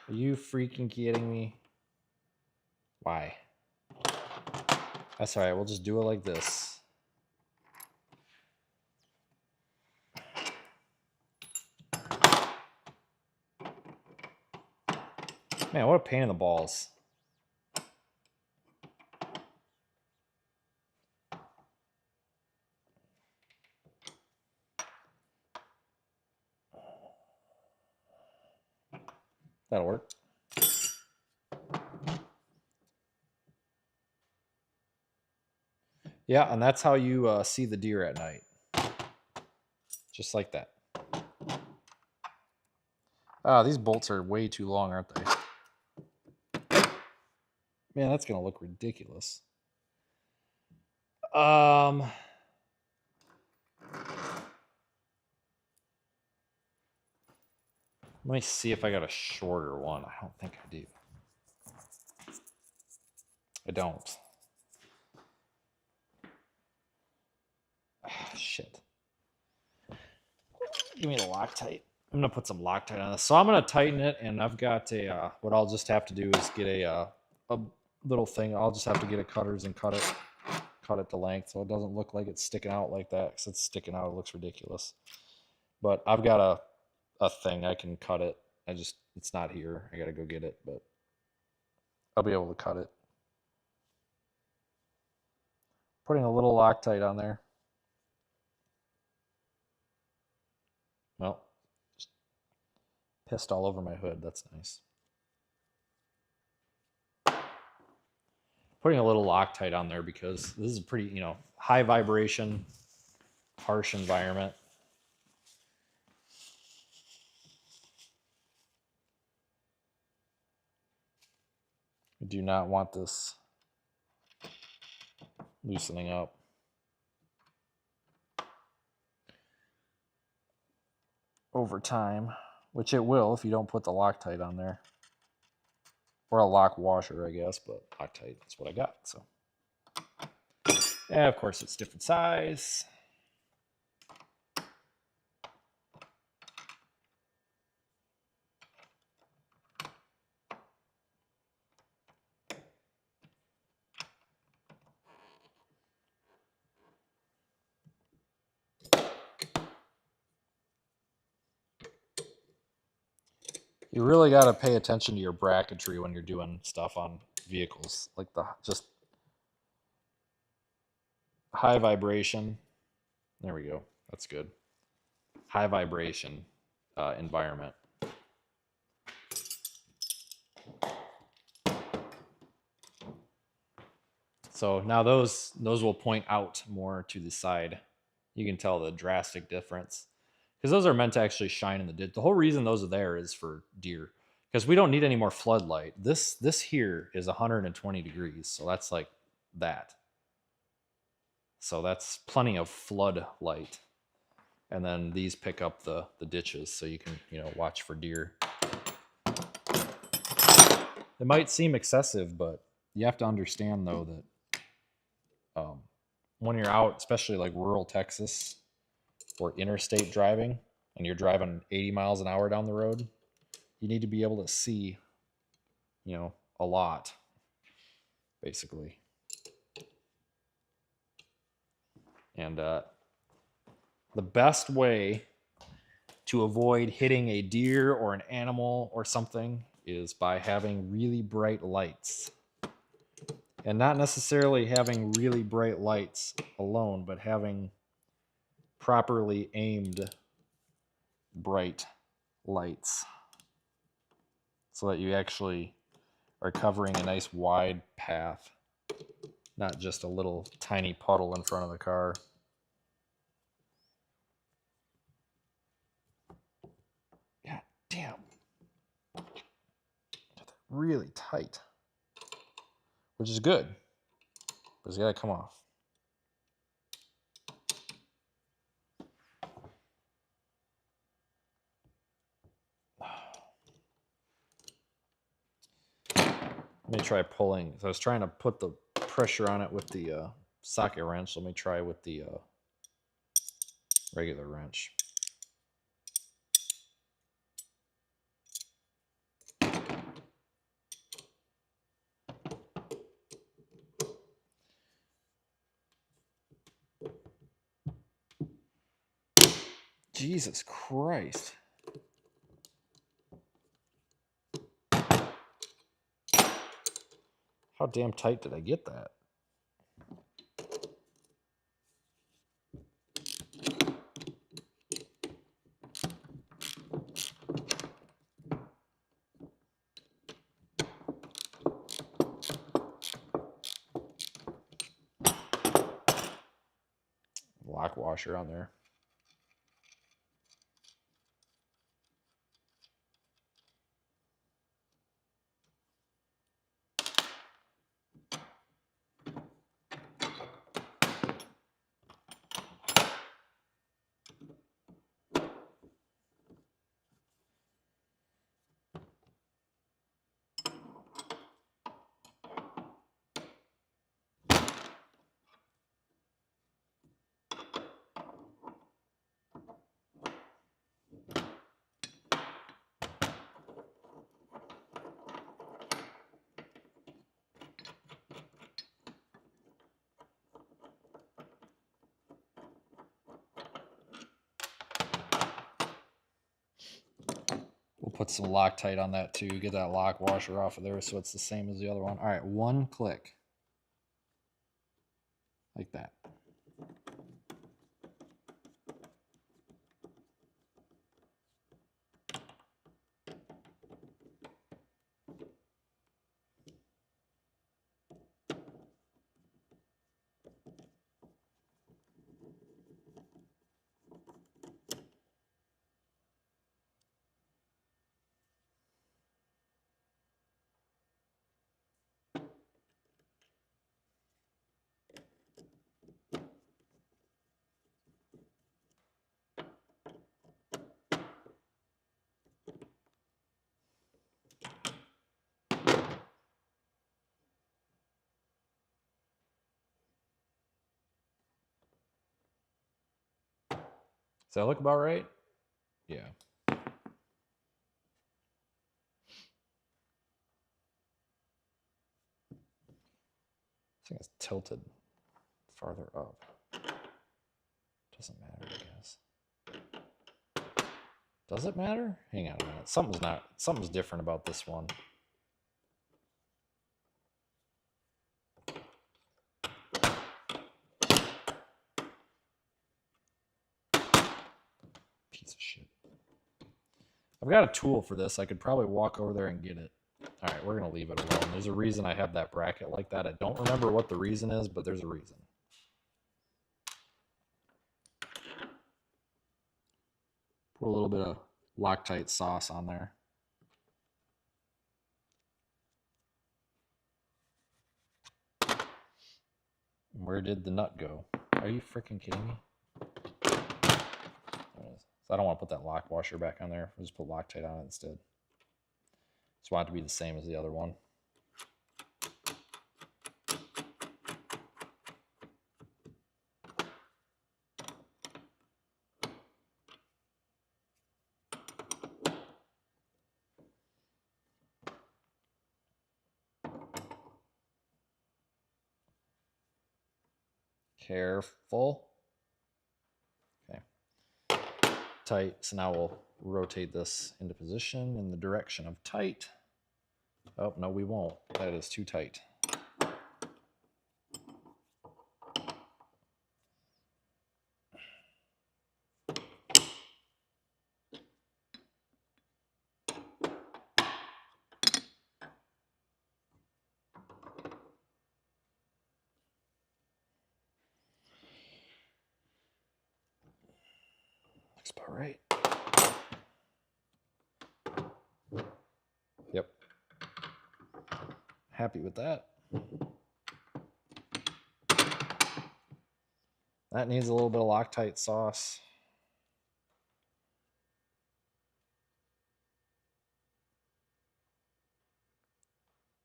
Are you freaking kidding me? Why? That's all right. We'll just do it like this. Man, what a pain in the balls. That'll work. Yeah, and that's how you see the deer at night. Just like that. Ah, these bolts are way too long, aren't they? Man, that's going to look ridiculous. Let me see if I got a shorter one. I don't think I do. I don't. Ah, shit. Give me the Loctite. I'm going to put some Loctite on this. So I'm going to tighten it, and I've got a, what I'll just have to do is get a little thing. I'll just have to get a cutters and cut it to length so it doesn't look like it's sticking out like that, because it's sticking out. It looks ridiculous. But I've got a thing. I can cut it. It's not here. I got to go get it, but I'll be able to cut it. Putting a little Loctite on there. Well, just pissed all over my hood. That's nice. Putting a little Loctite on there because this is a pretty, high vibration, harsh environment. I do not want this loosening up. Over time, which it will if you don't put the Loctite on there. Or a lock washer, I guess, but Loctite, that's what I got. So, yeah, of course, it's different size. You really got to pay attention to your bracketry when you're doing stuff on vehicles, like just high vibration. There we go. That's good. High vibration environment. So now those will point out more to the side. You can tell the drastic difference, because those are meant to actually shine in the ditch. The whole reason those are there is for deer, because we don't need any more floodlight. This here is 120 degrees, so that's like that. So that's plenty of flood light. And then these pick up the ditches, so you can watch for deer. It might seem excessive, but you have to understand though that when you're out, especially like rural Texas or interstate driving, and you're driving 80 miles an hour down the road, you need to be able to see, a lot, basically. And the best way to avoid hitting a deer or an animal or something is by having really bright lights. And not necessarily having really bright lights alone, but having properly aimed bright lights, so that you actually are covering a nice wide path, not just a little tiny puddle in front of the car. God damn. Really tight. Which is good, but it's got to come off. Let me try pulling. So I was trying to put the pressure on it with the socket wrench. Let me try with the Regular wrench. Jesus Christ. How damn tight did I get that? Lock washer on there. We'll put some Loctite on that too. Get that lock washer off of there so it's the same as the other one. All right, one click. Like that. Does that look about right? Yeah. I think it's tilted farther up. Doesn't matter, I guess. Does it matter? Hang on a minute. Something's different about this one. Piece of shit. I've got a tool for this. I could probably walk over there and get it. All right, we're going to leave it alone. There's a reason I have that bracket like that. I don't remember what the reason is, but there's a reason. Put a little bit of Loctite sauce on there. Where did the nut go? Are you freaking kidding me? So I don't want to put that lock washer back on there. I'll just put Loctite on it instead. Just want it to be the same as the other one. Careful. Okay. Tight. So now we'll rotate this into position in the direction of tight. Oh, no, we won't. That is too tight. Looks about right. Yep. Happy with that. That needs a little bit of Loctite sauce.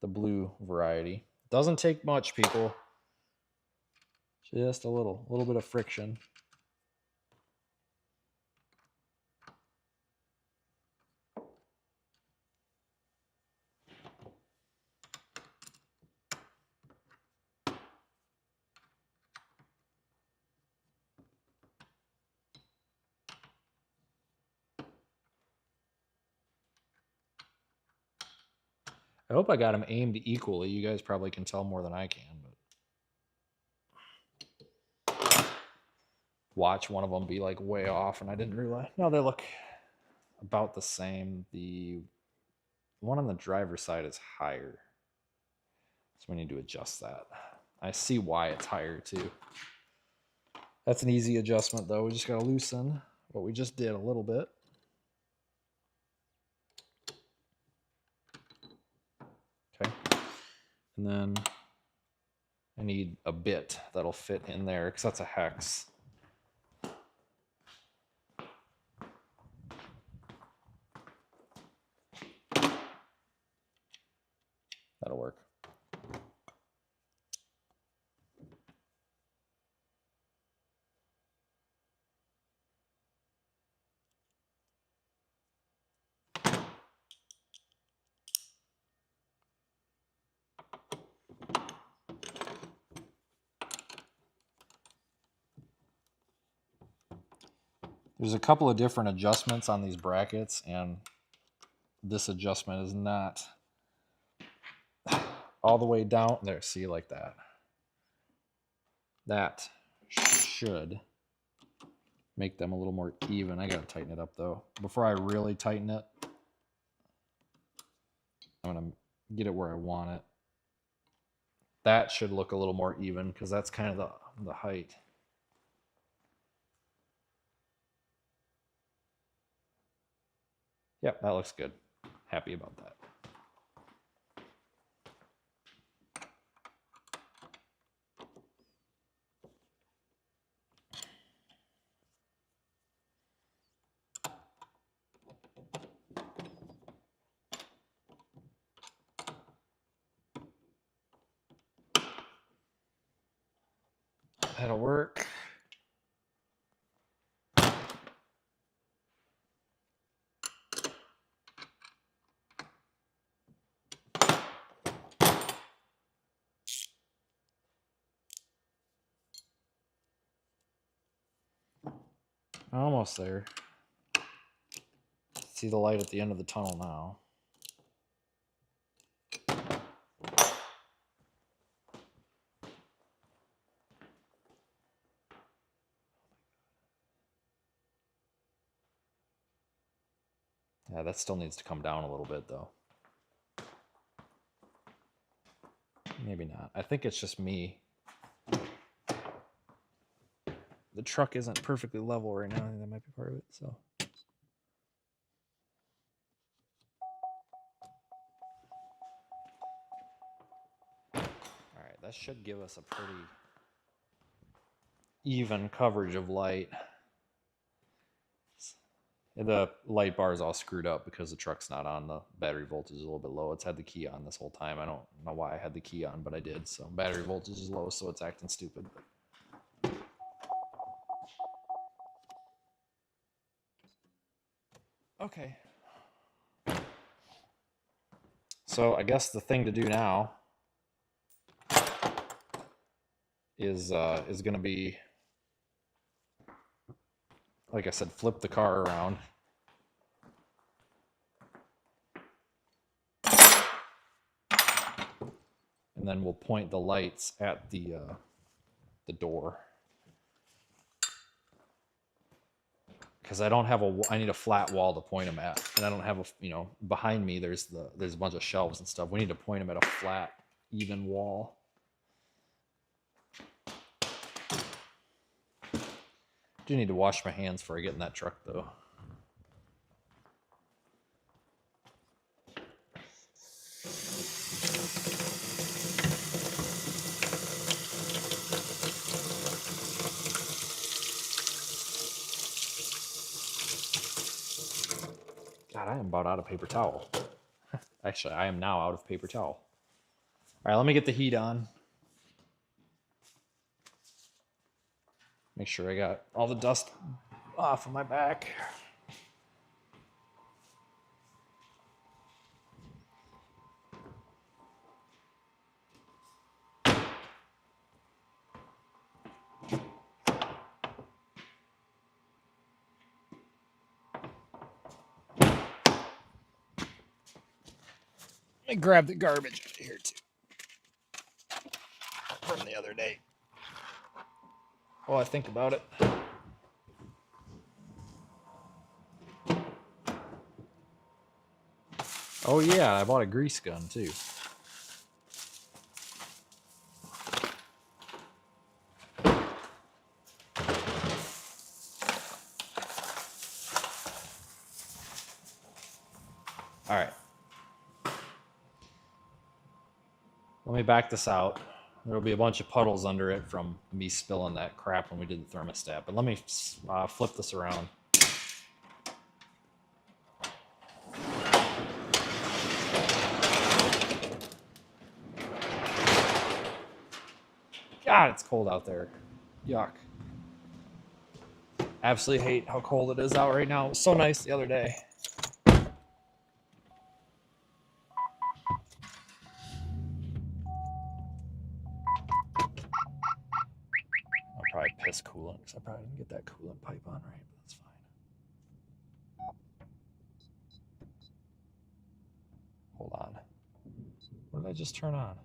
The blue variety. Doesn't take much, people. Just a little bit of friction. I hope I got them aimed equally. You guys probably can tell more than I can, but watch one of them be like way off, and I didn't realize. No, they look about the same. The one on the driver's side is higher, so we need to adjust that. I see why it's higher too. That's an easy adjustment though. We just got to loosen what we just did a little bit. Okay. And then I need a bit that'll fit in there because that's a hex. That'll work. There's a couple of different adjustments on these brackets, and this adjustment is not all the way down there. See, like that. That should make them a little more even. I gotta tighten it up though. Before I really tighten it, I'm gonna get it where I want it. That should look a little more even because that's kind of the height. Yep, that looks good. Happy about that. That'll work. Almost there. See the light at the end of the tunnel now. Yeah, that still needs to come down a little bit though. Maybe not. I think it's just me. The truck isn't perfectly level right now. I think that might be part of it. So. All right, that should give us a pretty even coverage of light. The light bar is all screwed up because the truck's not on. The battery voltage is a little bit low. It's had the key on this whole time. I don't know why I had the key on, but I did. So battery voltage is low, so it's acting stupid. Okay. So I guess the thing to do now is going to be, like I said, flip the car around. And then we'll point the lights at the door. Because I don't have I need a flat wall to point them at, and I don't have behind me there's a bunch of shelves and stuff. We need to point them at a flat, even wall. Do need to wash my hands before I get in that truck though. God, I am about out of paper towel. Actually, I am now out of paper towel. All right, let me get the heat on. Make sure I got all the dust off of my back. Let me grab the garbage out of here too from the other day. While I think about it. Oh yeah, I bought a grease gun too. All right. Let me back this out. There'll be a bunch of puddles under it from me spilling that crap when we did the thermostat. But let me flip this around. God, it's cold out there. Yuck. Absolutely hate how cold it is out right now. It was so nice the other day. I'll probably piss coolant because I probably didn't get that coolant pipe on right, but that's fine. Hold on. What did I just turn on?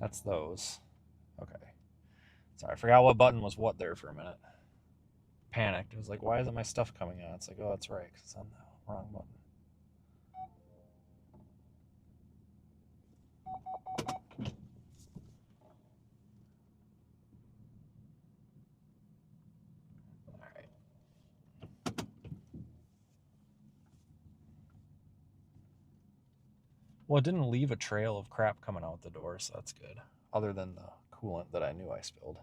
That's those. Okay. Sorry, I forgot what button was what there for a minute. Panicked. It was like, why isn't my stuff coming on? It's like, oh, that's right, because it's on the wrong button. All right. Well, it didn't leave a trail of crap coming out the door, so that's good. Other than the coolant that I knew I spilled.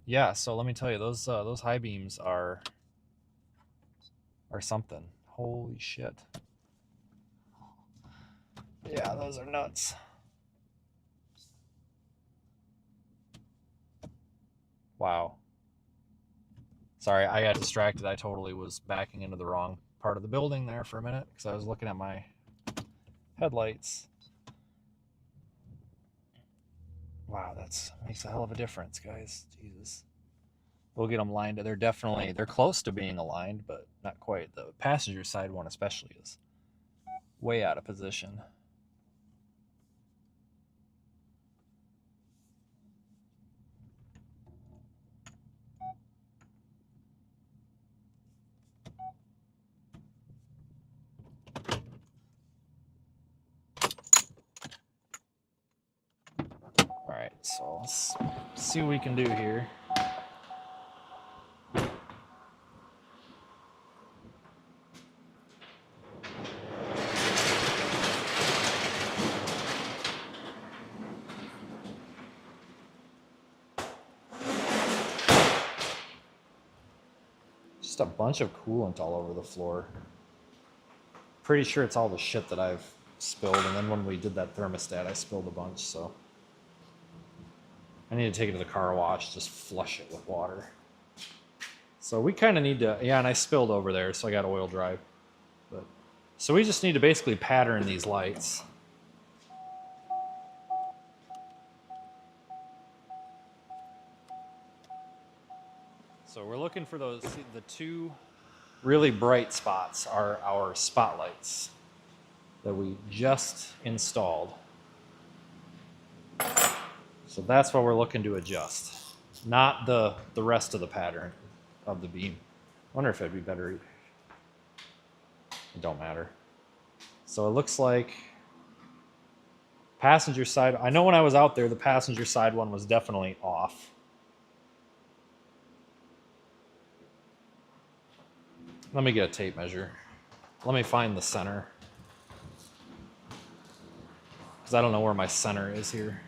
Yeah, so let me tell you, those high beams are something. Holy shit. Yeah, those are nuts. Wow. Sorry, I got distracted. I totally was backing into the wrong part of the building there for a minute because I was looking at my headlights. Wow, that makes a hell of a difference, guys. Jesus. We'll get them lined. They're close to being aligned, but not quite. The passenger side one especially is way out of position. All right, so let's see what we can do here. Just a bunch of coolant all over the floor. Pretty sure it's all the shit that I've spilled, and then when we did that thermostat, I spilled a bunch, so I need to take it to the car wash, just flush it with water. So we kind of need to, yeah, and I spilled over there, so I got oil dry. But so we just need to basically pattern these lights. So we're looking for those, the two really bright spots are our spotlights that we just installed. So that's what we're looking to adjust, not the rest of the pattern of the beam. I wonder if it'd be better. It don't matter. So it looks like passenger side. I know when I was out there, the passenger side one was definitely off. Let me get a tape measure. Let me find the center, because I don't know where my center is here.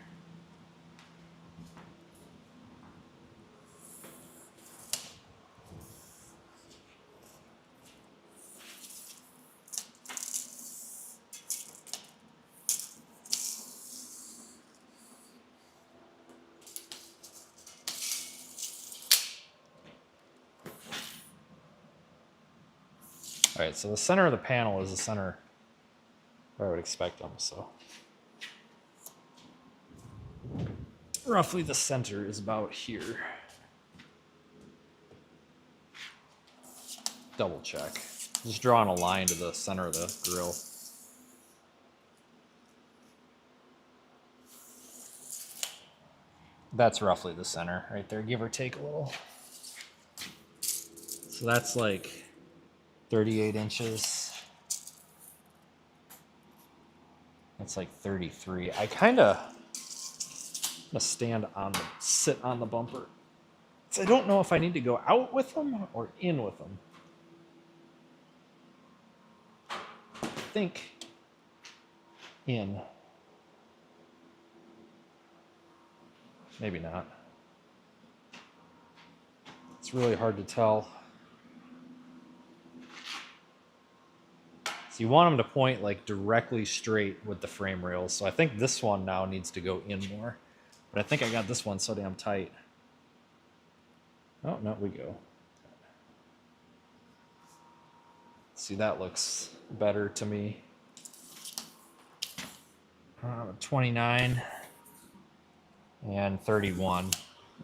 All right, so the center of the panel is the center where I would expect them, so. Roughly the center is about here. double check. Just drawing a line to the center of the grill. That's roughly the center right there, give or take a little. So that's like 38 inches. That's like 33. I kind of sit on the bumper. So I don't know if I need to go out with them or in with them. I think in. Maybe not. It's really hard to tell. So you want them to point like directly straight with the frame rails. So I think this one now needs to go in more. But I think I got this one so damn tight. Oh, no, we go. See, that looks better to me. 29 and 31.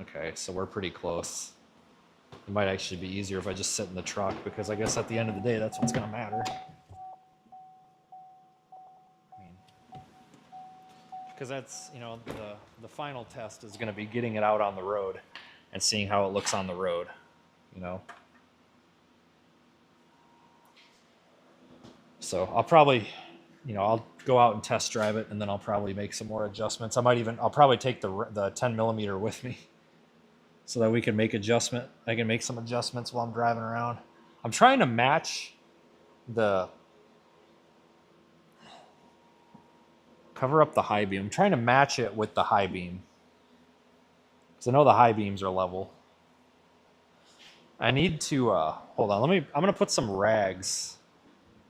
Okay, so we're pretty close. It might actually be easier if I just sit in the truck, because I guess at the end of the day, that's what's going to matter. Because that's, you know, the final test is going to be getting it out on the road and seeing how it looks on the road, you know. So I'll probably, you know, I'll go out and test drive it, and then I'll probably make some more adjustments. I'll probably take the 10 millimeter with me so that we can make I can make some adjustments while I'm driving around. I'm trying to match cover up the high beam. I'm trying to match it with the high beam, because I know the high beams are level. I need to, hold on, I'm going to put some rags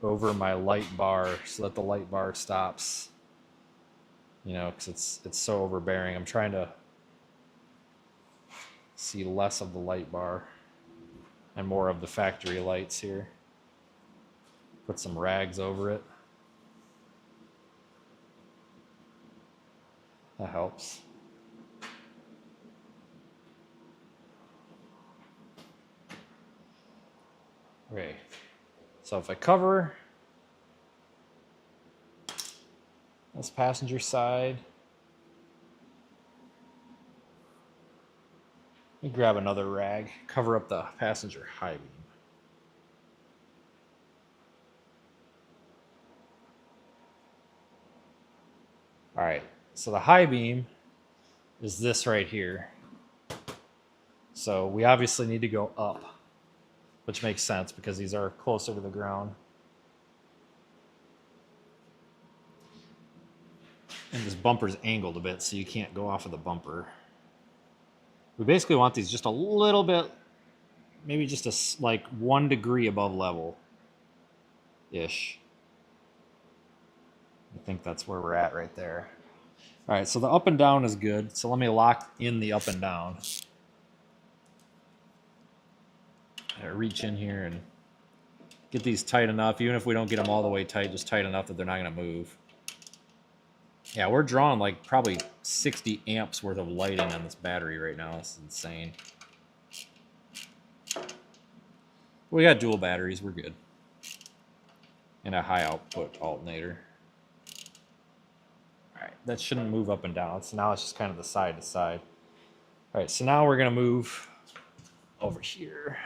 over my light bar so that the light bar stops, you know, because it's so overbearing. I'm trying to see less of the light bar and more of the factory lights here. Put some rags over it. That helps. Okay, so if I cover this passenger side, let me grab another rag, cover up the passenger high beam. All right, so the high beam is this right here. So we obviously need to go up, which makes sense because these are closer to the ground. And this bumper's angled a bit, so you can't go off of the bumper. We basically want these just a little bit, maybe just like 1 degree above level-ish. I think that's where we're at right there. All right, so the up and down is good. So let me lock in the up and down. I reach in here and get these tight enough. Even if we don't get them all the way tight, just tight enough that they're not going to move. Yeah, we're drawing like probably 60 amps worth of lighting on this battery right now. It's insane. We got dual batteries. We're good. And a high output alternator. All right, that shouldn't move up and down. So now it's just kind of the side to side. All right, so now we're going to move over here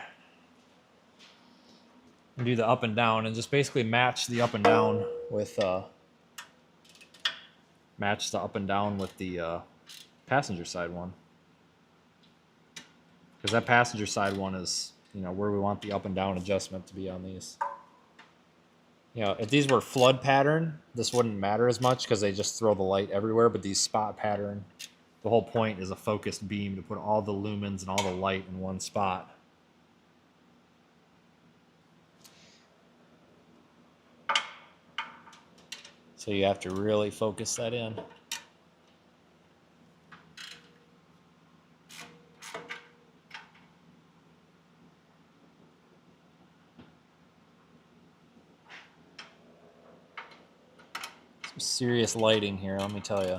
and do the up and down, and just basically match the up and down with the passenger side one, because that passenger side one is, you know, where we want the up and down adjustment to be on these. You know, if these were flood pattern, this wouldn't matter as much because they just throw the light everywhere. But these spot pattern, the whole point is a focused beam to put all the lumens and all the light in one spot. So you have to really focus that in. Some serious lighting here, let me tell you.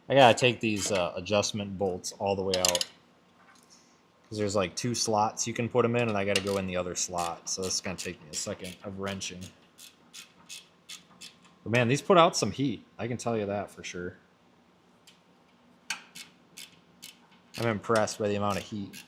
I gotta take these adjustment bolts all the way out. because there's like 2 slots you can put them in, and I got to go in the other slot. So this is going to take me a second of wrenching. But man, these put out some heat. I can tell you that for sure. I'm impressed by the amount of heat.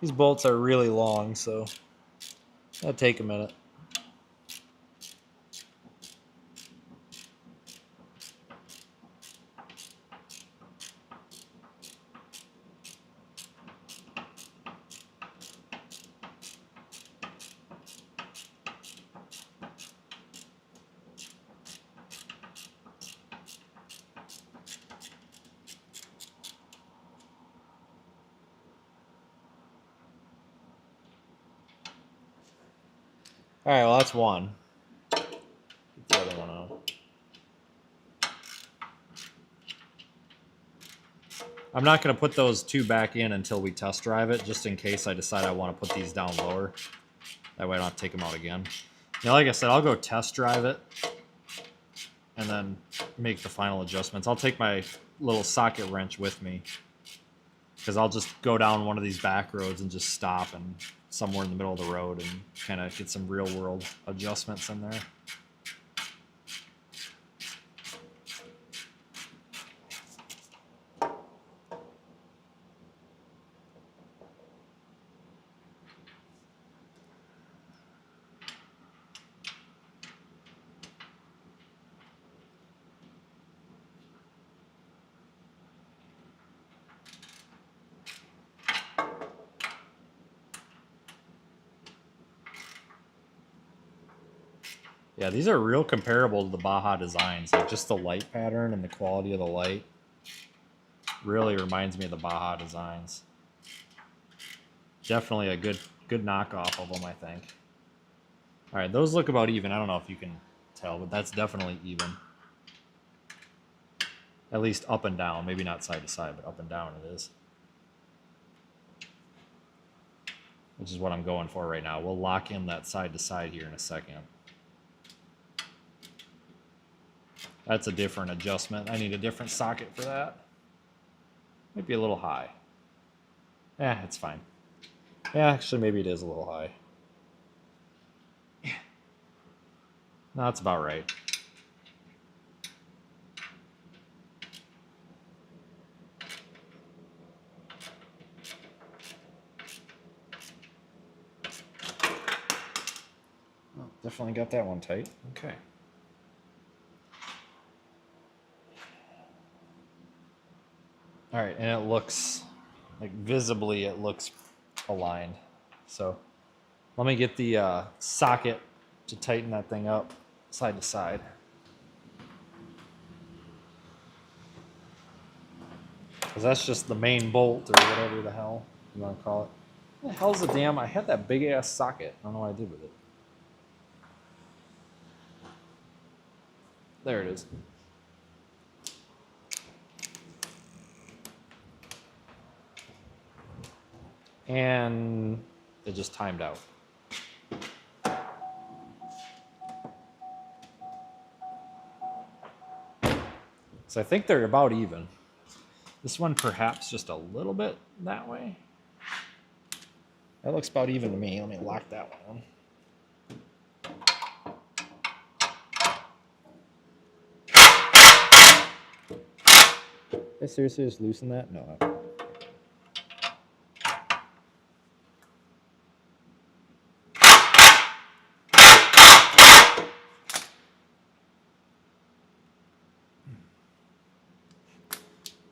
These bolts are really long, so that'll take a minute. All right, well, that's one. Get the other one out. I'm not going to put those 2 back in until we test drive it, just in case I decide I want to put these down lower. That way I don't have to take them out again. Now, like I said, I'll go test drive it and then make the final adjustments. I'll take my little socket wrench with me, because I'll just go down one of these back roads and just stop and somewhere in the middle of the road and kind of get some real world adjustments in there. Yeah, these are real comparable to the Baja designs. Like just the light pattern and the quality of the light really reminds me of the Baja designs. Definitely a good knockoff of them, I think. All right, those look about even. I don't know if you can tell, but that's definitely even. At least up and down. Maybe not side to side, but up and down it is. Which is what I'm going for right now. We'll lock in that side to side here in a second. That's a different adjustment. I need a different socket for that. Might be a little high. It's fine. Yeah, actually, maybe it is a little high. No, that's about right. Oh, definitely got that one tight. Okay. All right, and it looks, like visibly, it looks aligned. So let me get the socket to tighten that thing up side to side. Because that's just the main bolt or whatever the hell you want to call it. What the hell's the damn, I had that big ass socket. I don't know what I did with it. There it is. And it just timed out. So I think they're about even. This one perhaps just a little bit that way. That looks about even to me. Let me lock that one on. Did I seriously just loosen that? No.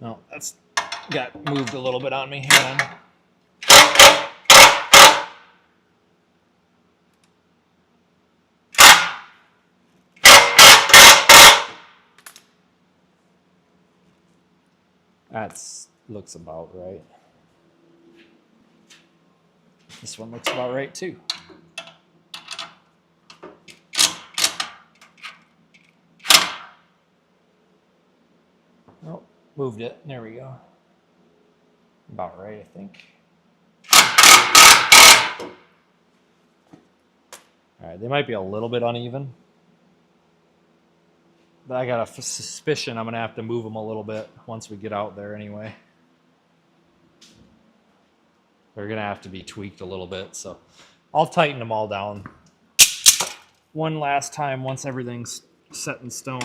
No, that's got moved a little bit on me. Hang on. That looks about right. This one looks about right too. Oh, moved it. There we go. About right, I think. All right, they might be a little bit uneven. But I got a suspicion I'm going to have to move them a little bit once we get out there anyway. They're going to have to be tweaked a little bit. So I'll tighten them all down one last time once everything's set in stone.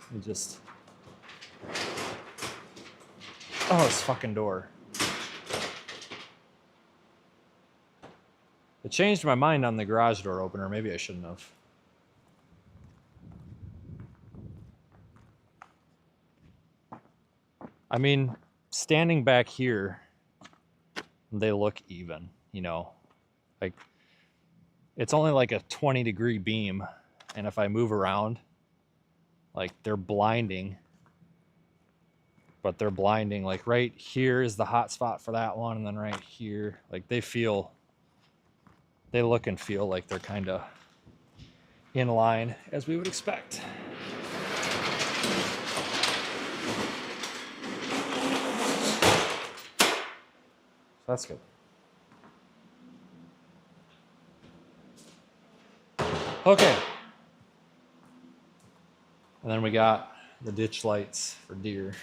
Let me just... Oh, this fucking door. It changed my mind on the garage door opener. Maybe I shouldn't have. I mean, standing back here, they look even, you know. Like, it's only like a 20-degree beam. And if I move around, like, they're blinding. But they're blinding. Like, right here is the hot spot for that one. And then right here, like, they look and feel like they're kind of in line as we would expect. So that's good. Okay. And then we got the ditch lights for deer.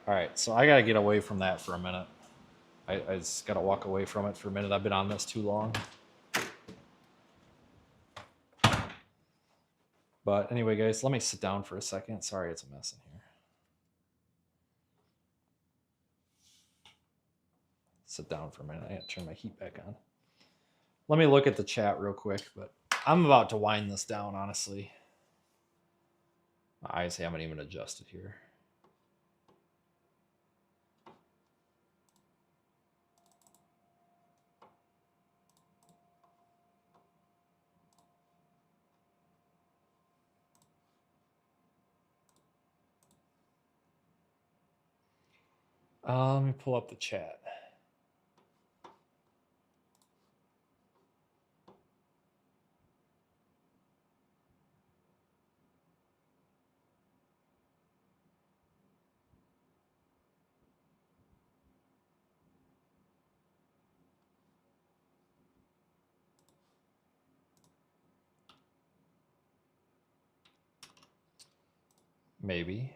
All right, so I got to get away from that for a minute. I just got to walk away from it for a minute. I've been on this too long. But anyway, guys, let me sit down for a second. Sorry, it's a mess in here. Sit down for a minute. I got to turn my heat back on. Let me look at the chat real quick, but I'm about to wind this down, honestly. My eyes haven't even adjusted here. Let me pull up the chat. Maybe.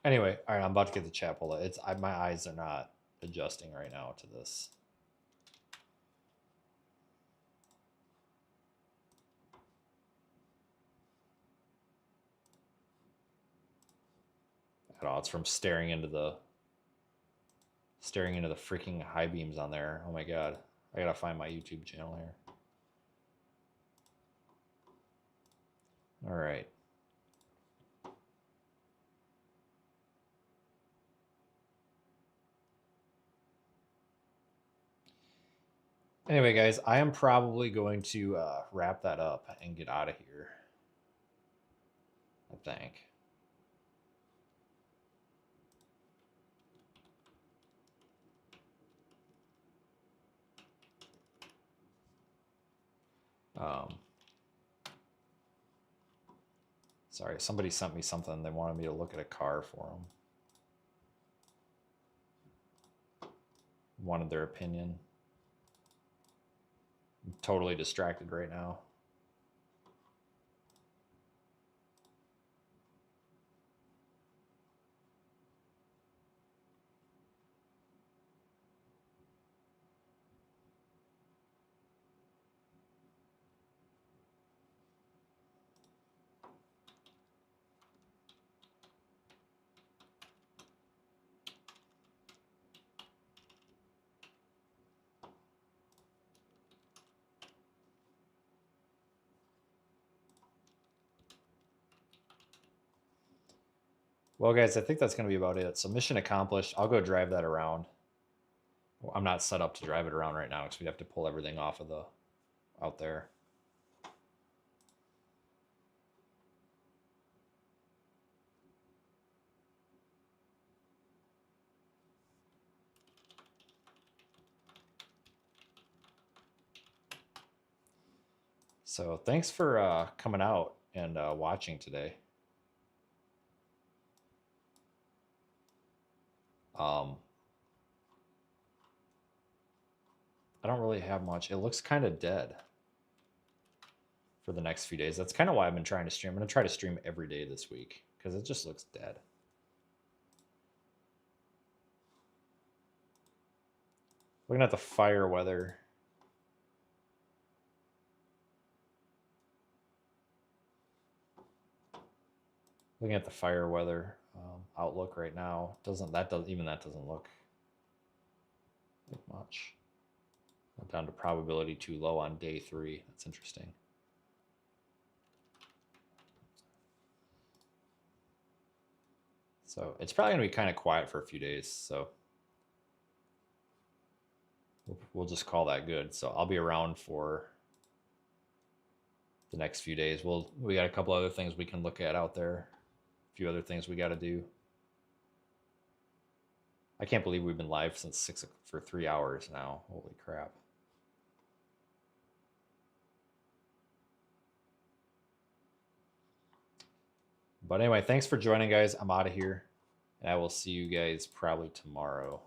Anyway, all right, I'm about to get the chat pulled up. My eyes are not adjusting right now to this. I don't know, it's from staring into the freaking high beams on there. Oh my god. I gotta find my YouTube channel here. All right. Anyway, guys, I am probably going to wrap that up and get out of here. I think. Sorry, somebody sent me something. They wanted me to look at a car for them. Wanted their opinion. I'm totally distracted right now. Well, guys, I think that's going to be about it. So mission accomplished. I'll go drive that around. Well, I'm not set up to drive it around right now because we'd have to pull everything off of the out there. So thanks for coming out and watching today. I don't really have much. It looks kind of dead for the next few days. That's kind of why I've been trying to stream. I'm going to try to stream every day this week because it just looks dead. Looking at the fire weather. Looking at the fire weather outlook right now, that doesn't look like much. Down to probability too low on day 3. That's interesting. So it's probably gonna be kind of quiet for a few days. So we'll just call that good. So I'll be around for the next few days. We got a couple other things we can look at out there. A few other things we got to do. I can't believe we've been live since for 3 hours now. Holy crap. But anyway, thanks for joining, guys. I'm out of here. And I will see you guys probably tomorrow.